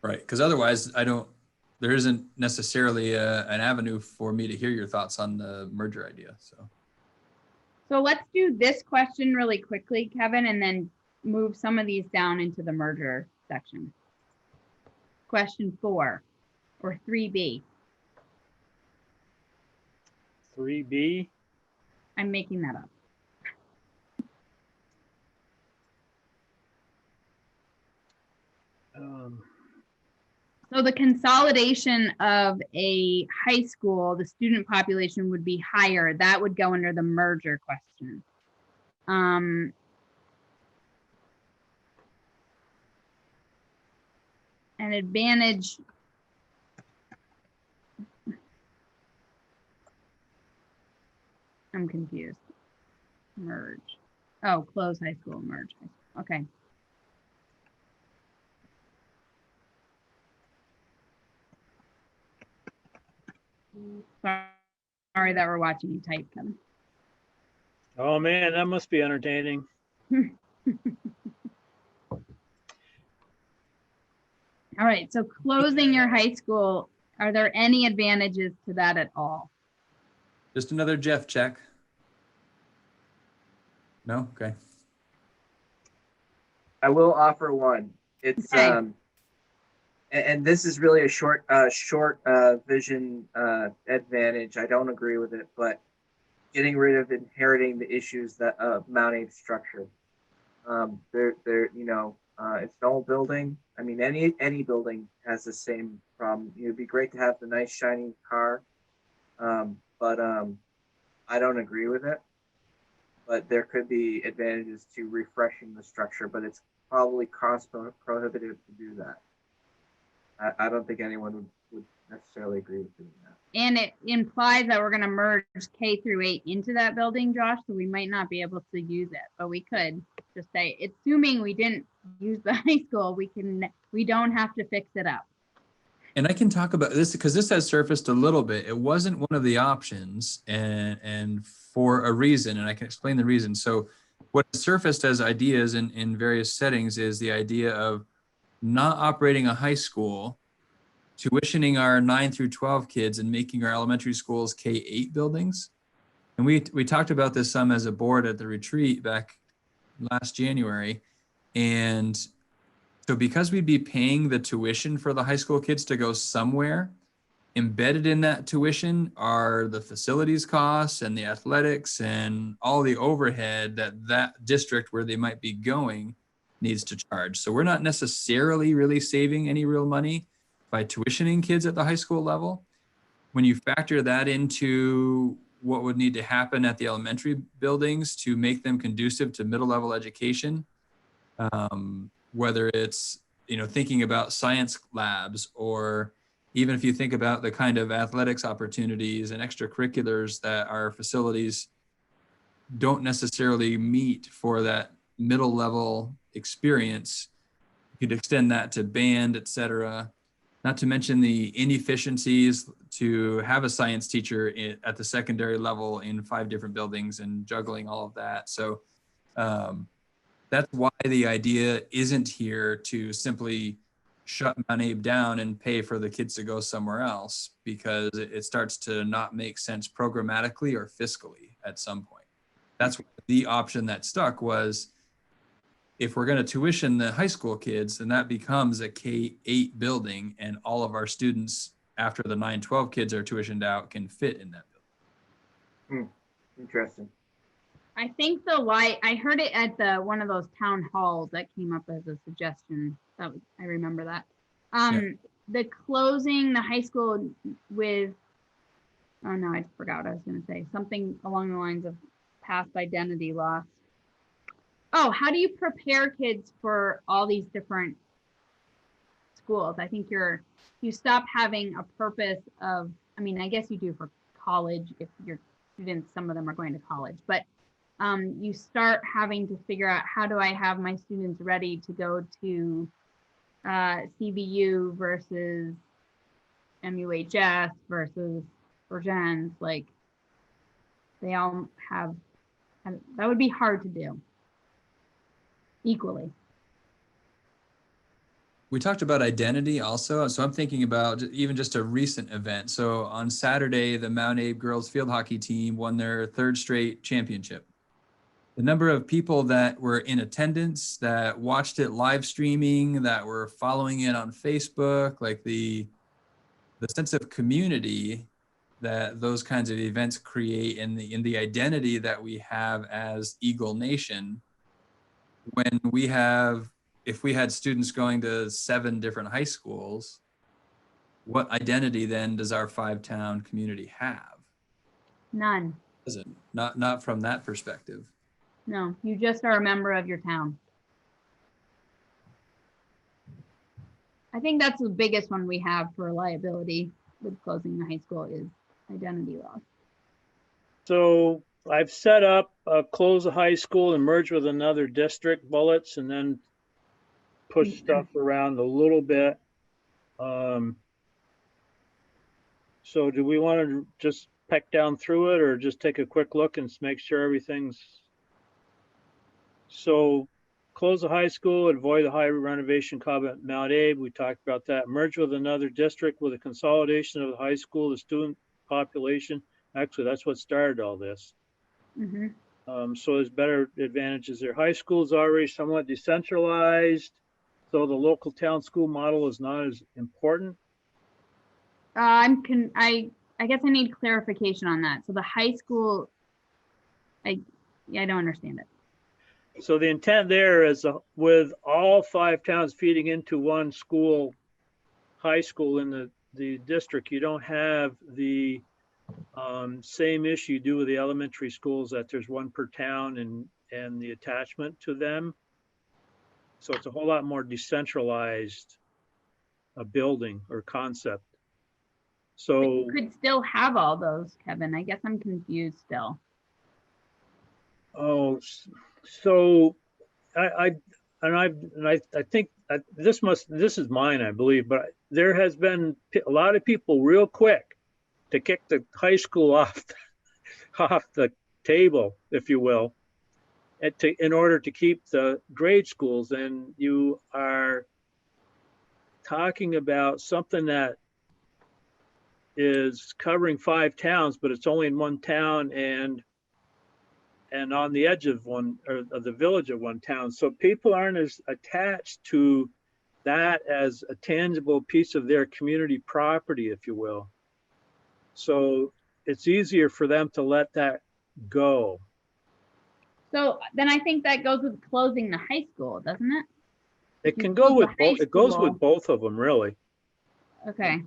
Right, because otherwise there isn't necessarily an avenue for me to hear your thoughts on the merger idea, So let's do this question really quickly, Kevin, and then move some of these down into the merger section. Question 4, or 3B. 3B. I'm making that up. So the consolidation of a high school, the student population would be higher. That would go under the merger question. An advantage. I'm confused. Merge. Oh, close high school, merge. Okay. Sorry that we're watching you type, Kevin. Oh man, that must be entertaining. All right, so closing your high school, are there any advantages to that at all? Just another Jeff check. No? Okay. I will offer one. It's Okay. and this is really a short vision advantage. I don't agree with it, but getting rid of inheriting the issues that Mount Abe structure. It's an old building. I mean, any building has the same problem. It'd be great to have the nice shiny car, but I don't agree with it. But there could be advantages to refreshing the structure, but it's probably cost prohibitive to do that. I don't think anyone would necessarily agree with doing that. And it implies that we're going to merge K through 8 into that building, Josh, so we might not be able to use it, but we could just say, assuming we didn't use the high school, we don't have to fix it up. And I can talk about this because this has surfaced a little bit. It wasn't one of the options and for a reason, and I can explain the reason. So what surfaced as ideas in various settings is the idea of not operating a high school, tuitioning our 9 through 12 kids and making our elementary schools K-8 buildings. And we talked about this some as a board at the retreat back last January. And so because we'd be paying the tuition for the high school kids to go somewhere, embedded in that tuition are the facilities costs and the athletics and all the overhead that district where they might be going needs to charge. So we're not necessarily really saving any real money by tuitioning kids at the high school level. When you factor that into what would need to happen at the elementary buildings to make them conducive to middle level education, whether it's, thinking about science labs, or even if you think about the kind of athletics opportunities and extracurriculars that our facilities don't necessarily meet for that middle level experience, you could extend that to band, et cetera. Not to mention the inefficiencies to have a science teacher at the secondary level in 5 different buildings and juggling all of that. So that's why the idea isn't here to simply shut Mount Abe down and pay for the kids to go somewhere else, because it starts to not make sense programmatically or fiscally at some point. That's the option that stuck was, if we're going to tuition the high school kids, then that becomes a K-8 building, and all of our students after the 9-12 kids are tuitioned out can fit in that building. Interesting. I think I heard it at one of those town halls that came up as a suggestion. I remember that. The closing the high school with, oh no, I forgot what I was going to say. Something along the lines of past identity loss. Oh, how do you prepare kids for all these different schools? I think you stop having a purpose of, I guess you do for college if your students, some of them are going to college, but you start having to figure out, how do I have my students ready to go to CVU versus MUHS versus Virgins? Like, they all have, that would be hard to do equally. We talked about identity also. So I'm thinking about even just a recent event. So on Saturday, the Mount Abe girls field hockey team won their 3rd straight championship. The number of people that were in attendance, that watched it live streaming, that were following it on Facebook, like the sense of community that those kinds of events create in the identity that we have as Eagle Nation. When we have, if we had students going to 7 different high schools, what identity then does our 5-town community have? None. Does it? Not from that perspective. No, you just are a member of your town. I think that's the biggest one we have for liability with closing the high school is identity loss. So I've set up close the high school and merge with another district bullets and then push stuff around a little bit. So do we want to just peck down through it or just take a quick look and make sure everything's, so close the high school, avoid the high renovation comment Mount Abe. We talked about that. Merge with another district with a consolidation of the high school, the student population. Actually, that's what started all this. So there's better advantages there. High school is already somewhat decentralized, so the local town school model is not as important. I guess I need clarification on that. So the high school, I don't understand it. So the intent there is with all 5 towns feeding into one school, high school in the district, you don't have the same issue you do with the elementary schools that there's 1 per town and the attachment to them. So it's a whole lot more decentralized building or concept. But So you could still have all those, Kevin. I guess I'm confused still. oh, so I think this is mine, I believe, but there has been a lot of people real quick to kick the high school off the table, if you will, in order to keep the grade schools. And you are talking about something that is covering 5 towns, but it's only in 1 town and on the edge of one, or of the village of 1 town. So people aren't as attached to that as a tangible piece of their community property, if you will. So it's easier for them to let that go. So then I think that goes with closing the high school, doesn't it? It You can close go the with high both. It goes school. with both of them, really. Okay.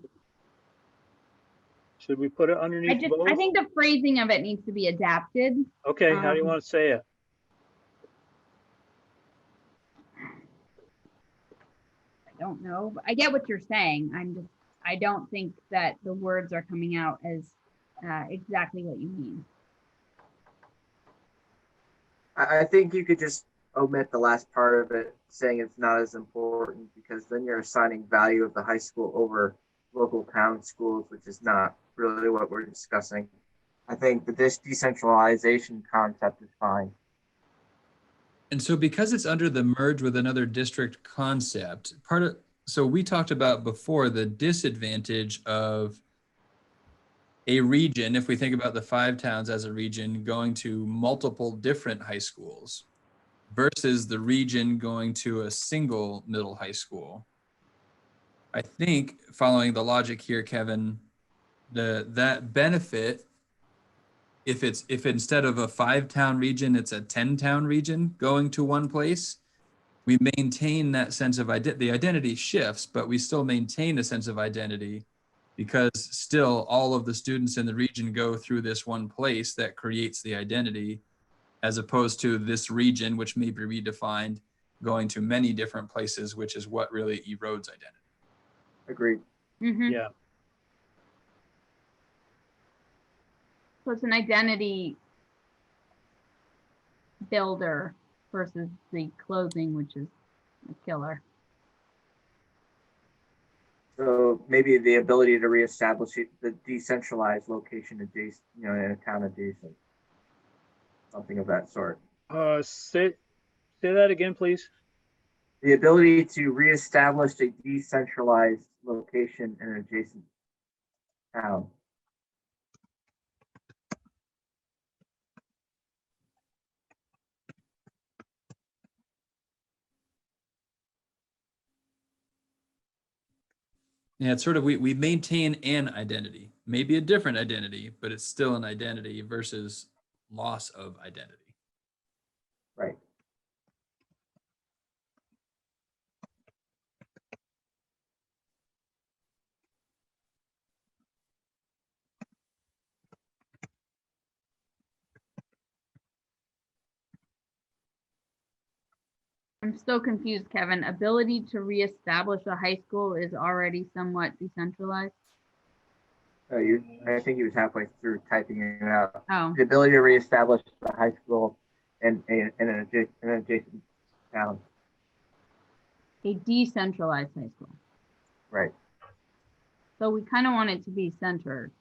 Should we put it underneath both? I think the phrasing of it needs to be adapted. Okay, how do you want to say it? I don't know. But I get what you're saying. I don't think that the words are coming out as exactly what you mean. I think you could just omit the last part of it, saying it's not as important, because then you're assigning value of the high school over local town schools, which is not really what we're discussing. I think this decentralization concept is fine. And so because it's under the merge with another district concept, so we talked about before the disadvantage of a region, if we think about the 5 towns as a region, going to multiple different high schools versus the region going to a single middle high school. I think, following the logic here, Kevin, that benefit, if instead of a 5-town region, it's a 10-town region going to one place, we maintain that sense of the identity shifts, but we still maintain a sense of identity, because still all of the students in the region go through this one place that creates the identity, as opposed to this region, which may be redefined, going to many different places, which is what really erodes identity. Agreed. Mm-hmm. Yeah. So it's an identity builder versus the closing, which is a killer. So maybe the ability to reestablish the decentralized location adjacent, in a town adjacent, something of that sort. Say that again, please. The ability to reestablish a decentralized location in an adjacent town. Yeah, it's sort of, we maintain an identity, maybe a different identity, but it's still an identity versus loss of identity. Right. I'm still confused, Kevin. Ability to reestablish a high school is already somewhat decentralized. I think he was halfway through typing it out. Oh, The ability to reestablish the high school in an adjacent town. a decentralized high school. Right. So we kind of want it to be centered.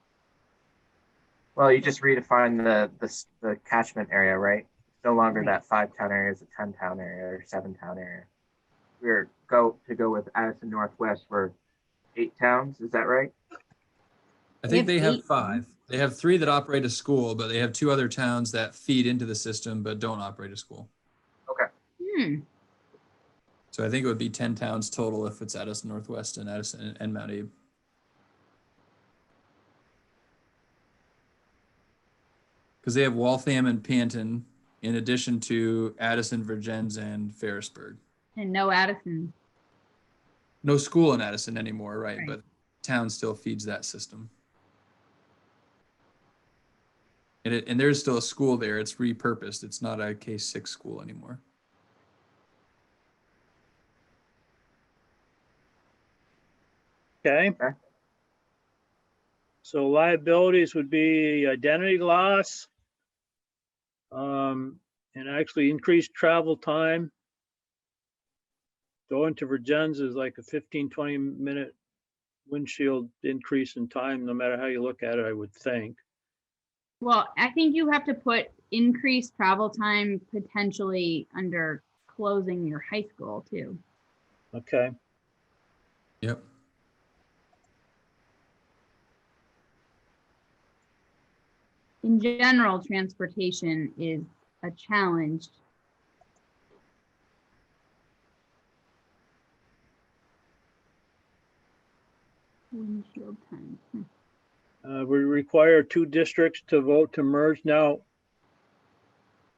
Well, you just redefine the catchment area, right? It's no longer Right. that 5-town area, it's a 10-town area or 7-town area. We're go with Addison Northwest for 8 towns. Is that right? I think they have Eight. 5. They have 3 that operate a school, but they have 2 other towns that feed into the system but don't operate a school. Okay. Hmm. So I think it would be 10 towns total if it's Addison Northwest and Addison and Mount Abe. Because they have Waltham and Panton in addition to Addison, Vergennes, and Ferrisburg. And no Addison. No school in Addison anymore, right? Right. But town still feeds that system. And there's still a school there. It's repurposed. It's not a K-6 school anymore. Okay. Okay. So liabilities would be identity loss. And actually increased travel time. Going to Virgins is like a 15-20 minute windshield increase in time, no matter how you look at it, I would think. Well, I think you have to put increased travel time potentially under closing your high school too. Okay. Yep. In general, transportation is a challenge. Windshield time. We require 2 districts to vote to merge. Now,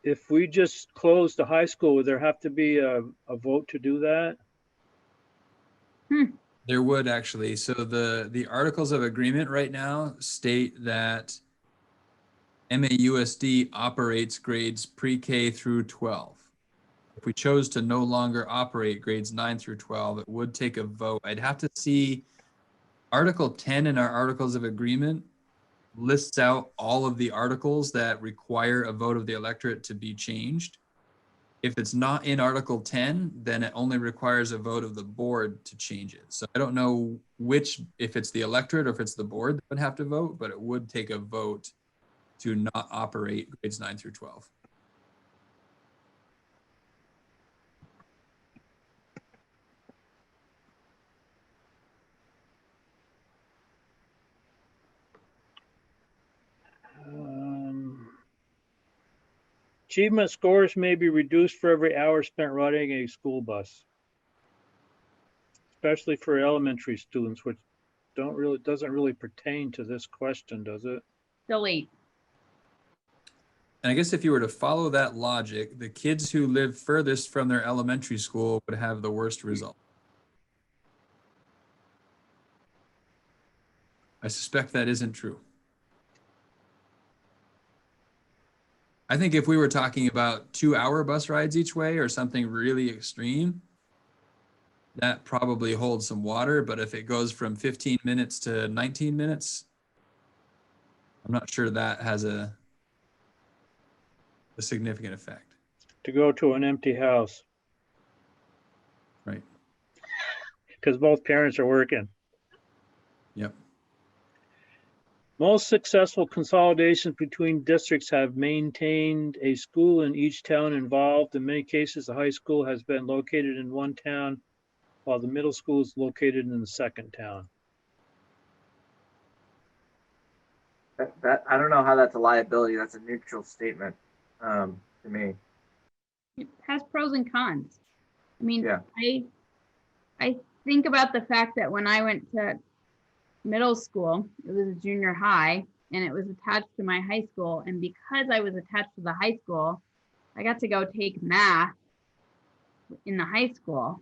if we just close the high school, would there have to be a vote to do that? There would actually. So the articles of agreement right now state that MAUSD operates grades pre-K through 12. If we chose to no longer operate grades 9 through 12, it would take a vote. I'd have to see Article 10 in our articles of agreement lists out all of the articles that require a vote of the electorate to be changed. If it's not in Article 10, then it only requires a vote of the board to change it. So I don't know if it's the electorate or if it's the board that would have to vote, but it would take a vote to not operate grades 9 through 12. Achievement scores may be reduced for every hour spent riding a school bus, especially for elementary students, which doesn't really pertain to this question, does it? Delete. And I guess if you were to follow that logic, the kids who live furthest from their elementary school would have the worst result. I suspect that isn't true. I think if we were talking about 2-hour bus rides each way or something really extreme, that probably holds some water. But if it goes from 15 minutes to 19 minutes, I'm not sure that has a significant effect. To go to an empty house. Right. Because both parents are working. Yep. Most successful consolidations between districts have maintained a school in each town involved. In many cases, the high school has been located in one town, while the middle school is located in the second town. That I don't know how that's a liability. That's a neutral statement to me. It has pros and cons. I mean, Yeah. I think about the fact that when I went to middle school. It was a junior high and it was attached to my high school. And because I was attached to the high school, I got to go take math in the high school.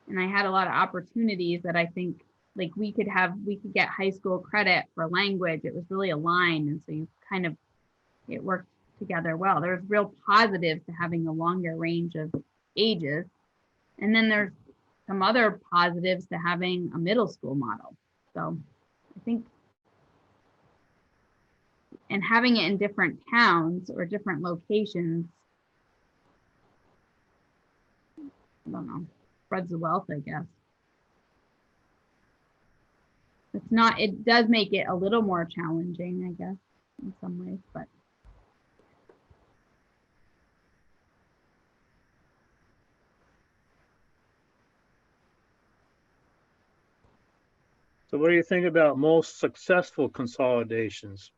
And I had a lot of opportunities that I think like we could get high school credit for language. It was really aligned. And so it worked together well. There's real positives to having a longer range of ages. And then there's some other positives to having a middle school model. So I think, and having it in different towns or different locations, I don't know, spreads the wealth, I guess. It does make it a little more challenging, I guess, in some ways, but. So what do you think about most successful consolidations?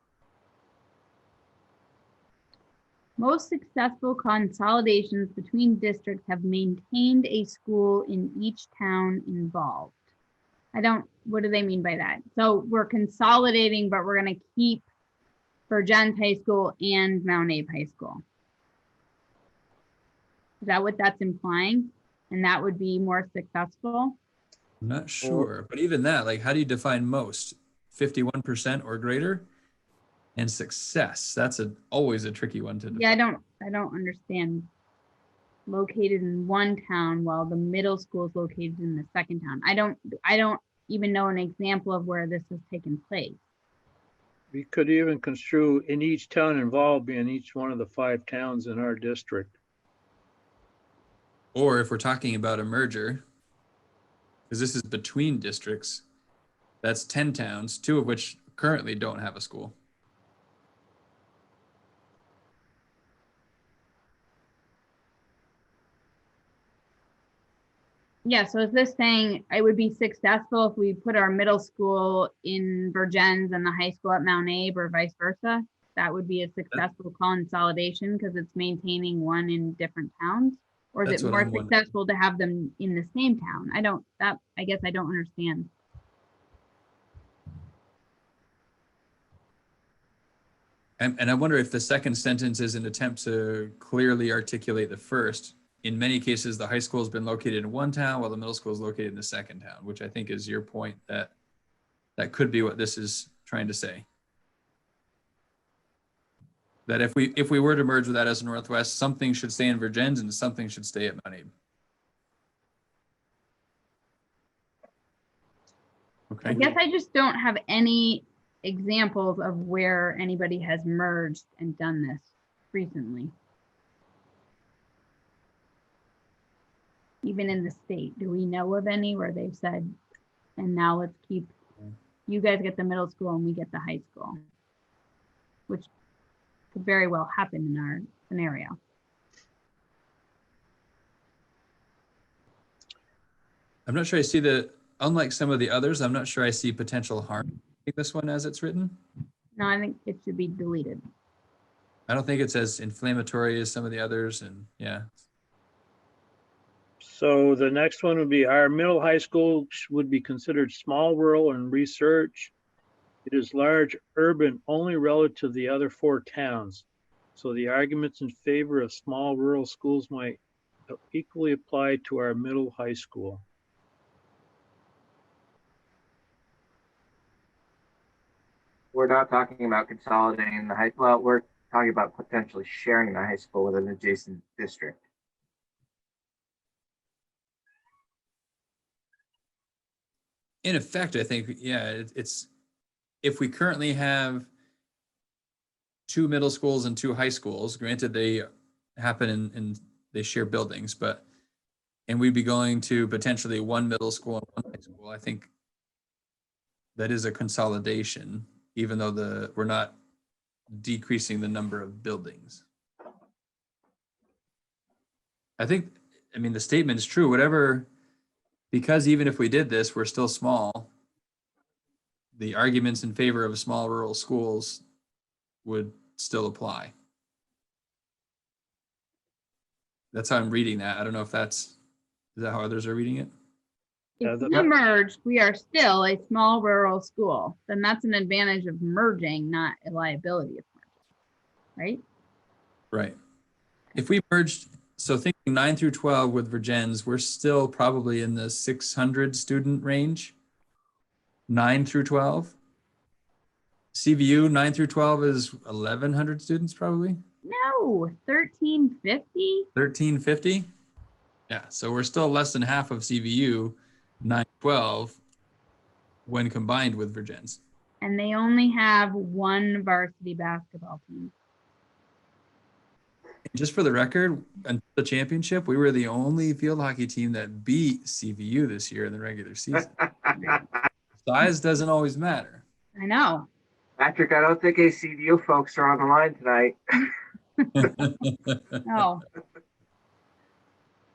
Most successful consolidations between districts have maintained a school in each town involved. What do they mean by that? So we're consolidating, but we're going to keep Virgins High School and Mount Abe High School. Is that what that's implying? And that would be more successful? I'm not sure, but even that, like, how do you define most? 51% or greater? And success, that's always a tricky one to define. Yeah, I don't understand. Located in one town while the middle school is located in the second town. I don't even know an example of where this has taken place. We could even construe in each town involved being each one of the 5 towns in our district. Or if we're talking about a merger, because this is between districts, that's 10 towns, 2 of which currently don't have a school. Yeah, so is this saying it would be successful if we put our middle school in Virgins and the high school at Mount Abe or vice versa? That would be a successful consolidation because it's maintaining one in different towns? Or is it more successful to have them in the same town? I guess I don't understand. And I wonder if the second sentence is an attempt to clearly articulate the first. In many cases, the high school has been located in one town while the middle school is located in the second town, which I think is your point that could be what this is trying to say. That if we were to merge with that as a Northwest, something should stay in Virgins and something should stay at Mount Abe. Okay. I guess I just don't have any examples of where anybody has merged and done this recently. Even in the state, do we know of any where they've said, and now let's keep, you guys get the middle school and we get the high school, which could very well happen in our scenario. I'm not sure I see unlike some of the others, I'm not sure I see potential harm in this one as it's written. No, I think it should be deleted. I don't think it's as inflammatory as some of the others, and yeah. So the next one would be our middle high school would be considered small rural and research. It is large urban only relative to the other 4 towns. So the arguments in favor of small rural schools might equally apply to our middle high school. We're not talking about consolidating the well, we're talking about potentially sharing the high school with an adjacent district. In effect, I think, yeah, it's if we currently have 2 middle schools and 2 high schools, granted they happen and they share buildings, and we'd be going to potentially 1 middle school and 1 high school, I think that is a consolidation, even though we're not decreasing the number of buildings. I mean, the statement is true, because even if we did this, we're still small. The arguments in favor of small rural schools would still apply. That's how I'm reading that. I don't know if is that how others are reading it? Yeah, If the- we merged, we are still a small rural school. Then that's an advantage of merging, not a liability of merging, right? Right. If we merged, so thinking 9 through 12 with Virgins, we're still probably in the 600 student range. 9 through 12. CVU 9 through 12 is 1,100 students probably. No, 1350. 1350. Yeah, so we're still less than half of CVU 912 when combined with Virgins. And they only have one varsity basketball team. Just for the record, until the championship, we were the only field hockey team that beat CVU this year in the regular season. Size doesn't always matter. I know. Patrick, I don't think ACDU folks are on the line tonight. No.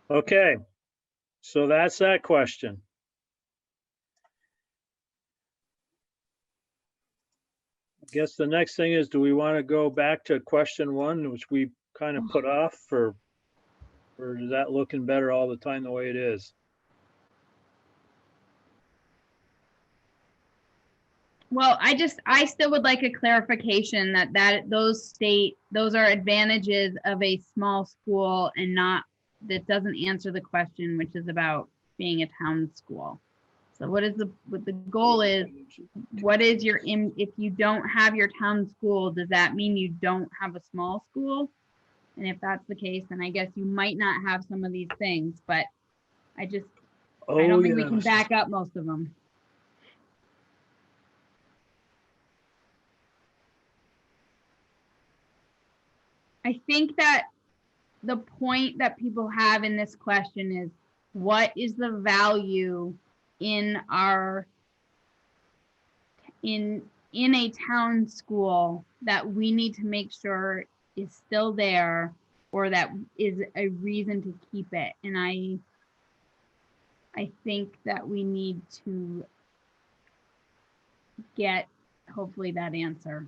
Okay, so that's that question. I guess the next thing is, do we want to go back to question 1, which we kind of put off, or is that looking better all the time the way it is? Well, I still would like a clarification that those are advantages of a small school and not, that doesn't answer the question, which is about being a town school. So what the goal is, what is if you don't have your town school, does that mean you don't have a small school? And if that's the case, then I guess you might not have some of these things, but I don't think we can back up most of them. I think that the point that people have in this question is, what is the value in a town school that we need to make sure is still there, or that is a reason to keep it? And I think that we need to get, hopefully, that answer.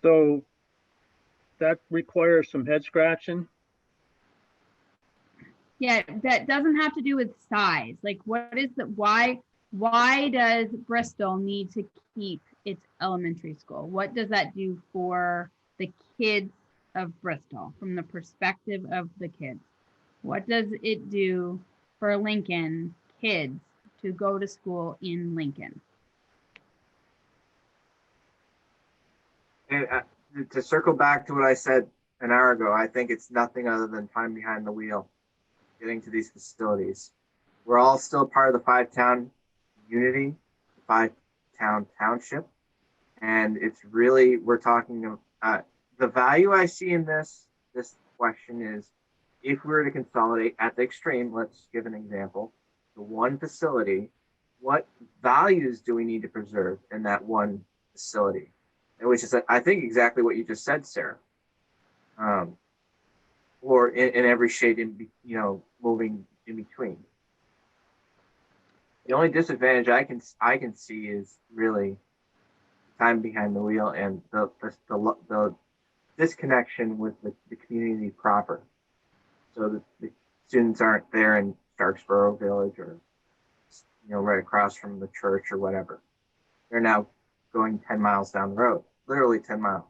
So that requires some head scratching. Yeah, that doesn't have to do with size. Like, why does Bristol need to keep its elementary school? What does that do for the kids of Bristol from the perspective of the kids? What does it do for Lincoln kids to go to school in Lincoln? And to circle back to what I said an hour ago, I think it's nothing other than time behind the wheel, getting to these facilities. We're all still part of the 5-town unity, 5-town township. And it's really, we're talking about the value I see in this question is, if we were to consolidate at the extreme, let's give an example, the one facility, what values do we need to preserve in that one facility? And which is, I think, exactly what you just said, Sarah. Or in every shade, moving in between. The only disadvantage I can see is really time behind the wheel and the disconnection with the community proper. So the students aren't there in Starksboro Village or right across from the church or whatever. They're now going 10 miles down the road, literally 10 miles.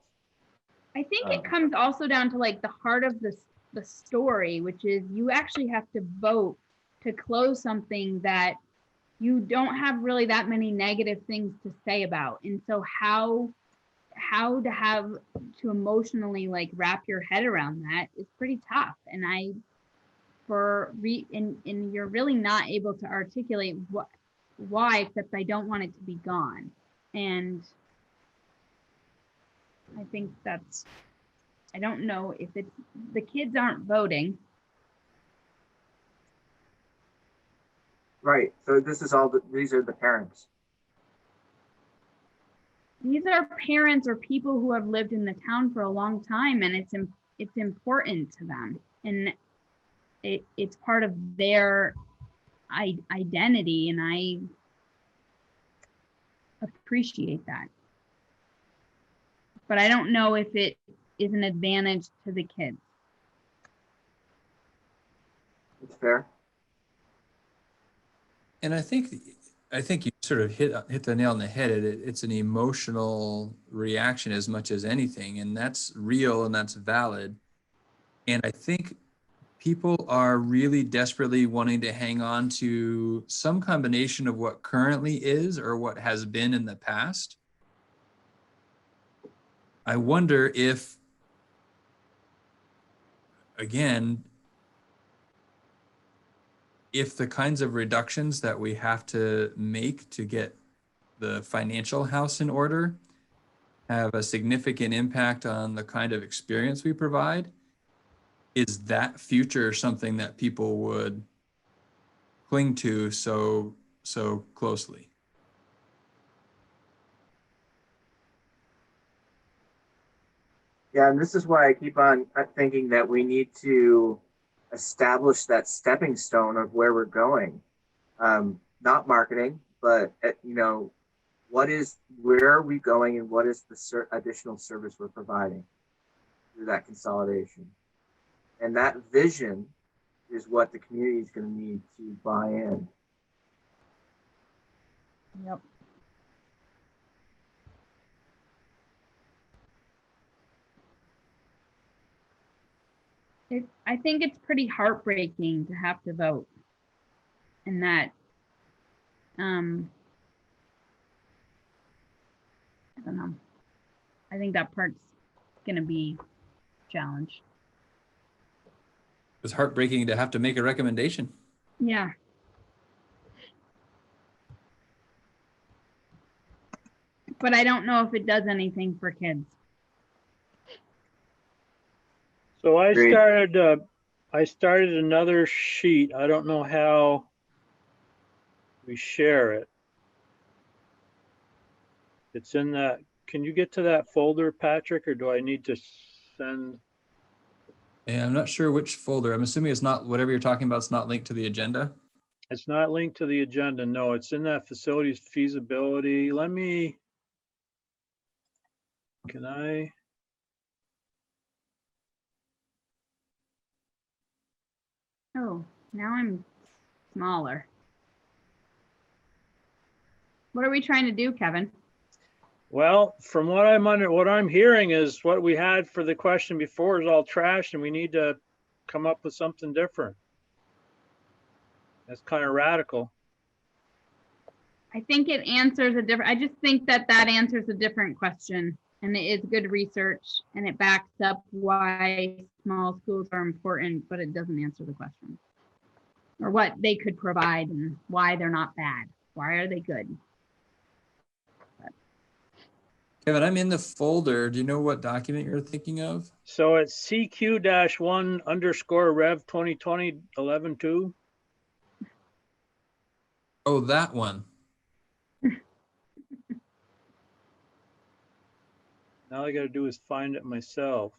I think it comes also down to like the heart of the story, which is you actually have to vote to close something that you don't have really that many negative things to say about. And so how to have to emotionally like wrap your head around that is pretty tough. And and you're really not able to articulate why, except I don't want it to be gone. And I think I don't know if it's, the kids aren't voting. Right. So this is these are the parents. These are parents or people who have lived in the town for a long time, and it's important to them, and it's part of their identity, and I appreciate that. But I don't know if it is an advantage to the kids. That's fair. And I think you sort of hit the nail on the head. It's an emotional reaction as much as anything, and that's real and that's valid. And I think people are really desperately wanting to hang on to some combination of what currently is or what has been in the past. I wonder if, again, if the kinds of reductions that we have to make to get the financial house in order have a significant impact on the kind of experience we provide, is that future something that people would cling to so closely? Yeah, and this is why I keep on thinking that we need to establish that stepping stone of where we're going. Not marketing, but where are we going, and what is the additional service we're providing through that consolidation? And that vision is what the community is going to need to buy in. Yep. I think it's pretty heartbreaking to have to vote. And that, I don't know. I think that part's gonna be challenged. It's heartbreaking to have to make a recommendation. Yeah. But I don't know if it does anything for kids. So Agreed. I started another sheet. I don't know how we share it. It's in that, can you get to that folder, Patrick, or do I need to send? And I'm not sure which folder. I'm assuming it's not, whatever you're talking about, it's not linked to the agenda. It's not linked to the agenda. No, it's in that facilities feasibility. Can I? Oh, now I'm smaller. What are we trying to do, Kevin? Well, from what I'm hearing is what we had for the question before is all trash, and we need to come up with something different. That's kind of radical. I think it answers I just think that answers a different question, and it is good research, and it backs up why small schools are important, but it doesn't answer the question. Or what they could provide and why they're not bad. Why are they good? Kevin, I'm in the folder. Do you know what document you're thinking of? So it's CQ-1_Rev 2020-11-2. Oh, that one. Now all I got to do is find it myself.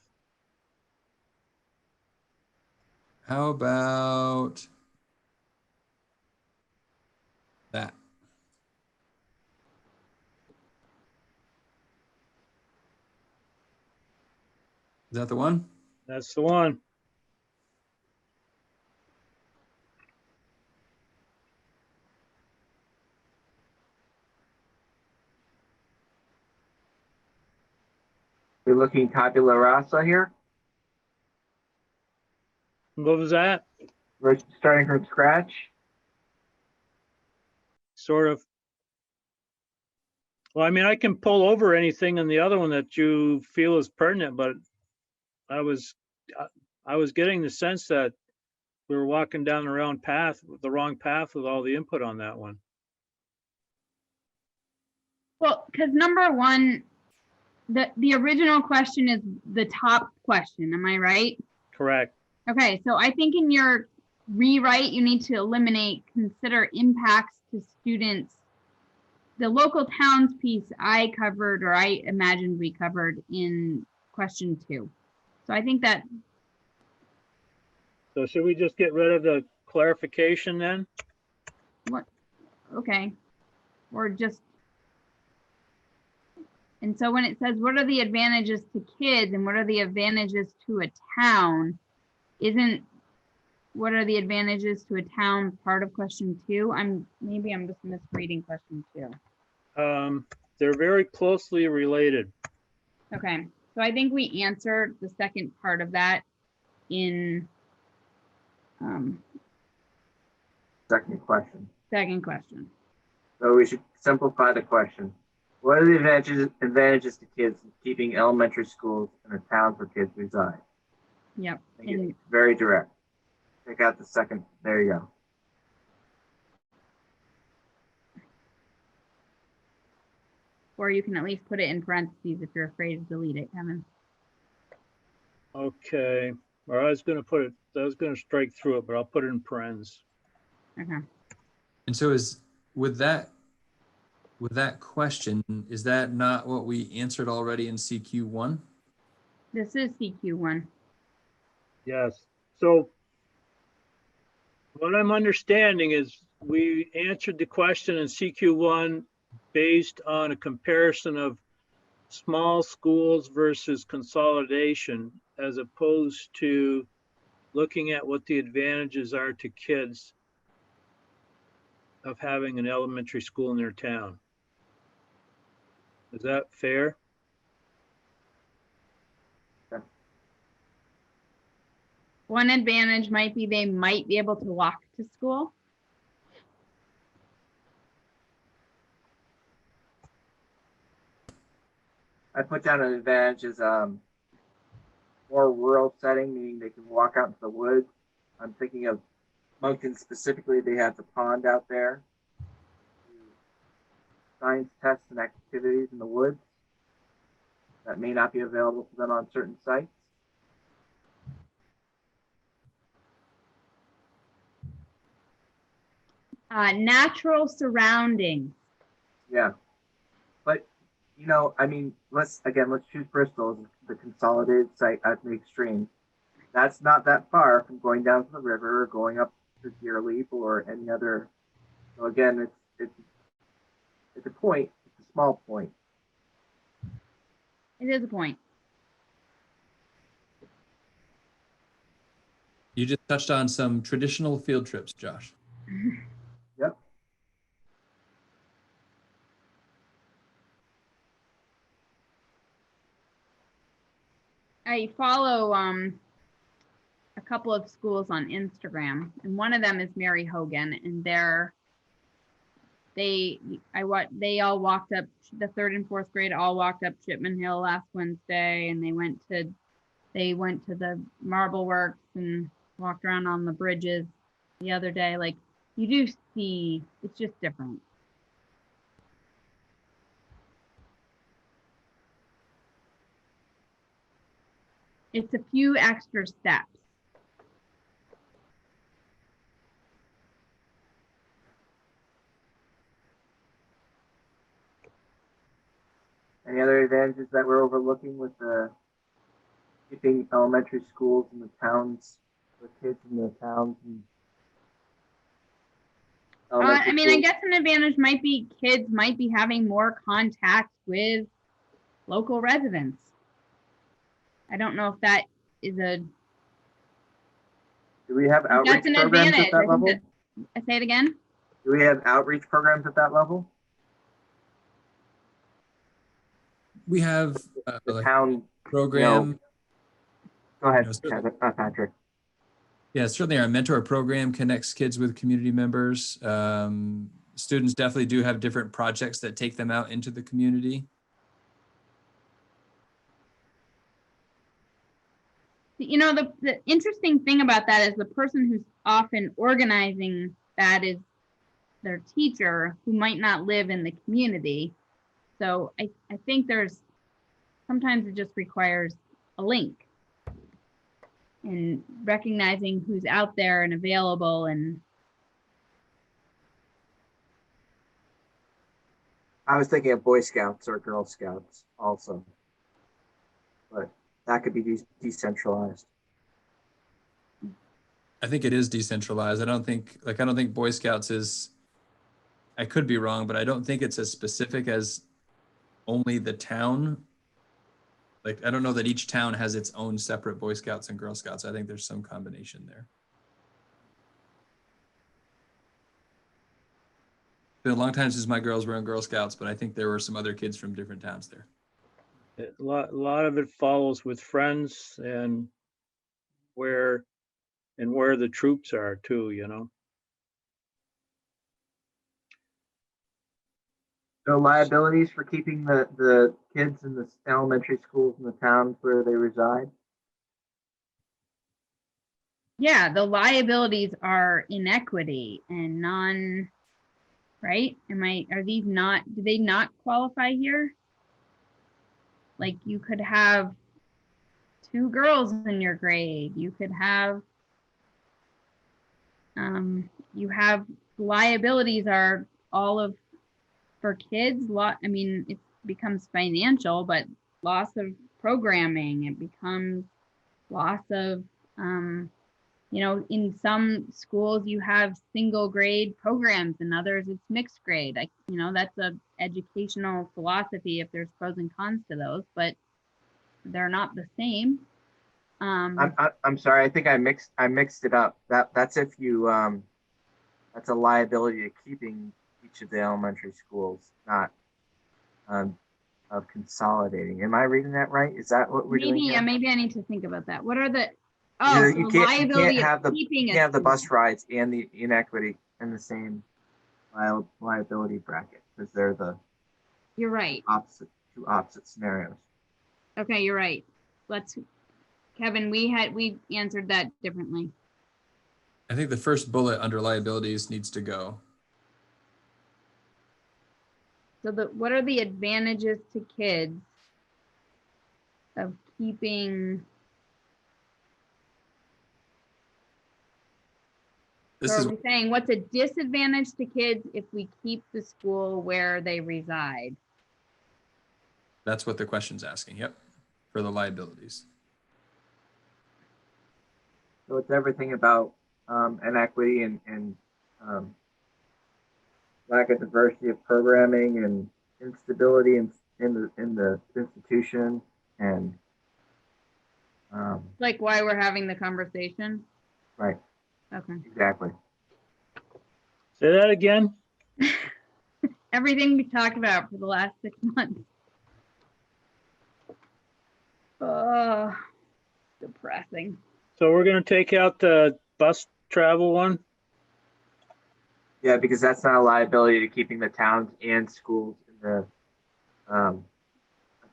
How about that? Is that the one? That's the one. We're looking tabula rasa here. What was that? We're starting from scratch. Sort of. Well, I mean, I can pull over anything in the other one that you feel is pertinent, but I was getting the sense that we were walking down the wrong path with all the input on that one. Well, because number one, the original question is the top question. Am I right? Correct. Okay, so I think in your rewrite, you need to eliminate consider impacts to students. The local towns piece I covered, or I imagined we covered in question 2. So I think that. So should we just get rid of the clarification then? What? Okay. Or just. And so when it says, what are the advantages to kids and what are the advantages to a town, isn't what are the advantages to a town, part of question 2? Maybe I'm just misreading question 2. They're very closely related. Okay, so I think we answered the second part of that in Second question. second question. So we should simplify the question. What are the advantages to kids in keeping elementary schools in a town where kids reside? Yep. Make it And very direct. Take out the second. There you go. or you can at least put it in parentheses if you're afraid to delete it, Kevin. Okay, or I was gonna strike through it, but I'll put it in parentheses. Okay. And so with that question, is that not what we answered already in CQ1? This is CQ1. Yes, so what I'm understanding is we answered the question in CQ1 based on a comparison of small schools versus consolidation, as opposed to looking at what the advantages are to kids of having an elementary school in their town. Is that fair? One advantage might be they might be able to walk to school. I put down an advantage as more rural setting, meaning they can walk out into the woods. I'm thinking of Moncton specifically. They have the pond out there. Science tests and activities in the woods that may not be available to them on certain sites. Natural surroundings. Yeah, but you know, I mean, let's choose Bristol as the consolidated site at the extreme. That's not that far from going down to the river or going up to Deerleaf or any other. So again, it's a point. It's a small point. It is a point. You just touched on some traditional field trips, Josh. Yep. I follow a couple of schools on Instagram, and one of them is Mary Hogan, and they all walked up, the 3rd and 4th grade all walked up Chipman Hill last Wednesday, and they went to the Marble Works and walked around on the bridges the other day. Like, you do see, it's just different. It's a few extra steps. Any other advantages that we're overlooking with the keeping elementary schools in the towns, with kids in the towns? I mean, I guess an advantage might be kids might be having more contact with local residents. I don't know if that is a. Do we have outreach That's an programs advantage. at that level? I say it again. Do we have outreach programs at that level? We have The like town program. Go ahead, certainly. Patrick. Yeah, certainly our mentor program connects kids with community members. Students definitely do have different projects that take them out into the community. You know, the interesting thing about that is the person who's often organizing that is their teacher, who might not live in the community. So I think sometimes it just requires a link and recognizing who's out there and available. And I was thinking of Boy Scouts or Girl Scouts also, but that could be decentralized. I think it is decentralized. I don't think Boy Scouts is, I could be wrong, but I don't think it's as specific as only the town. Like, I don't know that each town has its own separate Boy Scouts and Girl Scouts. I think there's some combination there. been a long time since my girls were in Girl Scouts, but I think there were some other kids from different towns there. A lot of it follows with friends and where the troops are too, you know. So liabilities for keeping the kids in the elementary schools in the towns where they reside? Yeah, the liabilities are inequity and non, right? Are these not, do they not qualify here? Like you could have 2 girls in your grade. You could have, you have liabilities are all of, for kids, I mean, it becomes financial, but loss of programming, it becomes loss of, you know, in some schools you have single grade programs, and others it's mixed grade. Like, you know, that's a educational philosophy if there's pros and cons to those, but they're not the same. I'm sorry, I think I mixed it up. That's if you that's a liability to keeping each of the elementary schools, not of consolidating. Am I reading that right? Is that what we're doing here? Maybe I need to think about that. What are the, You so can't liability have of keeping you can't have the school. bus rides and the inequity in the same liability bracket because they're the You're right. two opposite scenarios. Okay, you're right. Kevin, we answered that differently. I think the first bullet under liabilities needs to go. So what are the advantages to kids of keeping? This So is are we saying what's a disadvantage to kids if we keep the school where they reside? that's what the question's asking. Yep, for the liabilities. So it's everything about inequity and lack of diversity of programming and instability in the institution and Like why we're having the conversation? right, Okay. exactly. Say that again? Everything we talked about for the last 6 months. Oh, depressing. So we're gonna take out the bus travel one? Yeah, because that's not a liability to keeping the towns and schools in the I'm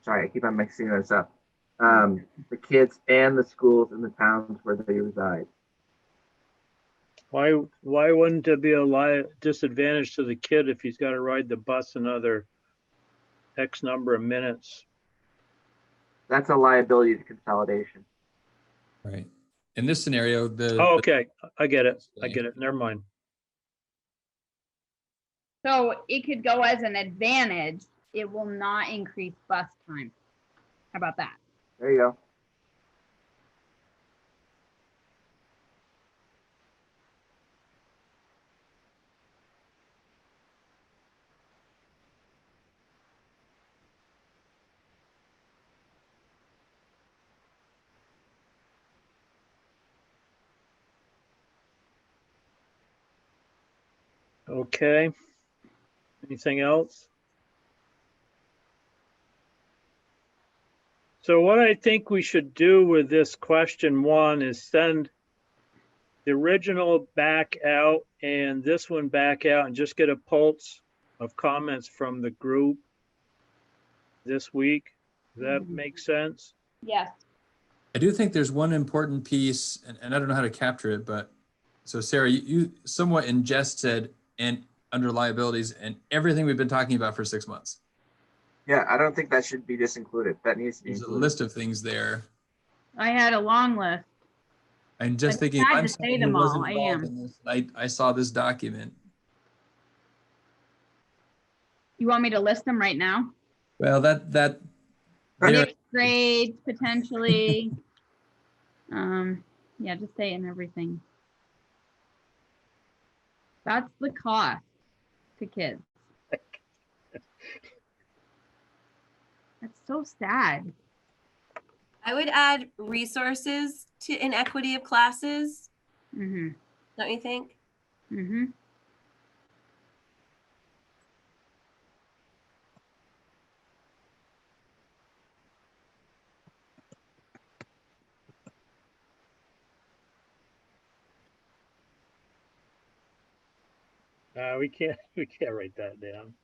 sorry, I keep on mixing this up. The kids and the schools in the towns where they reside. Why wouldn't there be a disadvantage to the kid if he's gotta ride the bus another X number of minutes? That's a liability to consolidation. Right. In this scenario, Oh, okay, I get it. Never mind. So it could go as an advantage. It will not increase bus time. How about that? There you go. Okay. Anything else? So what I think we should do with this question 1 is send the original back out and this one back out and just get a pulse of comments from the group this week. Does that make sense? Yes. I do think there's one important piece, and I don't know how to capture it, but so Sarah, you somewhat in jest said, and under liabilities and everything we've been talking about for 6 months. Yeah, I don't think that should be disincluded. That needs to be There's a included. list of things there. I had a long list. I'm just I thinking, if had I'm to say someone who them was all, I involved am. in this, I saw this document. You want me to list them right now? Well, that there, Mixed grades, potentially. Yeah, just say it and everything. That's the cost to kids. That's so sad. I would add resources to inequity of classes, Mm-hmm. don't you think? Mm-hmm. We can't write that down.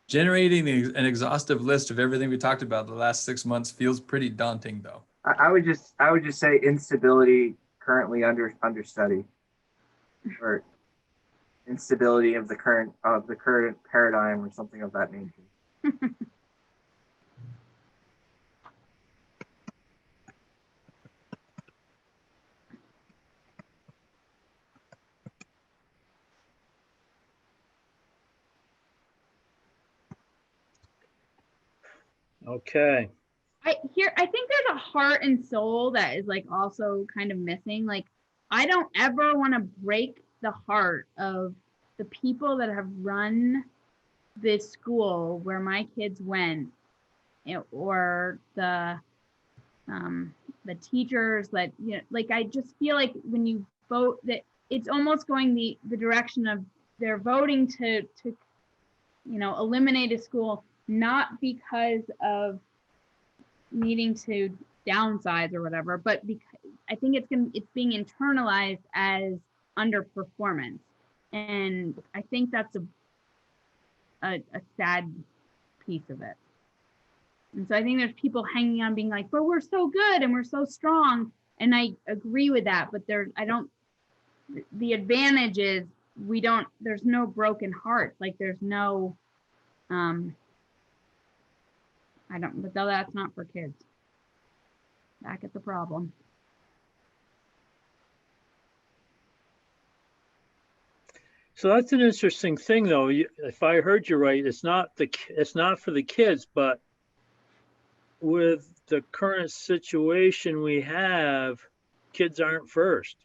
Generating an exhaustive list of everything we talked about the last 6 months feels pretty daunting, though. I would just say instability currently under study, or instability of the current paradigm, or something of that nature. Okay. I think there's a heart and soul that is like also kind of missing. Like, I don't ever want to break the heart of the people that have run this school where my kids went, or the teachers that, like, I just feel like when you vote that it's almost going the direction of they're voting to eliminate a school, not because of needing to downsize or whatever, but because I think it's being internalized as underperformance, and I think that's a sad piece of it. And so I think there's people hanging on being like, but we're so good and we're so strong, and I agree with that, but the advantage is there's no broken hearts, like there's no but that's not for kids. Back at the problem. So that's an interesting thing, though. If I heard you right, it's not for the kids, but with the current situation we have, kids aren't first.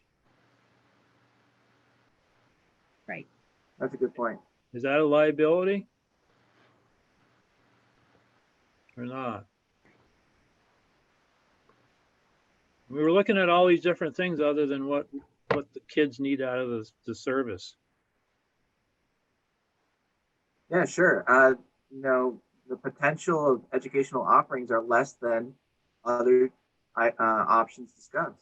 Right. That's a good point. Is that a liability or not? We were looking at all these different things other than what the kids need out of the service. Yeah, sure. The potential of educational offerings are less than other options discussed.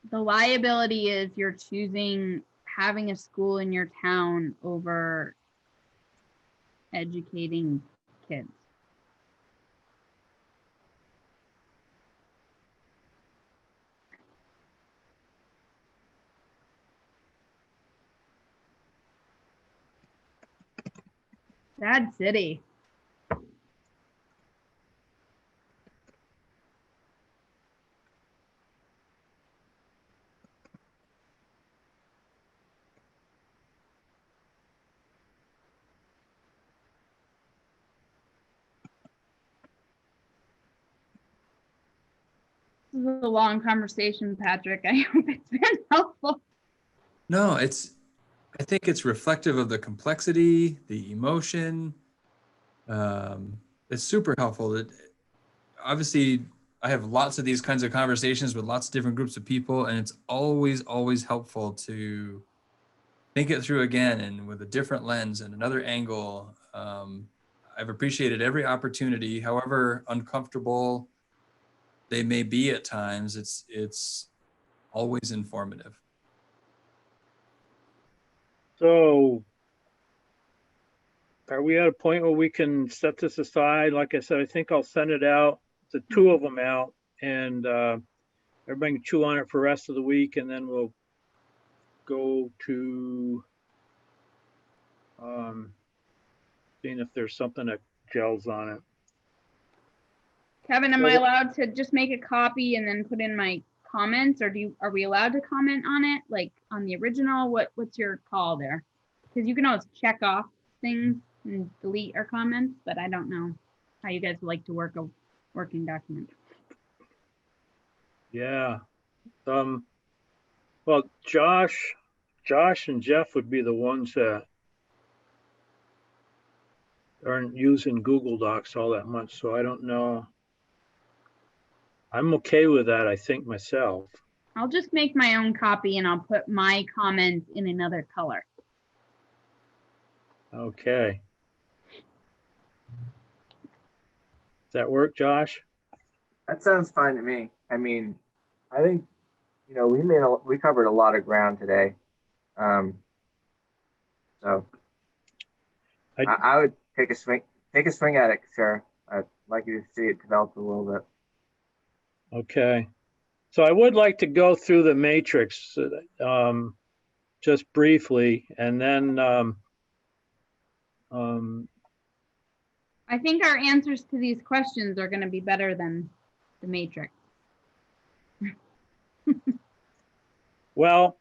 The liability is you're choosing having a school in your town over educating kids. Sad city. This is a long conversation, Patrick. I hope it's been helpful. No, I think it's reflective of the complexity, the emotion. It's super helpful. Obviously, I have lots of these kinds of conversations with lots of different groups of people, and it's always helpful to think it through again and with a different lens and another angle. I've appreciated every opportunity, however uncomfortable they may be at times. It's always informative. So are we at a point where we can set this aside? Like I said, I think I'll send it out, the two of them out, and everybody can chew on it for the rest of the week, and then we'll go to seeing if there's something that gels on it. Kevin, am I allowed to just make a copy and then put in my comments, or are we allowed to comment on it, like on the original? What's your call there? Because you can always check off things and delete our comments, but I don't know how you guys like to work a working document. Yeah. Well, Josh and Jeff would be the ones that aren't using Google Docs all that much, so I don't know. I'm okay with that, I think, myself. I'll just make my own copy and I'll put my comments in another color. Okay. Does that work, Josh? That sounds fine to me. I mean, I think, we covered a lot of ground today. So I- I would take a swing at it, sure. I'd like you to see it develop a little bit. Okay. So I would like to go through the matrix just briefly, and then I think our answers to these questions are going to be better than the matrix. well,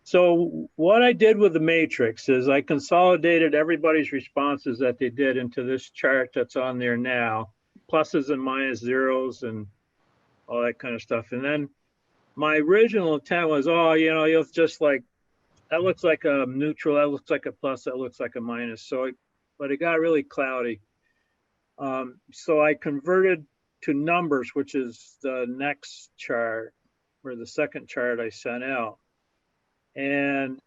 so what I did with the matrix is I consolidated everybody's responses that they did into this chart that's on there now, pluses and minus zeros and all that kind of stuff. And then my original intent was, you'll just like, that looks like a neutral, that looks like a plus, that looks like a minus. But it got really cloudy. So I converted to numbers, which is the next chart, or the second chart I sent out. And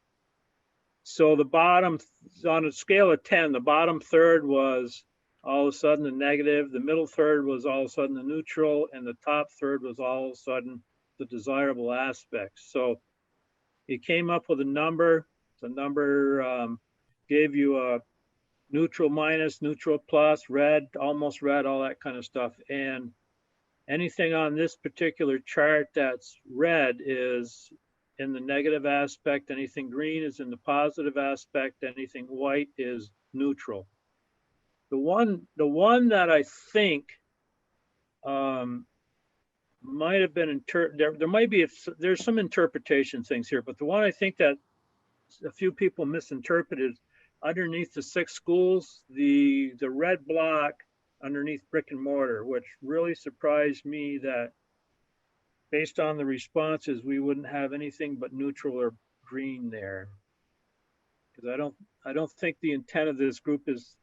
so the bottom, on a scale of 10, the bottom third was all of a sudden the negative, the middle third was all of a sudden the neutral, and the top third was all of a sudden the desirable aspects. So it came up with a number. The number gave you a neutral minus, neutral plus, red, almost red, all that kind of stuff. And anything on this particular chart that's red is in the negative aspect, anything green is in the positive aspect, anything white is neutral. The one that I think might have been there might be there's some interpretation things here, but the one I think that a few people misinterpreted, underneath the 6 schools, the red block underneath brick and mortar, which really surprised me that based on the responses, we wouldn't have anything but neutral or green there. Because I don't think the intent of this group is,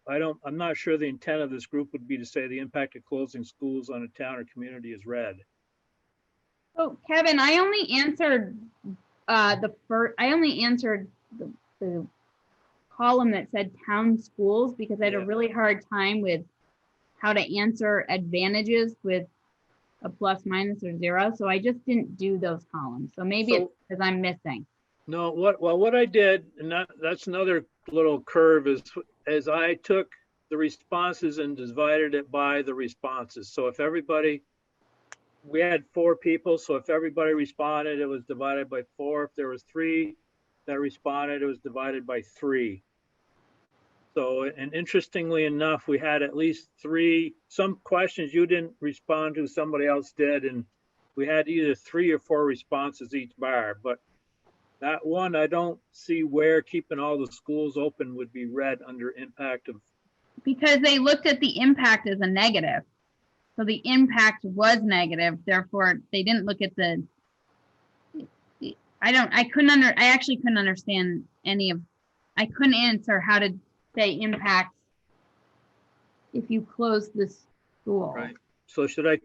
I'm not sure the intent of this group would be to say the impact of closing schools on a town or community is red. Oh, Kevin, I only answered the column that said town schools because I had a really hard time with how to answer advantages with a plus, minus, or zero. So I just didn't do those columns. So maybe it's because I'm missing. No, what I did, and that's another little curve, is I took the responses and divided it by the responses. So if we had 4 people, so if everybody responded, it was divided by 4. If there was 3 that responded, it was divided by 3. So, and interestingly enough, we had at least 3, some questions you didn't respond to, somebody else did, and we had either 3 or 4 responses each bar. But that one, I don't see where keeping all the schools open would be red under impact of. Because they looked at the impact as a negative. So the impact was negative, therefore they didn't look at I actually couldn't understand I couldn't answer how to say impact if you close the school. Right. So should I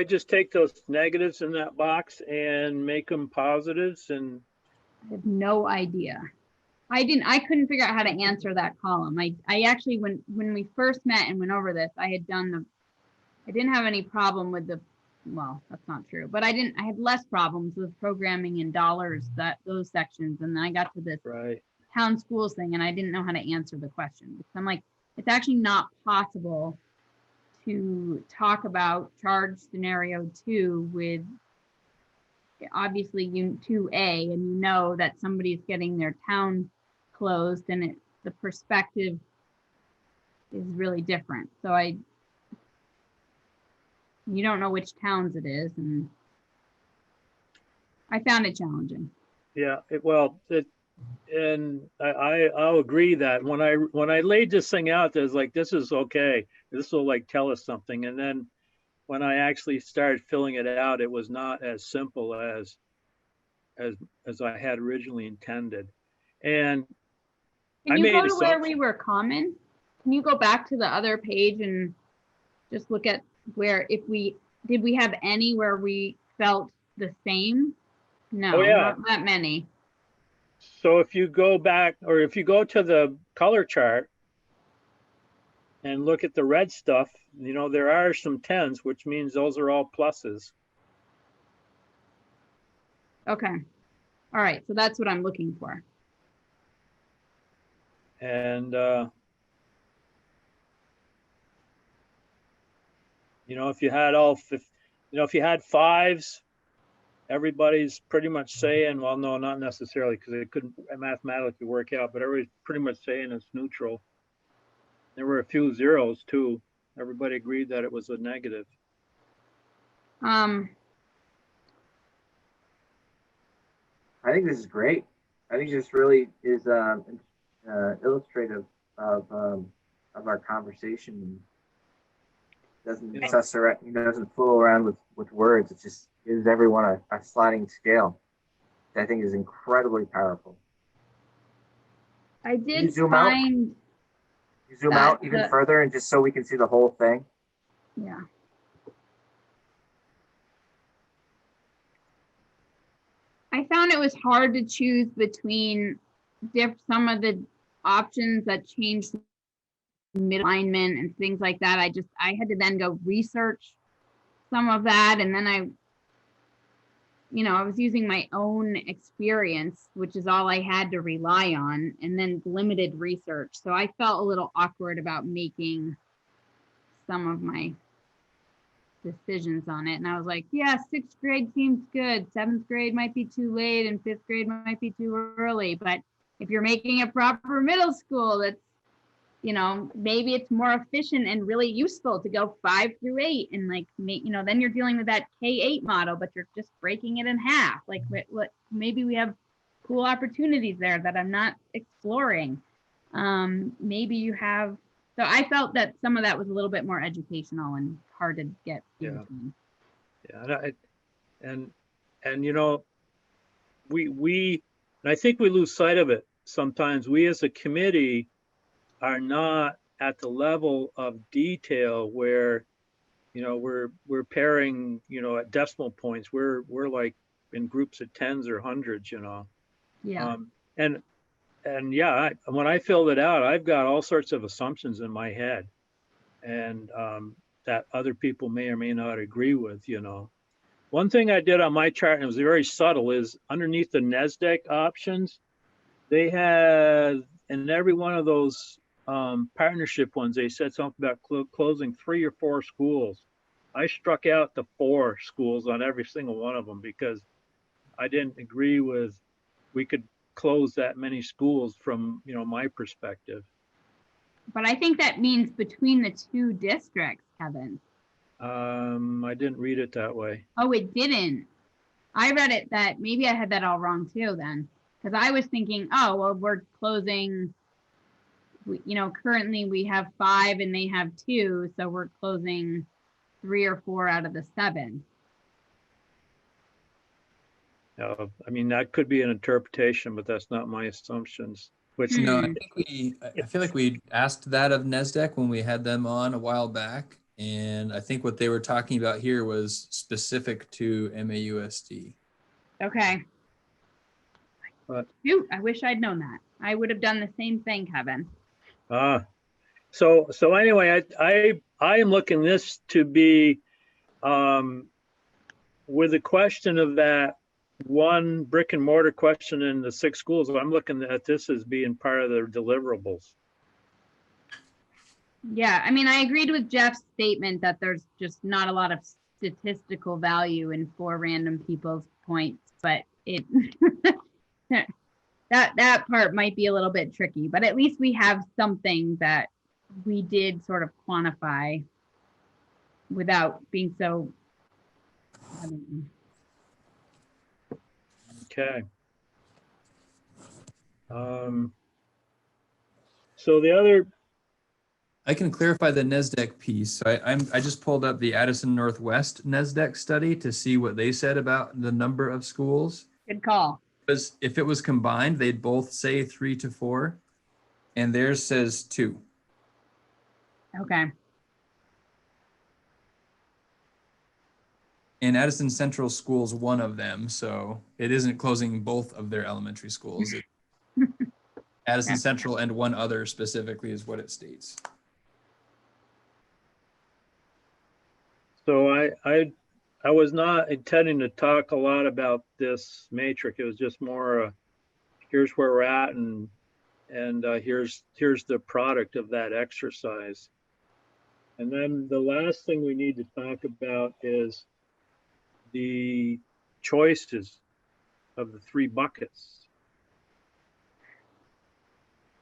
just take those negatives in that box and make them positives? And I have no idea. I couldn't figure out how to answer that column. I actually, when we first met and went over this, I didn't have any problem with well, that's not true, but I had less problems with programming in dollars, those sections. And then I got to this town schools thing and I didn't know how to answer the question. Because I'm like, it's actually not possible to talk about charge scenario 2 with obviously 2A, and you know that somebody's getting their town closed and the perspective is really different. So you don't know which towns it is, and I found it challenging. Yeah, and I'll agree that when I laid this thing out, there's like, this is okay, this will like tell us something. And then when I actually started filling it out, it was not as simple as I had originally intended. And can you go to where we were common? Can you go back to the other page and just look at where did we have any where we felt the same? No, not that many. So if you go back, or if you go to the color chart and look at the red stuff, you know, there are some 10s, which means those are all pluses. Okay. All right. So that's what I'm looking for. And, you know, if you had if you had 5s, everybody's pretty much saying, well, no, not necessarily, because it couldn't mathematically work out, but everybody's pretty much saying it's neutral. There were a few 0s too. Everybody agreed that it was a negative. I think this is great. I think this really is illustrative of our conversation. Doesn't suss around, doesn't fool around with words. It just gives everyone a sliding scale. That I think is incredibly powerful. I did You zoom find. You zoom out even further, and just so we can see the whole thing. Yeah. I found it was hard to choose between some of the options that changed mid alignment and things like that. I had to then go research some of that, and then I was using my own experience, which is all I had to rely on, and then limited research. So I felt a little awkward about making some of my decisions on it. And I was like, yeah, 6th grade seems good. 7th grade might be too late, and 5th grade might be too early. But if you're making a proper middle school, that's, maybe it's more efficient and really useful to go 5 through 8, and then you're dealing with that K-8 model, but you're just breaking it in half. Like, maybe we have cool opportunities there that I'm not exploring. Maybe you have. So I felt that some of that was a little bit more educational and hard to get. Yeah. Yeah. And I think we lose sight of it sometimes. We as a committee are not at the level of detail where, we're pairing, at decimal points. We're like in groups of 10s or 100s, Yeah. And yeah, when I filled it out, I've got all sorts of assumptions in my head, and that other people may or may not agree with. One thing I did on my chart, and it was very subtle, is underneath the NASDAQ options, they had, in every one of those partnership ones, they said something about closing 3 or 4 schools. I struck out the 4 schools on every single one of them because I didn't agree with we could close that many schools from my perspective. But I think that means between the 2 districts, Kevin. I didn't read it that way. Oh, it didn't. I read it that maybe I had that all wrong too then, because I was thinking, oh, well, we're closing, currently we have 5 and they have 2, so we're closing 3 or 4 out of the 7. I mean, that could be an interpretation, but that's not my assumptions. Which No, I feel like we asked that of NASDAQ when we had them on a while back. And I think what they were talking about here was specific to MAUSD. Okay. But, shoot, I wish I'd known that. I would have done the same thing, Kevin. So anyway, I am looking this to be with the question of that one brick and mortar question in the 6 schools. I'm looking at this as being part of their deliverables. Yeah, I mean, I agreed with Jeff's statement that there's just not a lot of statistical value in 4 random people's points, but it that part might be a little bit tricky, but at least we have something that we did sort of quantify without being so. Okay. So the other. I can clarify the NASDAQ piece. So I just pulled up the Addison Northwest NASDAQ study to see what they said about the number of schools. Good call. Because if it was combined, they'd both say 3 to 4, and theirs says 2. Okay. And Addison Central School's one of them, so it isn't closing both of their elementary schools. Addison Yeah. Central and one other specifically is what it states. So I was not intending to talk a lot about this matrix. It was just more, here's where we're at and here's the product of that exercise. And then the last thing we need to talk about is the choices of the three buckets.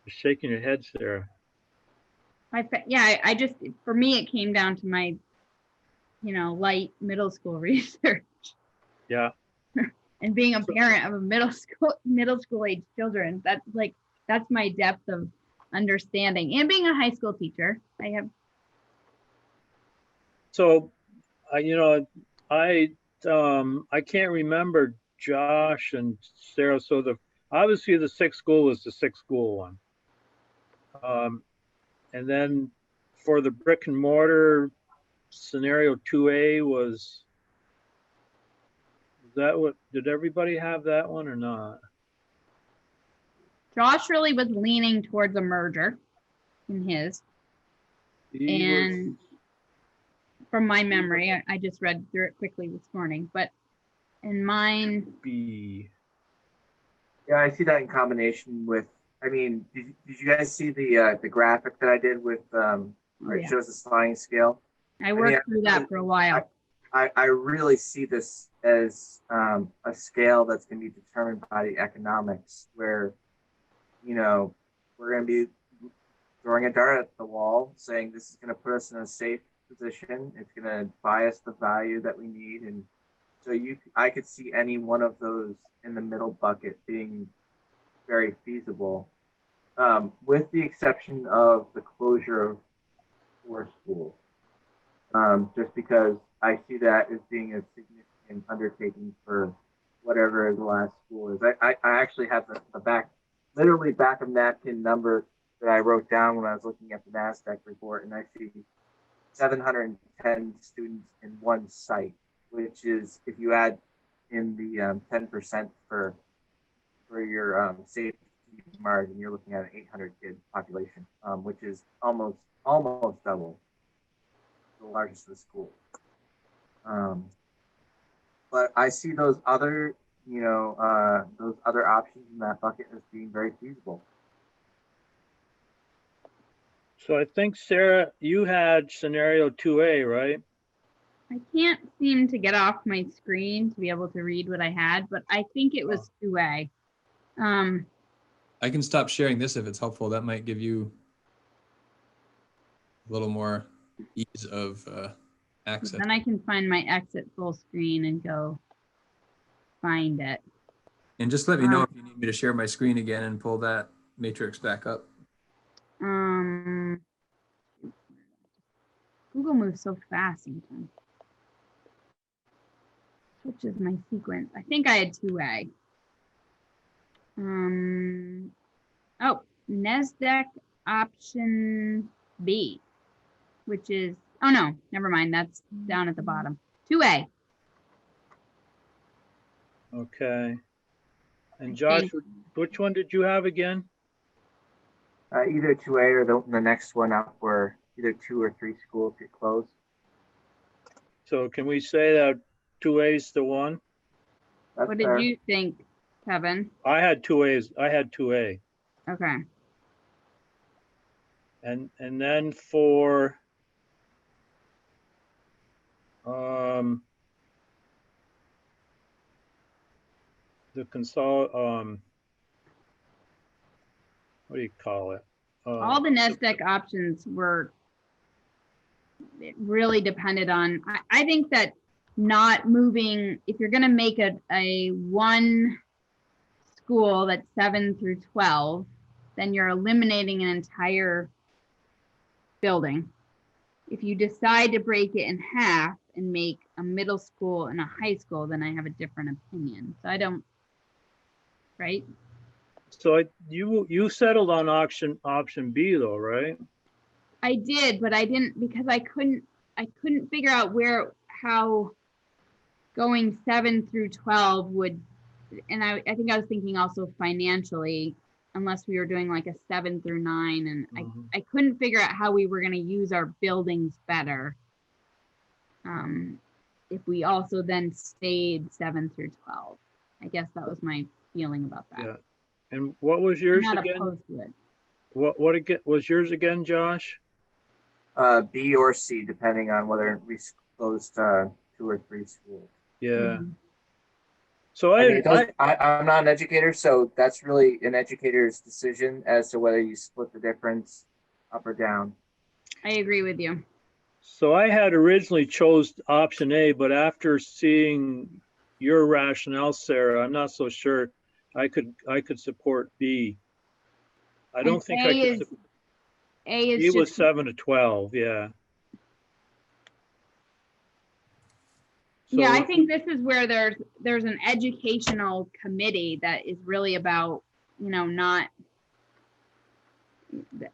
You're shaking your head, Sarah. I just, for me, it came down to my, light middle school research Yeah. and being a parent of a middle school age children. That's my depth of understanding, and being a high school teacher. So, I can't remember Josh and Sarah. So obviously the sixth school was the sixth school one. And then for the brick and mortar, scenario 2A was that what, did everybody have that one or not? Josh really was leaning towards a merger in his. And from my memory, I just read through it quickly this morning, but in mine, B. Yeah, I see that in combination with, did you guys see the graphic that I did with, where it shows the sliding scale? I worked through that for a while. I really see this as a scale that's going to be determined by the economics, where, we're going to be throwing a dart at the wall, saying this is going to put us in a safe position. It's going to buy us the value that we need. And so I could see any one of those in the middle bucket being very feasible, with the exception of the closure of 4 schools. Just because I see that as being a significant undertaking for whatever the last school is. I actually have the back of napkin number that I wrote down when I was looking at the NASDAQ report, and I see 710 students in one site, which is, if you add in the 10% for your safety margin, you're looking at an 800 kid population, which is almost double the largest of the school. But I see those other options in that bucket as being very feasible. So I think, Sarah, you had scenario 2A, right? I can't seem to get off my screen to be able to read what I had, but I think it was 2A. I can stop sharing this if it's helpful. That might give you a little more ease of access. Then I can find my exit full screen and go find it. And just let me know if you need me to share my screen again and pull that matrix back up. Google moves so fast sometimes. Which is my sequence? I think I had 2A. NASDAQ option B, which is, oh no, never mind. That's down at the bottom. 2A. Okay. And Josh, which one did you have again? Either 2A or the next one up, where either 2 or 3 schools get closed. So can we say that 2A is the one? That's What did fair. you think, Kevin? I had 2A's. I had 2A. Okay. And then for the what do you call it? All the NASDAQ options were, it really depended on, I think that not moving, if you're going to make a one school that's 7 through 12, then you're eliminating an entire building. If you decide to break it in half and make a middle school and a high school, then I have a different opinion. So I don't, right? So you settled on option B though, right? I did, but I didn't, because I couldn't figure out how going 7 through 12 would, and I think I was thinking also financially, unless we were doing like a 7 through 9. And Mhm. I couldn't figure out how we were going to use our buildings better. If we also then stayed 7 through 12. I guess that was my feeling about that. Yeah. And what was I'm yours not again? opposed to it. What again was yours again, Josh? B or C, depending on whether we closed 2 or 3 schools. Yeah. Mhm. So I mean, I'm not an educator, so that's really an educator's decision as to whether you split the difference up or down. I agree with you. So I had originally chose option A, but after seeing your rationale, Sarah, I'm not so sure I could support B. I And don't think I could. A is B was just 7 to 12, yeah. yeah, I So think this is where there's an educational committee that is really about, not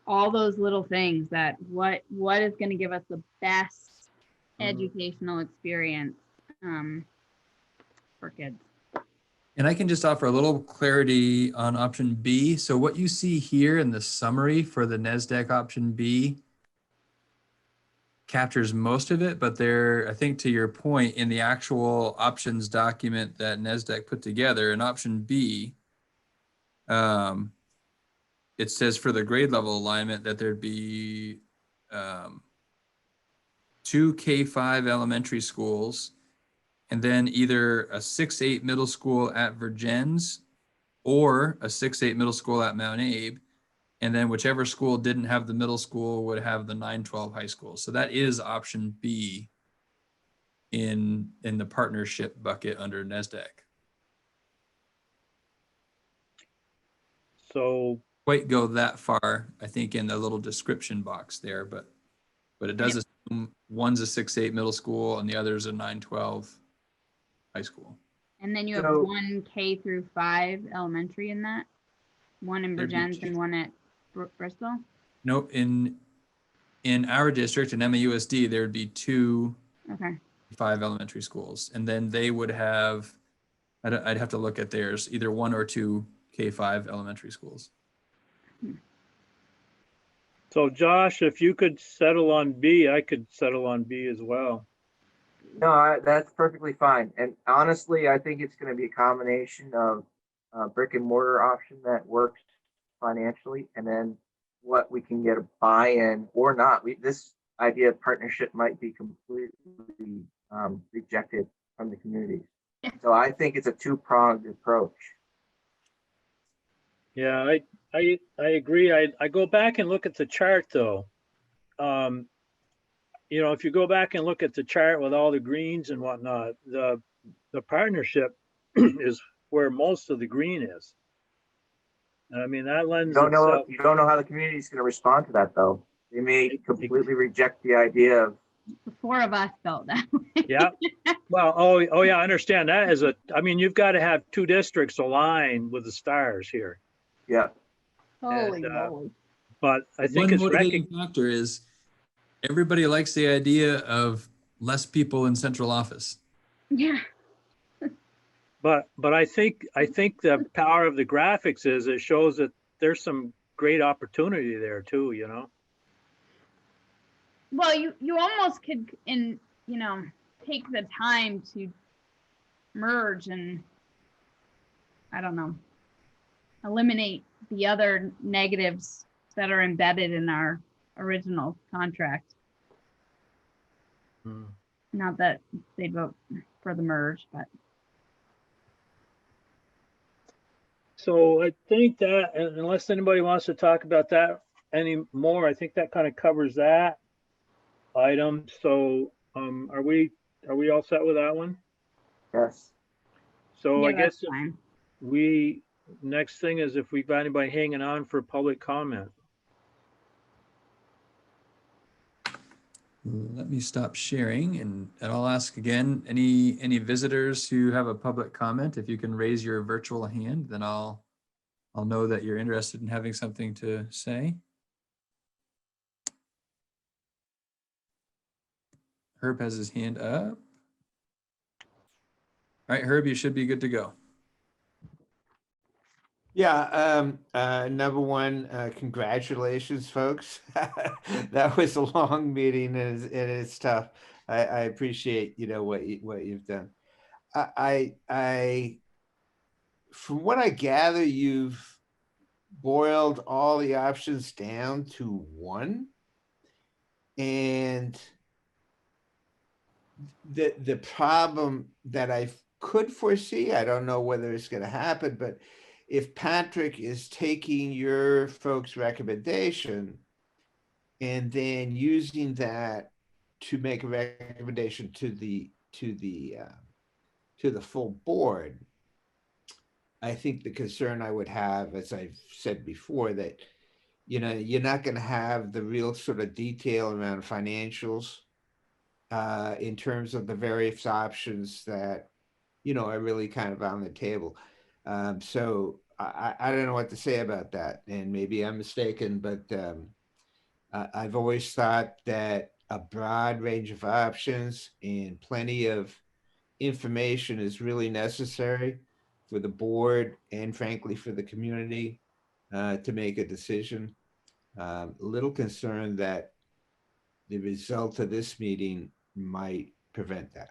all those little things that what is going to give us the best educational experience for kids. And I can just offer a little clarity on option B. So what you see here in the summary for the NESDEC option B captures most of it, but there, I think to your point, in the actual options document that NESDEC put together, in option B, it says for the grade level alignment that there'd be 2 K-5 elementary schools, and then either a 6-8 middle school at Virgins or a 6-8 middle school at Mount Abe. And then whichever school didn't have the middle school would have the 9-12 high school. So that is option B in the partnership bucket under NESDEC. So Quite go that far, I think, in the little description box there, but it does assume one's a 6-8 middle school and the other's a 9-12 high school. And then you have So- 1 K through 5 elementary in that, one in There'd be Virgins two. and one at Bristol. No, in our district in MAUSD, there'd be 2 Okay. 5 elementary schools, and then they would have, I'd have to look at theirs, either 1 or 2 K-5 elementary schools. So Josh, if you could settle on B, I could settle on B as well. No, that's perfectly fine. And honestly, I think it's going to be a combination of brick and mortar option that works financially, and then what we can get a buy-in or not. This idea of partnership might be completely rejected from the community. So I think it's a two-pronged approach. Yeah, I agree. I go back and look at the chart though. If you go back and look at the chart with all the greens and whatnot, the partnership is where most of the green is. I mean, that lends itself. You don't know how the community is going to respond to that, though. They may completely reject the idea of. The 4 of us felt that way. Yeah. Well, oh yeah, I understand that I mean, you've got to have 2 districts aligned with the stars here. Yeah. Holy And, moly. But I think One it's motivating factor is everybody likes the idea of less people in central office. Yeah. But I think the power of the graphics is it shows that there's some great opportunity there too, Well, you almost could take the time to merge and I don't know, eliminate the other negatives that are embedded in our original contract. Not that they'd vote for the merge, but. So I think that unless anybody wants to talk about that anymore, I think that kind of covers that item. So are we all set with that one? Yes. So Yeah, I guess that's fine. next thing is if we've got anybody hanging on for public comment. Let me stop sharing and I'll ask again, any visitors who have a public comment, if you can raise your virtual hand, then I'll know that you're interested in having something to say. Herb has his hand up. All right, Herb, you should be good to go. Yeah, number one, congratulations, folks. That was a long meeting and it's tough. I appreciate, what you've done. From what I gather, you've boiled all the options down to one. And the problem that I could foresee, I don't know whether it's going to happen, but if Patrick is taking your folks' recommendation and then using that to make a recommendation to the full board, I think the concern I would have, as I've said before, that you're not going to have the real sort of detail around financials in terms of the various options that are really kind of on the table. So I don't know what to say about that, and maybe I'm mistaken, but I've always thought that a broad range of options and plenty of information is really necessary for the board and frankly for the community to make a decision. A little concerned that the result of this meeting might prevent that.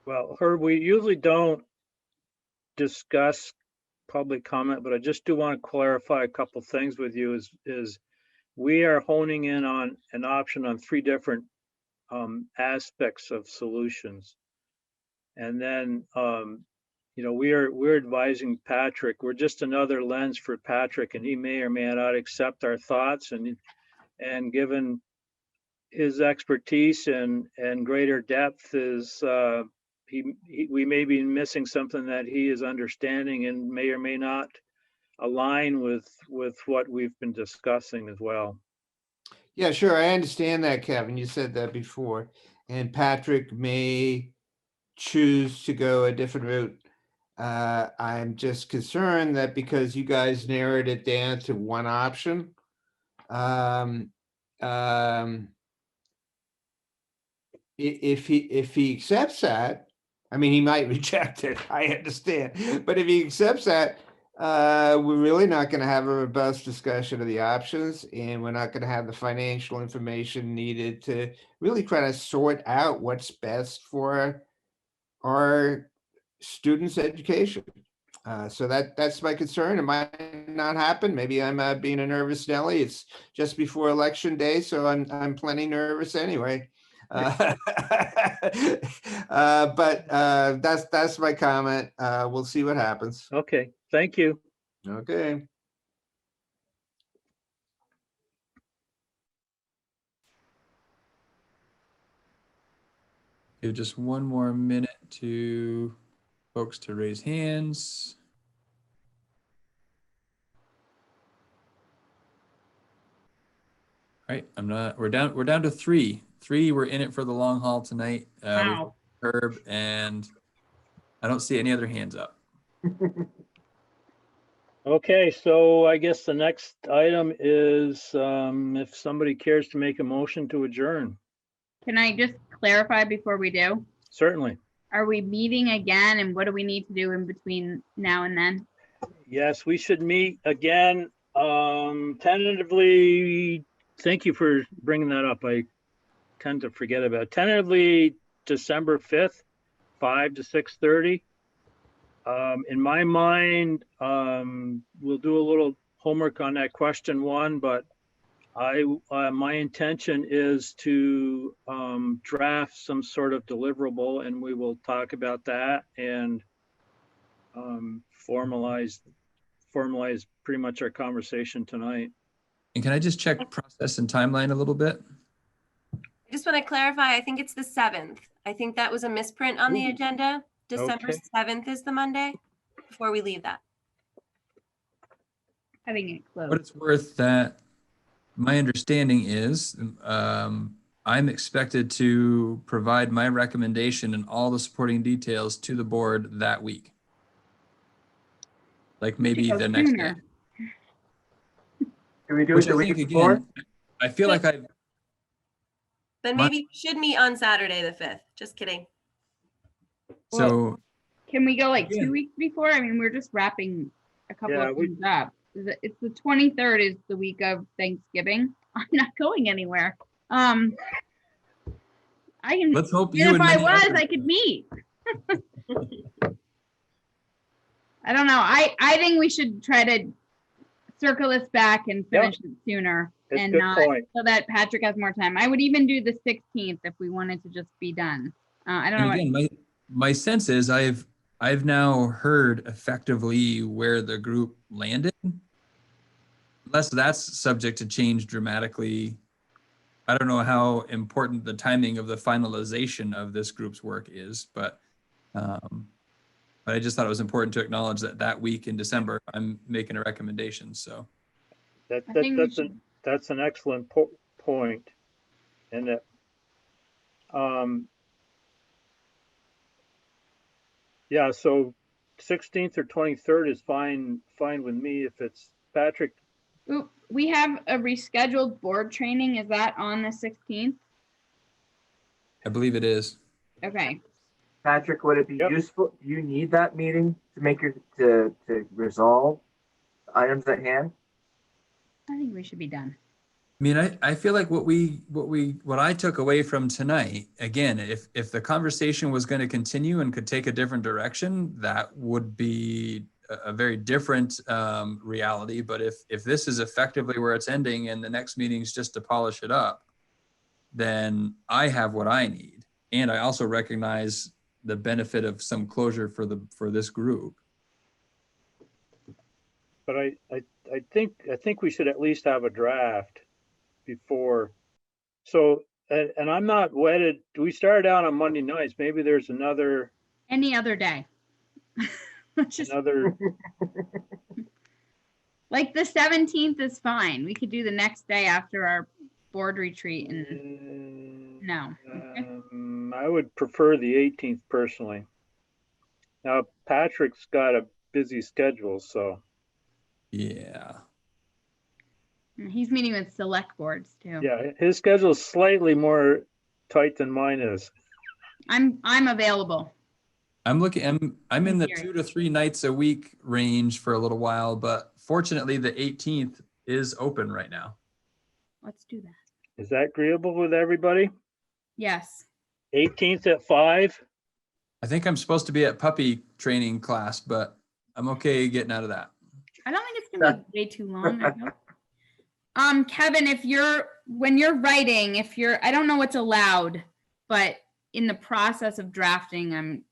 Well, Herb, we usually don't discuss public comment, but I just do want to clarify a couple things with you is we are honing in on an option on 3 different aspects of solutions. And then, we're advising Patrick, we're just another lens for Patrick, and he may or may not accept our thoughts, and given his expertise and greater depth is, we may be missing something that he is understanding and may or may not align with what we've been discussing as well. Yeah, sure. I understand that, Kevin. You said that before. And Patrick may choose to go a different route. I'm just concerned that because you guys narrowed it down to one option, if he accepts that, I mean, he might reject it. I understand, but if he accepts that, we're really not going to have a robust discussion of the options, and we're not going to have the financial information needed to really try to sort out what's best for our students' education. So that's my concern. It might not happen. Maybe I'm being a nervous Nelly. It's just before election day, so I'm plenty nervous anyway. But that's my comment. We'll see what happens. Okay, thank you. Okay. Give just one more minute to folks to raise hands. All right, we're down to 3. 3, we're in it for the long haul tonight. Wow. Herb, and I don't see any other hands up. Okay, so I guess the next item is if somebody cares to make a motion to adjourn. Can I just clarify before we do? Certainly. Are we meeting again, and what do we need to do in between now and then? Yes, we should meet again tentatively. Thank you for bringing that up. I tend to forget about it. Tentatively December 5th, 5 to 6:30. In my mind, we'll do a little homework on that question 1, but my intention is to draft some sort of deliverable, and we will talk about that and formalize pretty much our conversation tonight. And can I just check process and timeline a little bit? I just want to clarify, I think it's the 7th. I think that was a misprint on the agenda. December Okay. 7th is the Monday before we leave that. Having it closed. What it's worth, that my understanding is I'm expected to provide my recommendation and all the supporting details to the board that week. Like maybe the next day. Can we do it Which the I week think, before? again, I feel like I've, Then maybe we should meet on Saturday the 5th. Just kidding. so Can we go like Yeah. 2 weeks before? I mean, we're just wrapping a couple Yeah, of things up. It's the 23rd is the week of Thanksgiving. I'm not going anywhere. I can, Let's hope and you if and I many was, others- I could meet. I don't know. I think we should try to circle this back and finish it sooner It's a and good not point. so that Patrick has more time. I would even do the 16th if we wanted to just be done. I don't know. And again, my sense is I've now heard effectively where the group landed. Unless that's subject to change dramatically. I don't know how important the timing of the finalization of this group's work is, but I just thought it was important to acknowledge that that week in December, I'm making a recommendation. So That, I that, think we that's should. that's an excellent point. And that, yeah, so 16th or 23rd is fine with me if it's Patrick. Ooh, we have a rescheduled board training. Is that on the 16th? I believe it is. Okay. Patrick, would it be Yep. useful? Do you need that meeting to make your to resolve the items at hand? I think we should be done. I mean, I feel like what I took away from tonight, again, if the conversation was going to continue and could take a different direction, that would be a very different reality. But if this is effectively where it's ending and the next meeting is just to polish it up, then I have what I need. And I also recognize the benefit of some closure for this group. But I think we should at least have a draft before. So, and I'm not wedded. We started out on Monday nights. Maybe there's Any other day. Just another, like the 17th is fine. We could do the next day after our board retreat and no. Okay. I would prefer the 18th personally. Now, Patrick's got a busy schedule, so. Yeah. He's meeting with select boards too. Yeah, his schedule is slightly more tight than mine is. I'm available. I'm in the Here. 2 to 3 nights a week range for a little while, but fortunately the 18th is open right now. Let's do that. Is that agreeable with everybody? Yes. 18th at 5? I think I'm supposed to be at puppy training class, but I'm okay getting out of that. I don't think it's gonna be way too long. I hope. Kevin, when you're writing, I don't know what's allowed, but in the process of drafting, I'm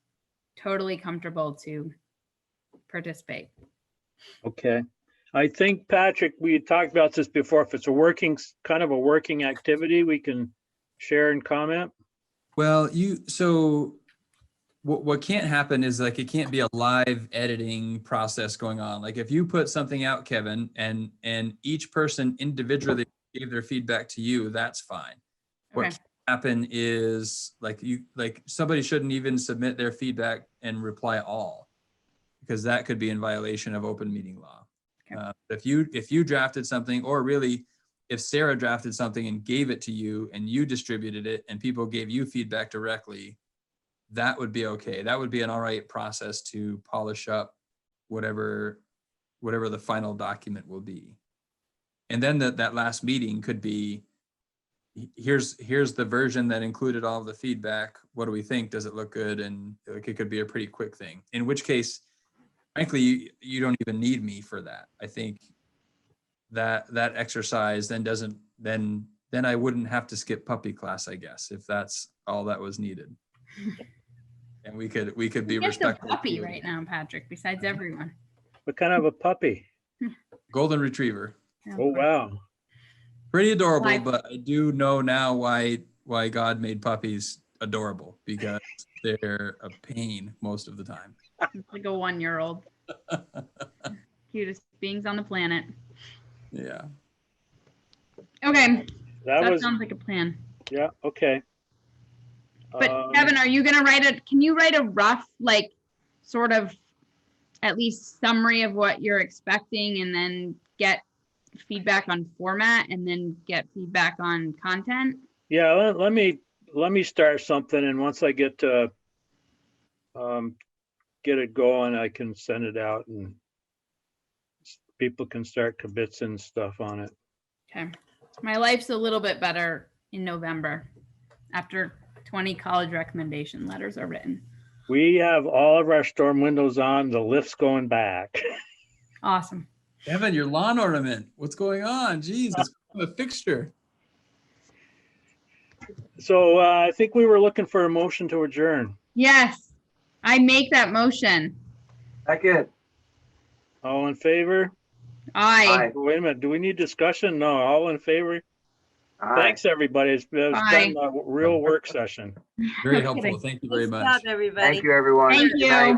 totally comfortable to participate. Okay. I think, Patrick, we had talked about this before. If it's kind of a working activity, we can share and comment. Well, so what can't happen is like, it can't be a live editing process going on. Like if you put something out, Kevin, and each person individually gave their feedback to you, that's fine. What Okay. can happen is like somebody shouldn't even submit their feedback and reply all, because that could be in violation of open meeting law. Okay. If you drafted something, or really if Sarah drafted something and gave it to you and you distributed it and people gave you feedback directly, that would be okay. That would be an all right process to polish up whatever the final document will be. And then that last meeting could be, here's the version that included all of the feedback. What do we think? Does it look good? And like, it could be a pretty quick thing. In which case, frankly, you don't even need me for that. I think that exercise then I wouldn't have to skip puppy class, I guess, if that's all that was needed. And we could be Who gets a respectful. puppy right now, Patrick, besides everyone. What kind of a puppy? Golden retriever. Oh, wow. Pretty adorable, Why? but I do know now why God made puppies adorable, because they're a pain most of the time. It's like a 1-year-old. Cutest beings on the planet. Yeah. Okay, That that was, sounds like a plan. yeah, okay. But Kevin, are you gonna can you write a rough, like, sort of, at least summary of what you're expecting, and then get feedback on format, and then get feedback on content? Yeah, let me start something, and once I get to get it going, I can send it out and people can start kibitzing stuff on it. Okay. My life's a little bit better in November after 20 college recommendation letters are written. We have all of our storm windows on, the lift's going back. Awesome. Evan, your lawn ornament, what's going on? Jeez, it's a fixture. So I think we were looking for a motion to adjourn. Yes, I make that motion. Second. All in favor? Aye. Aye. Wait a minute, do we need discussion? No, all in favor? Aye. Thanks, everybody. It's been Aye. a real work session. Very No helpful. kidding. Thank you very Good much. job, everybody. Thank you, everyone. Thank Good you. night.